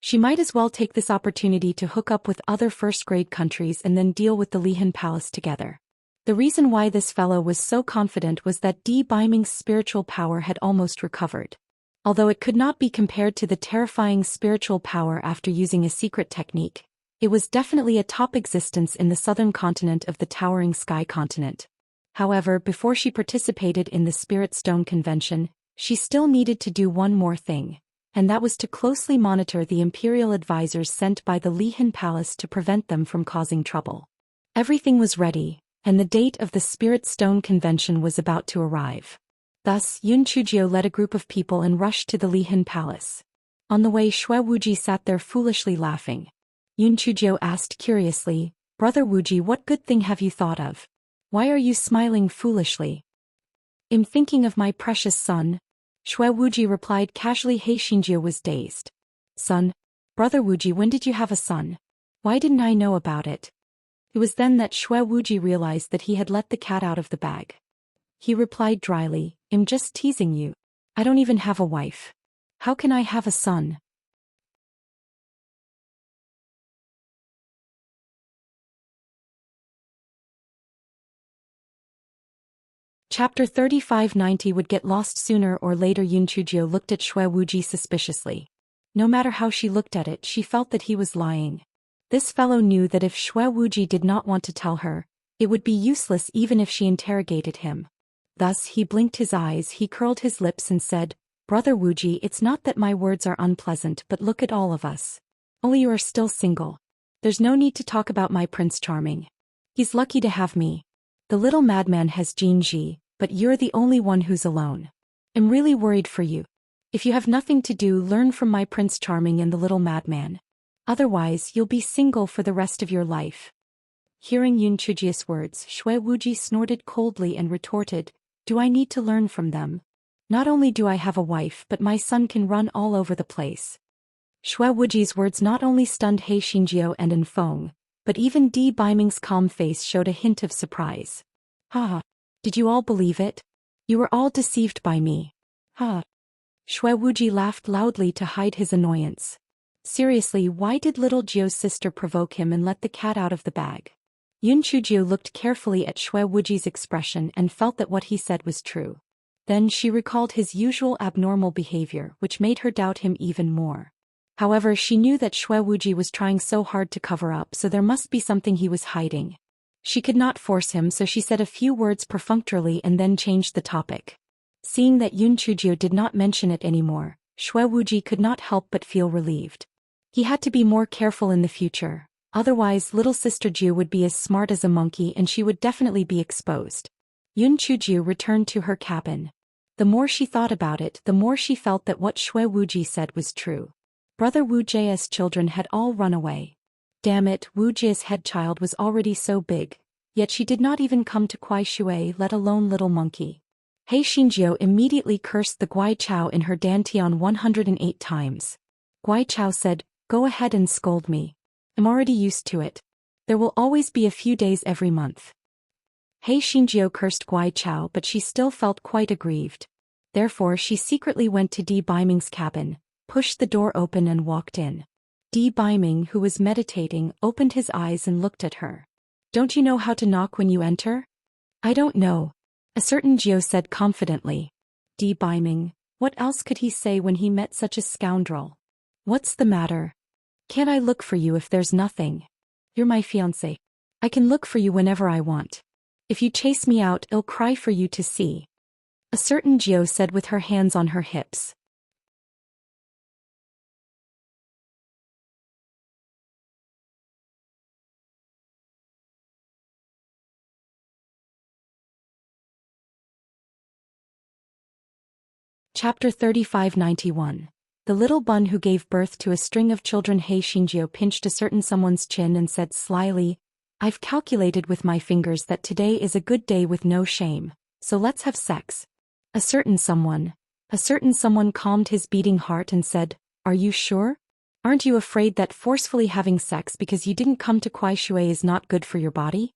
She might as well take this opportunity to hook up with other first-grade countries and then deal with the Lihan Palace together. The reason why this fellow was so confident was that Di Baiming's spiritual power had almost recovered. Although it could not be compared to the terrifying spiritual power after using a secret technique, it was definitely a top existence in the southern continent of the towering sky continent. However, before she participated in the Spirit Stone Convention, she still needed to do one more thing, and that was to closely monitor the imperial advisors sent by the Lihan Palace to prevent them from causing trouble. Everything was ready, and the date of the Spirit Stone Convention was about to arrive. Thus, Yun Chujio led a group of people and rushed to the Lihan Palace. On the way, Xue Wuji sat there foolishly laughing. Yun Chujio asked curiously, "Brother Wuji, what good thing have you thought of? Why are you smiling foolishly?" "I'm thinking of my precious son." Xue Wuji replied casually. Hei Xinjiu was dazed. "Son? Brother Wuji, when did you have a son? Why didn't I know about it?" It was then that Xue Wuji realized that he had let the cat out of the bag. He replied dryly, "I'm just teasing you. I don't even have a wife. How can I have a son?" Chapter 3590 would get lost sooner or later. Yun Chujio looked at Xue Wuji suspiciously. No matter how she looked at it, she felt that he was lying. This fellow knew that if Xue Wuji did not want to tell her, it would be useless even if she interrogated him. Thus he blinked his eyes, he curled his lips and said, "Brother Wuji, it's not that my words are unpleasant, but look at all of us. Only you are still single. There's no need to talk about my Prince Charming. He's lucky to have me. The little madman has Jinji, but you're the only one who's alone. I'm really worried for you. If you have nothing to do, learn from my Prince Charming and the little madman. Otherwise, you'll be single for the rest of your life." Hearing Yun Chujio's words, Xue Wuji snorted coldly and retorted, "Do I need to learn from them? Not only do I have a wife, but my son can run all over the place." Xue Wuji's words not only stunned Hei Xinjiu and Enfeng, but even Di Baiming's calm face showed a hint of surprise. "Ha! Did you all believe it? You were all deceived by me. Ha!" Xue Wuji laughed loudly to hide his annoyance. Seriously, why did little Jio's sister provoke him and let the cat out of the bag? Yun Chujio looked carefully at Xue Wuji's expression and felt that what he said was true. Then she recalled his usual abnormal behavior, which made her doubt him even more. However, she knew that Xue Wuji was trying so hard to cover up, so there must be something he was hiding. She could not force him, so she said a few words perfunctorily and then changed the topic. Seeing that Yun Chujio did not mention it anymore, Xue Wuji could not help but feel relieved. He had to be more careful in the future. Otherwise, little sister Jiu would be as smart as a monkey and she would definitely be exposed. Yun Chujiu returned to her cabin. The more she thought about it, the more she felt that what Xue Wuji said was true. Brother Wu Jie's children had all run away. Damn it, Wu Jie's head child was already so big, yet she did not even come to Kuai Shui, let alone little monkey. Hei Xinjiu immediately cursed the Guai Chao in her dantian 108 times. Guai Chao said, "Go ahead and scold me. I'm already used to it. There will always be a few days every month." Hei Xinjiu cursed Guai Chao, but she still felt quite aggrieved. Therefore she secretly went to Di Baiming's cabin, pushed the door open and walked in. Di Baiming, who was meditating, opened his eyes and looked at her. "Don't you know how to knock when you enter?" "I don't know," a certain Jiu said confidently. Di Baiming, what else could he say when he met such a scoundrel? "What's the matter? Can't I look for you if there's nothing? You're my fiancé. I can look for you whenever I want. If you chase me out, I'll cry for you to see," a certain Jiu said with her hands on her hips. Chapter 3591. The little bun who gave birth to a string of children. Hei Xinjiu pinched a certain someone's chin and said slyly, I've calculated with my fingers that today is a good day with no shame, so let's have sex. A certain someone calmed his beating heart and said, Are you sure? Aren't you afraid that forcefully having sex because you didn't come to Kuai Shui is not good for your body?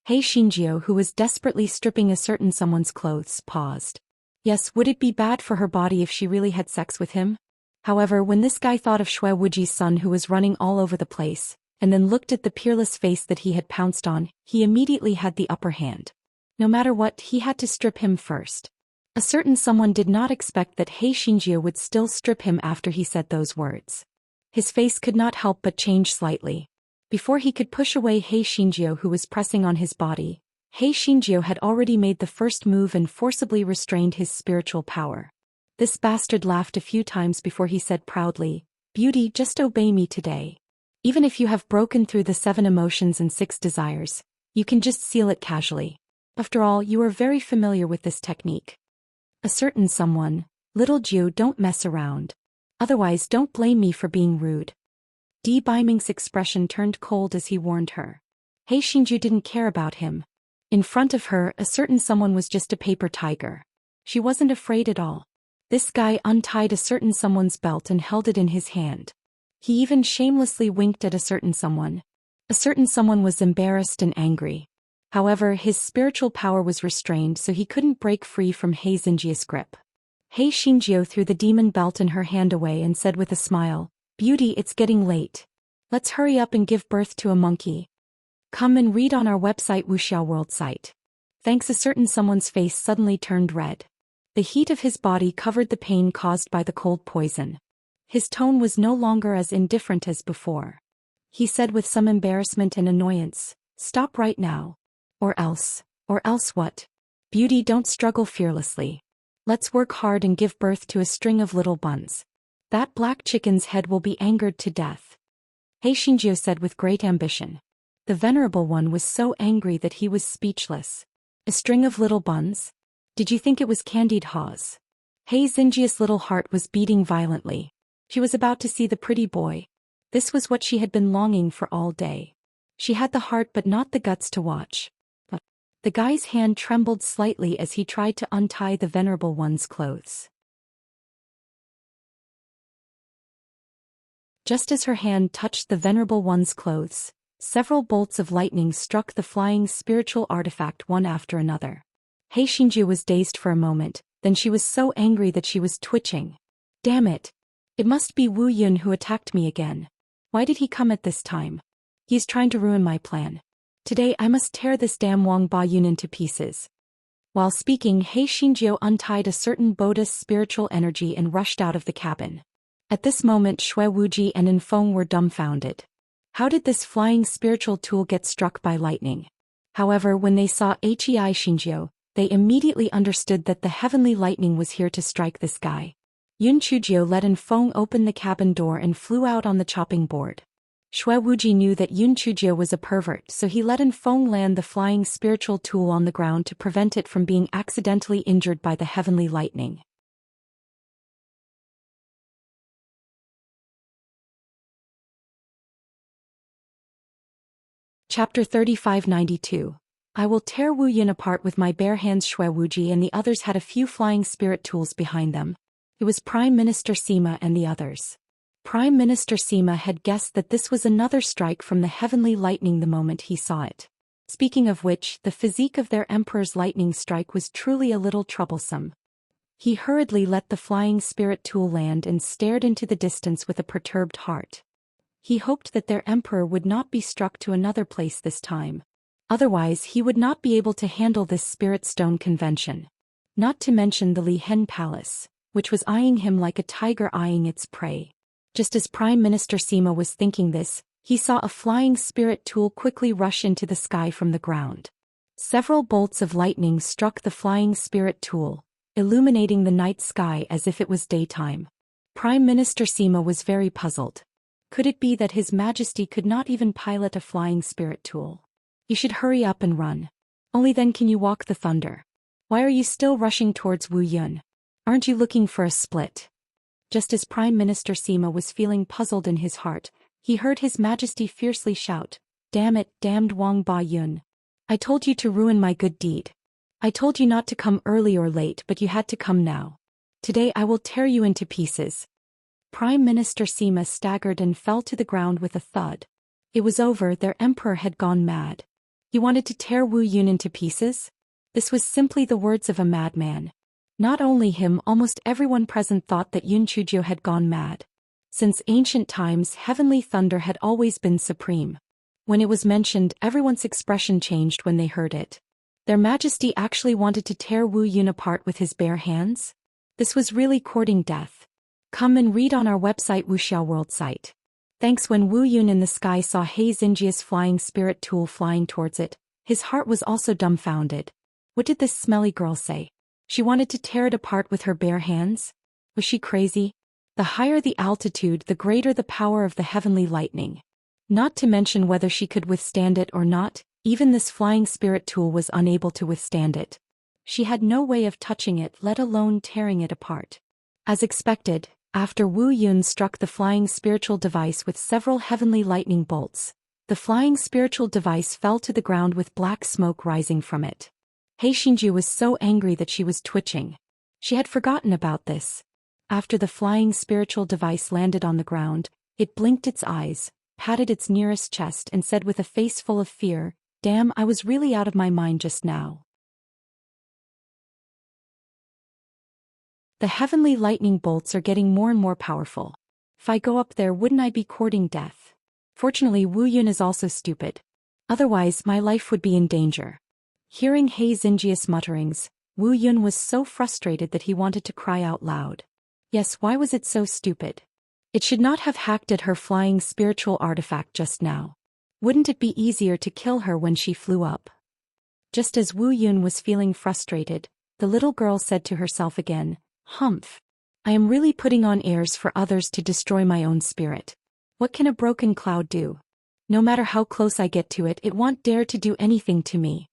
Hei Xinjiu, who was desperately stripping a certain someone's clothes, paused. Yes, would it be bad for her body if she really had sex with him? However, when this guy thought of Shui Wuji's son who was running all over the place, and then looked at the peerless face that he had pounced on, he immediately had the upper hand. No matter what, he had to strip him first. A certain someone did not expect that Hei Xinjiu would still strip him after he said those words. His face could not help but change slightly. Before he could push away Hei Xinjiu who was pressing on his body, Hei Xinjiu had already made the first move and forcibly restrained his spiritual power. This bastard laughed a few times before he said proudly, Beauty, just obey me today. Even if you have broken through the 7 emotions and 6 desires, you can just seal it casually. After all, you are very familiar with this technique. A certain someone, Little Jiu, don't mess around. Otherwise, don't blame me for being rude. Di Baiming's expression turned cold as he warned her. Hei Xinjiu didn't care about him. In front of her, a certain someone was just a paper tiger. She wasn't afraid at all. This guy untied a certain someone's belt and held it in his hand. He even shamelessly winked at a certain someone. A certain someone was embarrassed and angry. However, his spiritual power was restrained so he couldn't break free from Hei Xinjiu's grip. Hei Xinjiu threw the demon belt in her hand away and said with a smile, Beauty, it's getting late. Let's hurry up and give birth to a monkey. Come and read on our website Wuxiao World site. Thanks. A certain someone's face suddenly turned red. The heat of his body covered the pain caused by the cold poison. His tone was no longer as indifferent as before. He said with some embarrassment and annoyance, Stop right now. Or else what? Beauty, don't struggle fearlessly. Let's work hard and give birth to a string of little buns. That black chicken's head will be angered to death. Hei Xinjiu said with great ambition. The venerable one was so angry that he was speechless. A string of little buns? Did you think it was candied haws? Hei Xinjiu's little heart was beating violently. She was about to see the pretty boy. This was what she had been longing for all day. She had the heart but not the guts to watch. But the guy's hand trembled slightly as he tried to untie the venerable one's clothes. Just as her hand touched the venerable one's clothes, several bolts of lightning struck the flying spiritual artifact one after another. Hei Xinjiu was dazed for a moment, then she was so angry that she was twitching. Damn it! It must be Wu Yun who attacked me again. Why did he come at this time? He's trying to ruin my plan. Today I must tear this damn Wang Ba Yun into pieces. While speaking, Hei Xinjiu untied a certain Buddhist spiritual energy and rushed out of the cabin. At this moment Shui Wuji and Infeng were dumbfounded. How did this flying spiritual tool get struck by lightning? However, when they saw Hei Xinjiu, they immediately understood that the heavenly lightning was here to strike this guy. Yun Chujiu let Infeng open the cabin door and flew out on the chopping board. Shui Wuji knew that Yun Chujiu was a pervert, so he let Infeng land the flying spiritual tool on the ground to prevent it from being accidentally injured by the heavenly lightning. Chapter 3592. I will tear Wu Yun apart with my bare hands. Shui Wuji and the others had a few flying spirit tools behind them. It was Prime Minister Sima and the others. Prime Minister Sima had guessed that this was another strike from the heavenly lightning the moment he saw it. Speaking of which, the physique of their emperor's lightning strike was truly a little troublesome. He hurriedly let the flying spirit tool land and stared into the distance with a perturbed heart. He hoped that their emperor would not be struck to another place this time. Otherwise, he would not be able to handle this spirit stone convention. Not to mention the Li Hen Palace, which was eyeing him like a tiger eyeing its prey. Just as Prime Minister Sima was thinking this, he saw a flying spirit tool quickly rush into the sky from the ground. Several bolts of lightning struck the flying spirit tool, illuminating the night sky as if it was daytime. Prime Minister Sima was very puzzled. Could it be that His Majesty could not even pilot a flying spirit tool? You should hurry up and run. Only then can you walk the thunder. Why are you still rushing towards Wu Yun? Aren't you looking for a split? Just as Prime Minister Sima was feeling puzzled in his heart, he heard His Majesty fiercely shout, Damn it, damned Wang Ba Yun. I told you to ruin my good deed. I told you not to come early or late, but you had to come now. Today I will tear you into pieces. Prime Minister Sima staggered and fell to the ground with a thud. It was over, their emperor had gone mad. He wanted to tear Wu Yun into pieces? This was simply the words of a madman. Not only him, almost everyone present thought that Yun Chujio had gone mad. Since ancient times, heavenly thunder had always been supreme. When it was mentioned, everyone's expression changed when they heard it. Their Majesty actually wanted to tear Wu Yun apart with his bare hands? This was really courting death. Come and read on our website Wuxiao World site. Thanks. When Wu Yun in the sky saw He Xinjia's flying spirit tool flying towards it, his heart was also dumbfounded. What did this smelly girl say? She wanted to tear it apart with her bare hands? Was she crazy? The higher the altitude, the greater the power of the heavenly lightning. Not to mention whether she could withstand it or not, even this flying spirit tool was unable to withstand it. She had no way of touching it, let alone tearing it apart. As expected, after Wu Yun struck the flying spiritual device with several heavenly lightning bolts, the flying spiritual device fell to the ground with black smoke rising from it. He Xinji was so angry that she was twitching. She had forgotten about this. After the flying spiritual device landed on the ground, it blinked its eyes, patted its nearest chest and said with a face full of fear, "Damn, I was really out of my mind just now." The heavenly lightning bolts are getting more and more powerful. If I go up there, wouldn't I be courting death? Fortunately, Wu Yun is also stupid. Otherwise, my life would be in danger. Hearing He Xinjia's mutterings, Wu Yun was so frustrated that he wanted to cry out loud. Yes, why was it so stupid? It should not have hacked at her flying spiritual artifact just now. Wouldn't it be easier to kill her when she flew up? Just as Wu Yun was feeling frustrated, the little girl said to herself again, "Humph. I am really putting on airs for others to destroy my own spirit. What can a broken cloud do? No matter how close I get to it, it won't dare to do anything to me."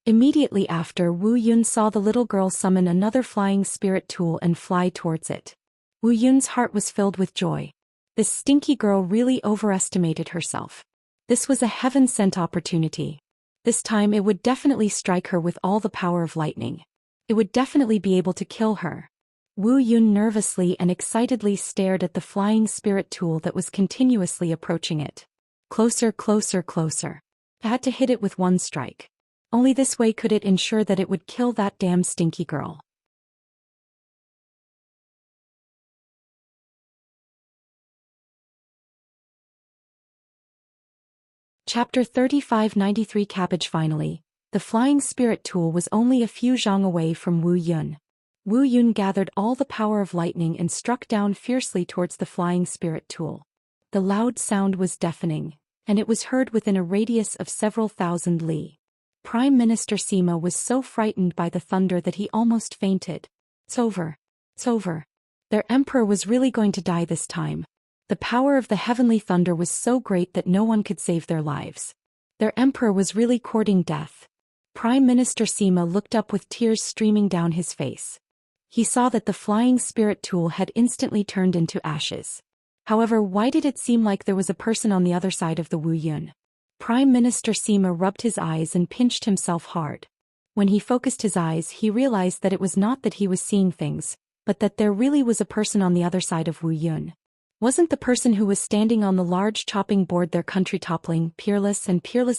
Immediately after, Wu Yun saw the little girl summon another flying spirit tool and fly towards it. Wu Yun's heart was filled with joy. This stinky girl really overestimated herself. This was a heaven-sent opportunity. This time it would definitely strike her with all the power of lightning. It would definitely be able to kill her. Wu Yun nervously and excitedly stared at the flying spirit tool that was continuously approaching it. Closer, closer, closer. I had to hit it with one strike. Only this way could it ensure that it would kill that damn stinky girl. Chapter 3593 Cabbage. Finally, the flying spirit tool was only a few zhang away from Wu Yun. Wu Yun gathered all the power of lightning and struck down fiercely towards the flying spirit tool. The loud sound was deafening, and it was heard within a radius of several thousand li. Prime Minister Sima was so frightened by the thunder that he almost fainted. It's over. It's over. Their emperor was really going to die this time. The power of the heavenly thunder was so great that no one could save their lives. Their emperor was really courting death. Prime Minister Sima looked up with tears streaming down his face. He saw that the flying spirit tool had instantly turned into ashes. However, why did it seem like there was a person on the other side of the Wu Yun? Prime Minister Sima rubbed his eyes and pinched himself hard. When he focused his eyes, he realized that it was not that he was seeing things, but that there really was a person on the other side of Wu Yun. Wasn't the person who was standing on the large chopping board their country toppling, peerless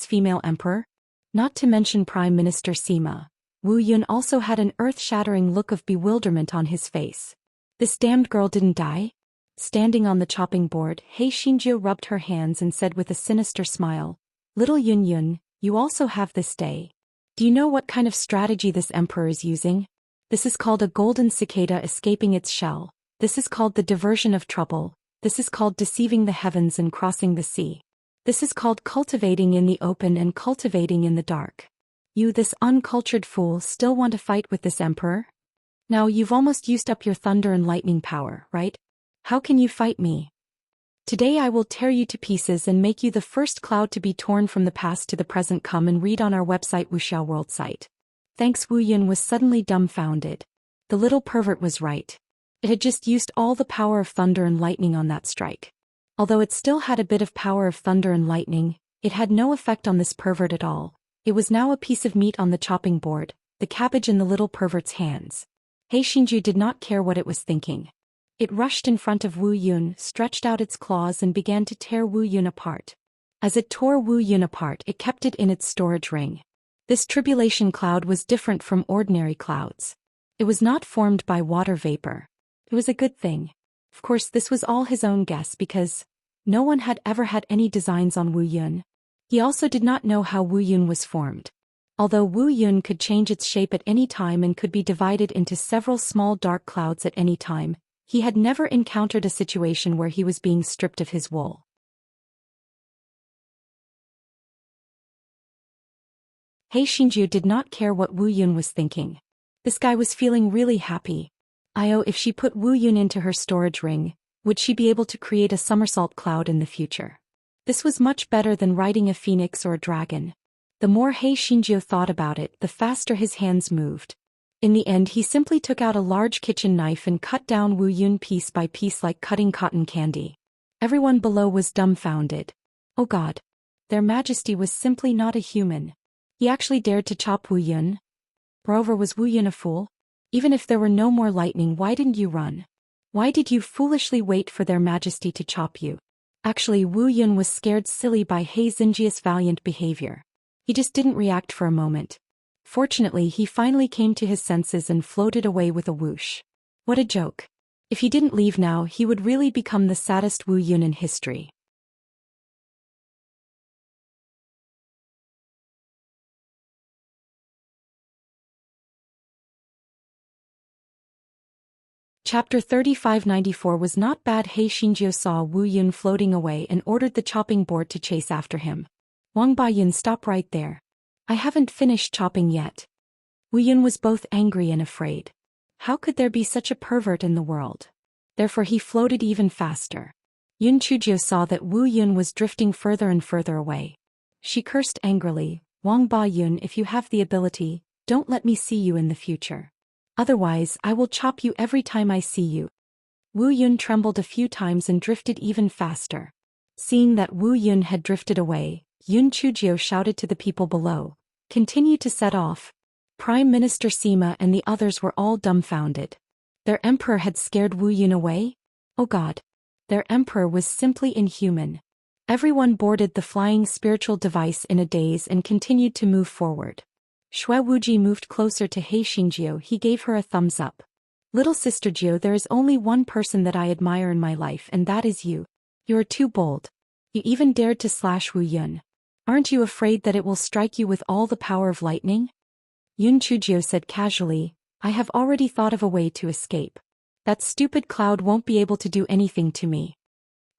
female emperor? Not to mention Prime Minister Sima, Wu Yun also had an earth-shattering look of bewilderment on his face. This damned girl didn't die? Standing on the chopping board, He Xinji rubbed her hands and said with a sinister smile, "Little Yun Yun, you also have this day. Do you know what kind of strategy this emperor is using? This is called a golden cicada escaping its shell. This is called the diversion of trouble. This is called deceiving the heavens and crossing the sea. This is called cultivating in the open and cultivating in the dark. You, this uncultured fool, still want to fight with this emperor? Now you've almost used up your thunder and lightning power, right? How can you fight me? Today I will tear you to pieces and make you the first cloud to be torn from the past to the present. Come and read on our website Wuxiao World site." Thanks. Wu Yun was suddenly dumbfounded. The little pervert was right. It had just used all the power of thunder and lightning on that strike. Although it still had a bit of power of thunder and lightning, It had no effect on this pervert at all. It was now a piece of meat on the chopping board, the cabbage in the little pervert's hands. Hei Xinju did not care what it was thinking. It rushed in front of Wu Yun, stretched out its claws and began to tear Wu Yun apart. As it tore Wu Yun apart, it kept it in its storage ring. This tribulation cloud was different from ordinary clouds. It was not formed by water vapor. It was a good thing. Of course, this was all his own guess because no one had ever had any designs on Wu Yun. He also did not know how Wu Yun was formed. Although Wu Yun could change its shape at any time and could be divided into several small dark clouds at any time, he had never encountered a situation where he was being stripped of his wool. Hei Xinju did not care what Wu Yun was thinking. This guy was feeling really happy. If she put Wu Yun into her storage ring, would she be able to create a somersault cloud in the future? This was much better than riding a phoenix or a dragon. The more Hei Xinju thought about it, the faster his hands moved. In the end, he simply took out a large kitchen knife and cut down Wu Yun piece by piece like cutting cotton candy. Everyone below was dumbfounded. Oh God. Their Majesty was simply not a human. He actually dared to chop Wu Yun? Moreover, was Wu Yun a fool? Even if there were no more lightning, why didn't you run? Why did you foolishly wait for their Majesty to chop you? Actually, Wu Yun was scared silly by Hei Xinju's valiant behavior. He just didn't react for a moment. Fortunately, he finally came to his senses and floated away with a whoosh. What a joke. If he didn't leave now, he would really become the saddest Wu Yun in history. Chapter 3594 was not bad. Hei Xinju saw Wu Yun floating away and ordered the chopping board to chase after him. Wang Baiyun, stop right there. I haven't finished chopping yet. Wu Yun was both angry and afraid. How could there be such a pervert in the world? Therefore he floated even faster. Yun Chujio saw that Wu Yun was drifting further and further away. She cursed angrily, Wang Baiyun, if you have the ability, don't let me see you in the future. Otherwise, I will chop you every time I see you. Wu Yun trembled a few times and drifted even faster. Seeing that Wu Yun had drifted away, Yun Chujio shouted to the people below, continue to set off. Prime Minister Sima and the others were all dumbfounded. Their emperor had scared Wu Yun away? Oh God. Their emperor was simply inhuman. Everyone boarded the flying spiritual device in a daze and continued to move forward. Xue Wuji moved closer to Hei Xinju. He gave her a thumbs up. Little sister Jiu, there is only one person that I admire in my life, and that is you. You are too bold. You even dared to slash Wu Yun. Aren't you afraid that it will strike you with all the power of lightning? Yun Chujio said casually, I have already thought of a way to escape. That stupid cloud won't be able to do anything to me.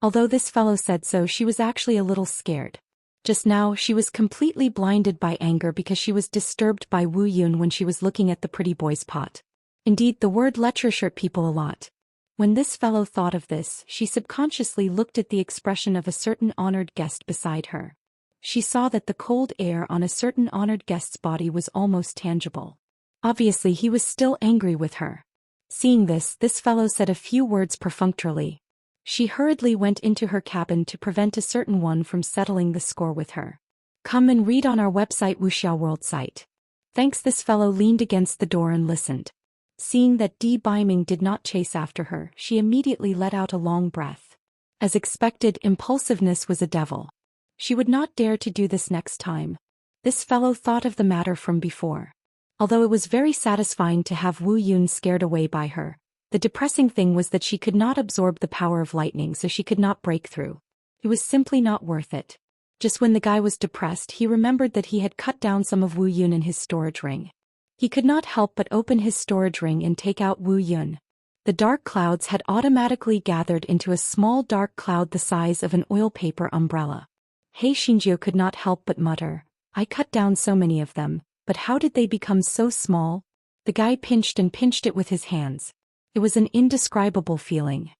Although this fellow said so, she was actually a little scared. Just now, she was completely blinded by anger because she was disturbed by Wu Yun when she was looking at the pretty boy's pot. Indeed, the word lecture hurt people a lot. When this fellow thought of this, she subconsciously looked at the expression of a certain honored guest beside her. She saw that the cold air on a certain honored guest's body was almost tangible. Obviously, he was still angry with her. Seeing this fellow said a few words perfunctorily. She hurriedly went into her cabin to prevent a certain one from settling the score with her. Come and read on our website Wuxiao World site. Thanks. This fellow leaned against the door and listened. Seeing that Di Baiming did not chase after her, she immediately let out a long breath. As expected, impulsiveness was a devil. She would not dare to do this next time. This fellow thought of the matter from before. Although it was very satisfying to have Wu Yun scared away by her, the depressing thing was that she could not absorb the power of lightning, so she could not break through. It was simply not worth it. Just when the guy was depressed, he remembered that he had cut down some of Wu Yun in his storage ring. He could not help but open his storage ring and take out Wu Yun. The dark clouds had automatically gathered into a small dark cloud the size of an oil paper umbrella. Hei Xinju could not help but mutter, I cut down so many of them, but how did they become so small? The guy pinched and pinched it with his hands. It was an indescribable feeling.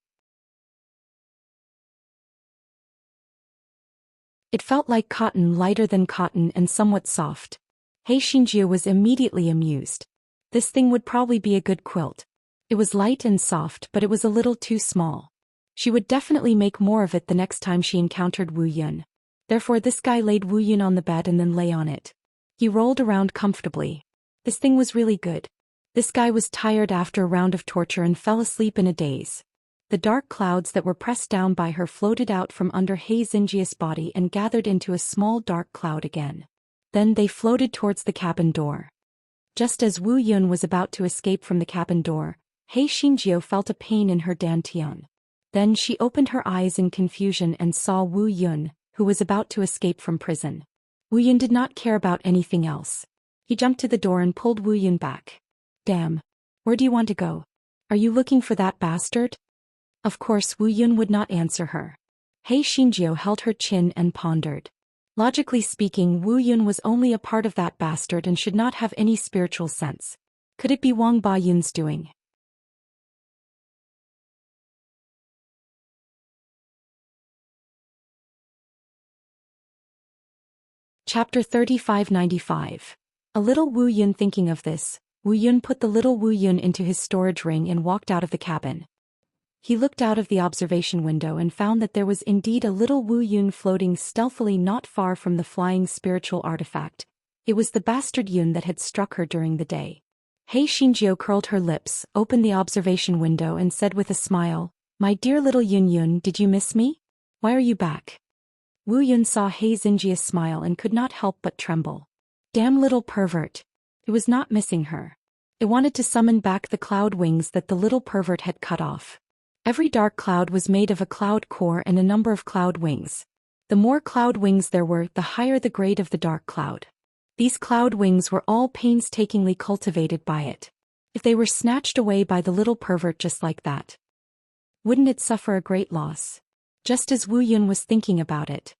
It felt like cotton, lighter than cotton and somewhat soft. Hei Xinju was immediately amused. This thing would probably be a good quilt. It was light and soft, but it was a little too small. She would definitely make more of it the next time she encountered Wu Yun. Therefore this guy laid Wu Yun on the bed and then lay on it. He rolled around comfortably. This thing was really good. This guy was tired after a round of torture and fell asleep in a daze. The dark clouds that were pressed down by her floated out from under He Xinjia's body and gathered into a small dark cloud again. Then they floated towards the cabin door. Just as Wu Yun was about to escape from the cabin door, He Xinjio felt a pain in her dantian. Then she opened her eyes in confusion and saw Wu Yun, who was about to escape from prison. Wu Yun did not care about anything else. He jumped to the door and pulled Wu Yun back. Damn. Where do you want to go? Are you looking for that bastard? Of course Wu Yun would not answer her. He Xinjio held her chin and pondered. Logically speaking, Wu Yun was only a part of that bastard and should not have any spiritual sense. Could it be Wang Ba Yun's doing? Chapter 3595. A little Wu Yun. Thinking of this, Wu Yun put the little Wu Yun into his storage ring and walked out of the cabin. He looked out of the observation window and found that there was indeed a little Wu Yun floating stealthily not far from the flying spiritual artifact. It was the bastard Yun that had struck her during the day. He Xinjio curled her lips, opened the observation window and said with a smile, "My dear little Yun Yun, did you miss me? Why are you back?" Wu Yun saw He Xinjia smile and could not help but tremble. Damn little pervert. It was not missing her. It wanted to summon back the cloud wings that the little pervert had cut off. Every dark cloud was made of a cloud core and a number of cloud wings. The more cloud wings there were, the higher the grade of the dark cloud. These cloud wings were all painstakingly cultivated by it. If they were snatched away by the little pervert just like that, wouldn't it suffer a great loss? Just as Wu Yun was thinking about it,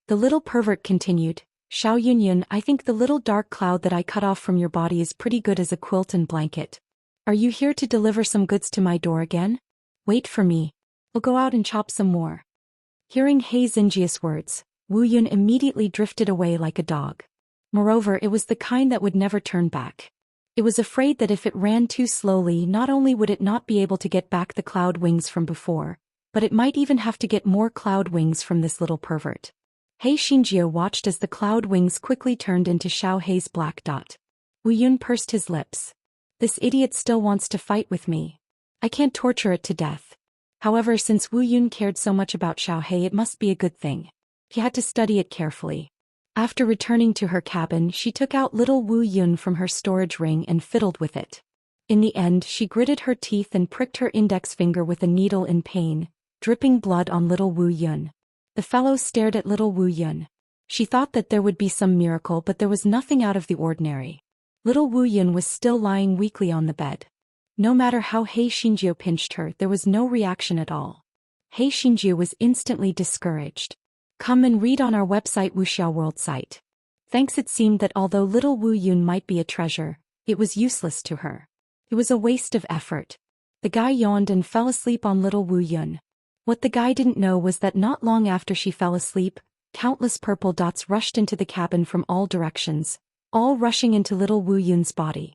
the little pervert continued, "Xiao Yun Yun, I think the little dark cloud that I cut off from your body is pretty good as a quilt and blanket. Are you here to deliver some goods to my door again? Wait for me. We'll go out and chop some more." Hearing He Xinjia's words, Wu Yun immediately drifted away like a dog. Moreover, it was the kind that would never turn back. It was afraid that if it ran too slowly, not only would it not be able to get back the cloud wings from before, but it might even have to get more cloud wings from this little pervert. He Xinjio watched as the cloud wings quickly turned into Xiao Hei's black dot. Wu Yun pursed his lips. This idiot still wants to fight with me. I can't torture it to death. However, since Wu Yun cared so much about Xiao Hei, it must be a good thing. He had to study it carefully. After returning to her cabin, she took out little Wu Yun from her storage ring and fiddled with it. In the end, she gritted her teeth and pricked her index finger with a needle in pain, dripping blood on little Wu Yun. The fellow stared at little Wu Yun. She thought that there would be some miracle, but there was nothing out of the ordinary. Little Wu Yun was still lying weakly on the bed. No matter how He Xinjio pinched her, there was no reaction at all. He Xinjio was instantly discouraged. Come and read on our website Wuxiao World site. Thanks. It seemed that although little Wu Yun might be a treasure, it was useless to her. It was a waste of effort. The guy yawned and fell asleep on little Wu Yun. What the guy didn't know was that not long after she fell asleep, countless purple dots rushed into the cabin from all directions, all rushing into little Wu Yun's body.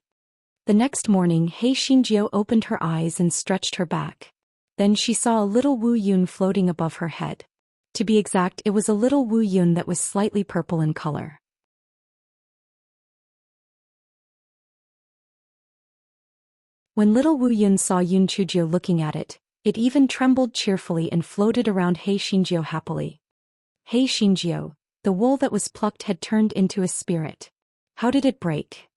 The next morning, He Xinjio opened her eyes and stretched her back. Then she saw a little Wu Yun floating above her head. To be exact, it was a little Wu Yun that was slightly purple in color. When little Wu Yun saw Yun Chujio looking at it, it even trembled cheerfully and floated around He Xinjio happily. He Xinjio, the wool that was plucked had turned into a spirit. How did it break?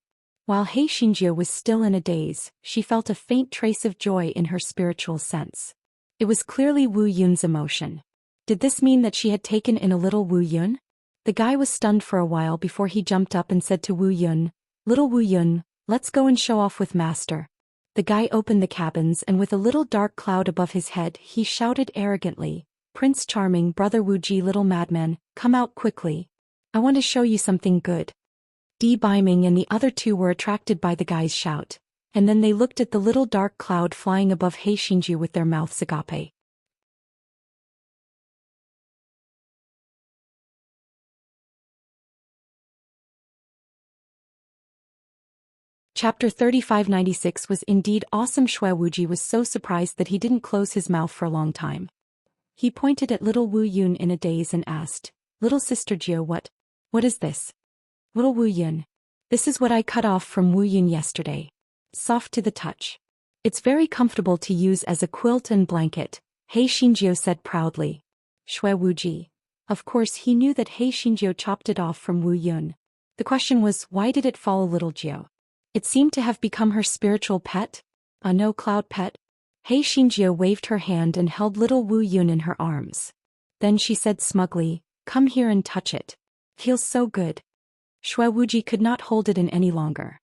While He Xinjio was still in a daze, she felt a faint trace of joy in her spiritual sense. It was clearly Wu Yun's emotion. Did this mean that she had taken in a little Wu Yun? The guy was stunned for a while before he jumped up and said to Wu Yun, "Little Wu Yun, let's go and show off with master." The guy opened the cabins and with a little dark cloud above his head, he shouted arrogantly, "Prince Charming, Brother Wu Ji, little madman, come out quickly. I want to show you something good." Di Biming and the other two were attracted by the guy's shout, and then they looked at the little dark cloud flying above He Xinjio with their mouths agape. Chapter 3596 was indeed awesome. Shui Wuji was so surprised that he didn't close his mouth for a long time. He pointed at little Wu Yun in a daze and asked, Little sister Jio, what is this? Little Wu Yun. This is what I cut off from Wu Yun yesterday. Soft to the touch. It's very comfortable to use as a quilt and blanket, He Xinjiu said proudly. Shui Wuji. Of course he knew that He Xinjiu chopped it off from Wu Yun. The question was, why did it follow little Jio? It seemed to have become her spiritual pet? A no-cloud pet? He Xinjiu waved her hand and held little Wu Yun in her arms. Then she said smugly, come here and touch it. Feels so good. Shui Wuji could not hold it in any longer.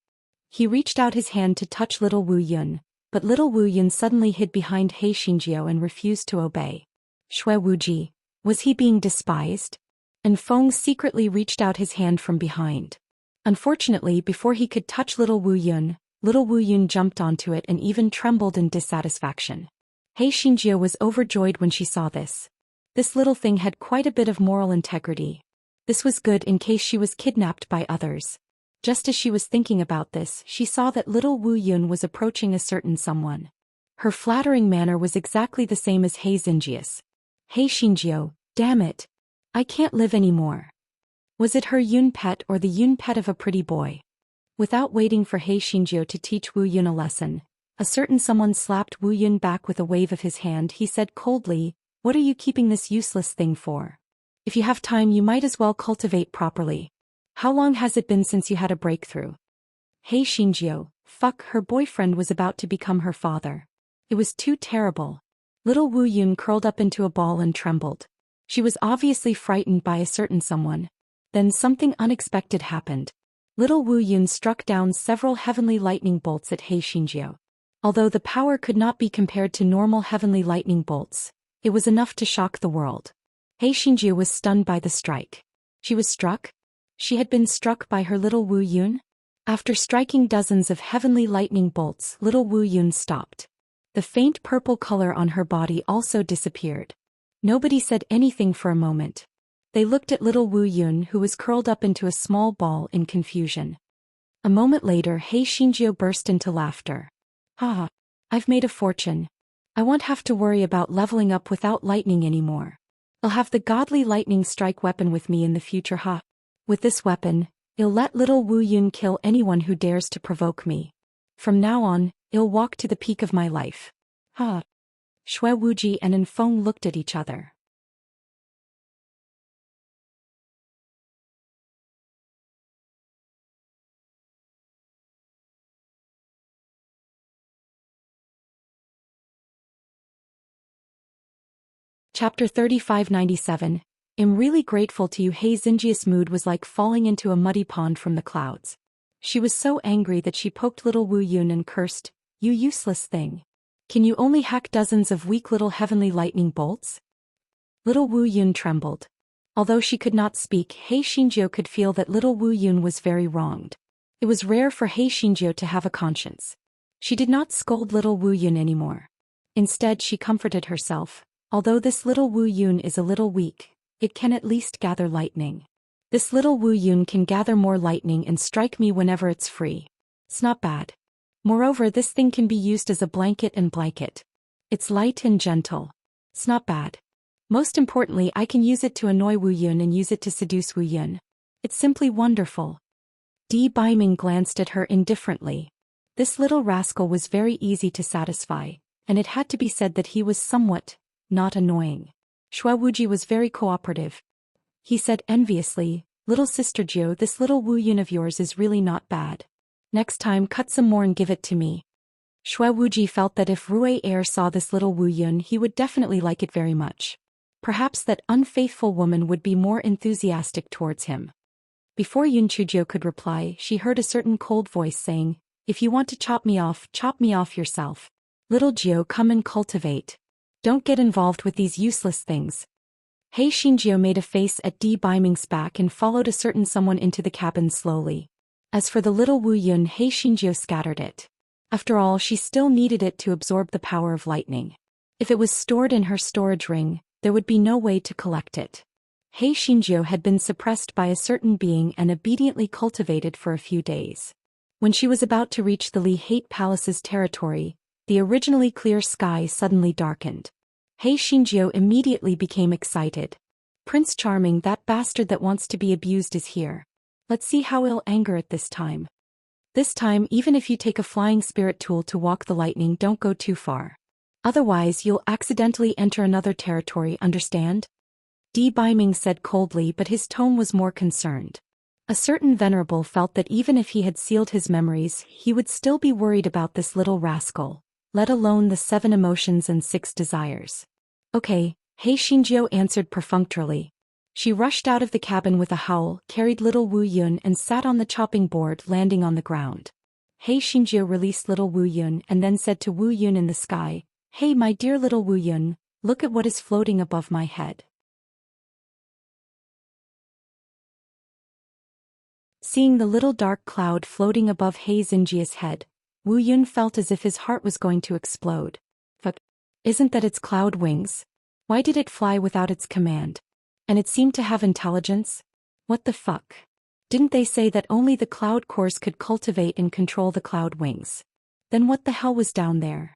He reached out his hand to touch little Wu Yun, but little Wu Yun suddenly hid behind He Xinjiu and refused to obey. Shui Wuji, was he being despised? And Feng secretly reached out his hand from behind. Unfortunately, before he could touch little Wu Yun jumped onto it and even trembled in dissatisfaction. He Xinjiu was overjoyed when she saw this. This little thing had quite a bit of moral integrity. This was good in case she was kidnapped by others. Just as she was thinking about this, she saw that little Wu Yun was approaching a certain someone. Her flattering manner was exactly the same as He Xinjiu's. He Xinjiu, damn it. I can't live anymore. Was it her Yun pet or the Yun pet of a pretty boy? Without waiting for He Xinjiu to teach Wu Yun a lesson, a certain someone slapped Wu Yun back with a wave of his hand. He said coldly, what are you keeping this useless thing for? If you have time you might as well cultivate properly. How long has it been since you had a breakthrough? He Xinjiu, fuck, her boyfriend was about to become her father. It was too terrible. Little Wu Yun curled up into a ball and trembled. She was obviously frightened by a certain someone. Then something unexpected happened. Little Wu Yun struck down several heavenly lightning bolts at He Xinjiu. Although the power could not be compared to normal heavenly lightning bolts, it was enough to shock the world. He Xinjiu was stunned by the strike. She was struck? She had been struck by her little Wu Yun? After striking dozens of heavenly lightning bolts, little Wu Yun stopped. The faint purple color on her body also disappeared. Nobody said anything for a moment. They looked at little Wu Yun, who was curled up into a small ball in confusion. A moment later, He Xinjiu burst into laughter. Ha! I've made a fortune. I won't have to worry about leveling up without lightning anymore. I'll have the godly lightning strike weapon with me in the future, ha! With this weapon, I'll let little Wu Yun kill anyone who dares to provoke me. From now on, I'll walk to the peak of my life. Ha! Shui Wuji and Enfeng looked at each other. Chapter 3597. I'm really grateful to you. He Xinjiu's mood was like falling into a muddy pond from the clouds. She was so angry that she poked little Wu Yun and cursed, you useless thing. Can you only hack dozens of weak little heavenly lightning bolts? Little Wu Yun trembled. Although she could not speak, He Xinjiu could feel that little Wu Yun was very wronged. It was rare for He Xinjiu to have a conscience. She did not scold little Wu Yun anymore. Instead she comforted herself. Although this little Wu Yun is a little weak, it can at least gather lightning. This little Wu Yun can gather more lightning and strike me whenever it's free. It's not bad. Moreover, this thing can be used as a blanket and blanket. It's light and gentle. It's not bad. Most importantly, I can use it to annoy Wu Yun and use it to seduce Wu Yun. It's simply wonderful. Di Baiming glanced at her indifferently. This little rascal was very easy to satisfy, and it had to be said that he was somewhat not annoying. Shui Wuji was very cooperative. He said enviously, little sister Jio, this little Wu Yun of yours is really not bad. Next time cut some more and give it to me. Shui Wuji felt that if Rui Er saw this little Wu Yun he would definitely like it very much. Perhaps that unfaithful woman would be more enthusiastic towards him. Before Yun Chujio could reply, she heard a certain cold voice saying, if you want to chop me off yourself. Little Jio, come and cultivate. Don't get involved with these useless things. He Xinjiu made a face at Di Baiming's back and followed a certain someone into the cabin slowly. As for the little Wu Yun, He Xinjiu scattered it. After all, she still needed it to absorb the power of lightning. If it was stored in her storage ring, there would be no way to collect it. He Xinjiu had been suppressed by a certain being and obediently cultivated for a few days. When she was about to reach the Li Hate Palace's territory, the originally clear sky suddenly darkened. He Xinjiu immediately became excited. Prince Charming, that bastard that wants to be abused is here. Let's see how he'll anger it this time. This time, even if you take a flying spirit tool to walk the lightning, don't go too far. Otherwise you'll accidentally enter another territory, understand? D. Biming said coldly, but his tone was more concerned. A certain venerable felt that even if he had sealed his memories, he would still be worried about this little rascal, let alone the 7 emotions and 6 desires. Okay, Hei Xinjiu answered perfunctorily. She rushed out of the cabin with a howl, carried little Wu Yun and sat on the chopping board, landing on the ground. Hei Xinjiu released little Wu Yun and then said to Wu Yun in the sky, "Hey my dear little Wu Yun, look at what is floating above my head." Seeing the little dark cloud floating above Hei Xinjiu's head, Wu Yun felt as if his heart was going to explode. But isn't that its cloud wings? Why did it fly without its command? And it seemed to have intelligence? What the fuck? Didn't they say that only the cloud cores could cultivate and control the cloud wings? Then what the hell was down there?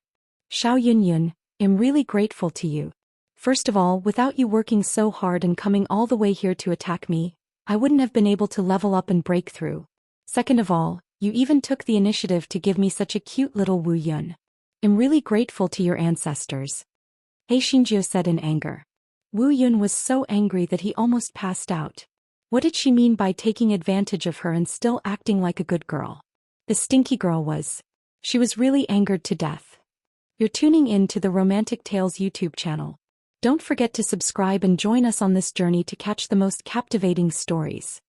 Xiao Yunyun, I'm really grateful to you. First of all, without you working so hard and coming all the way here to attack me, I wouldn't have been able to level up and break through. Second of all, you even took the initiative to give me such a cute little Wu Yun. I'm really grateful to your ancestors. Hei Xinjiu said in anger. Wu Yun was so angry that he almost passed out. What did she mean by taking advantage of her and still acting like a good girl? The stinky girl was. She was really angered to death. You're tuning in to the Romantic Tales YouTube channel. Don't forget to subscribe and join us on this journey to catch the most captivating stories.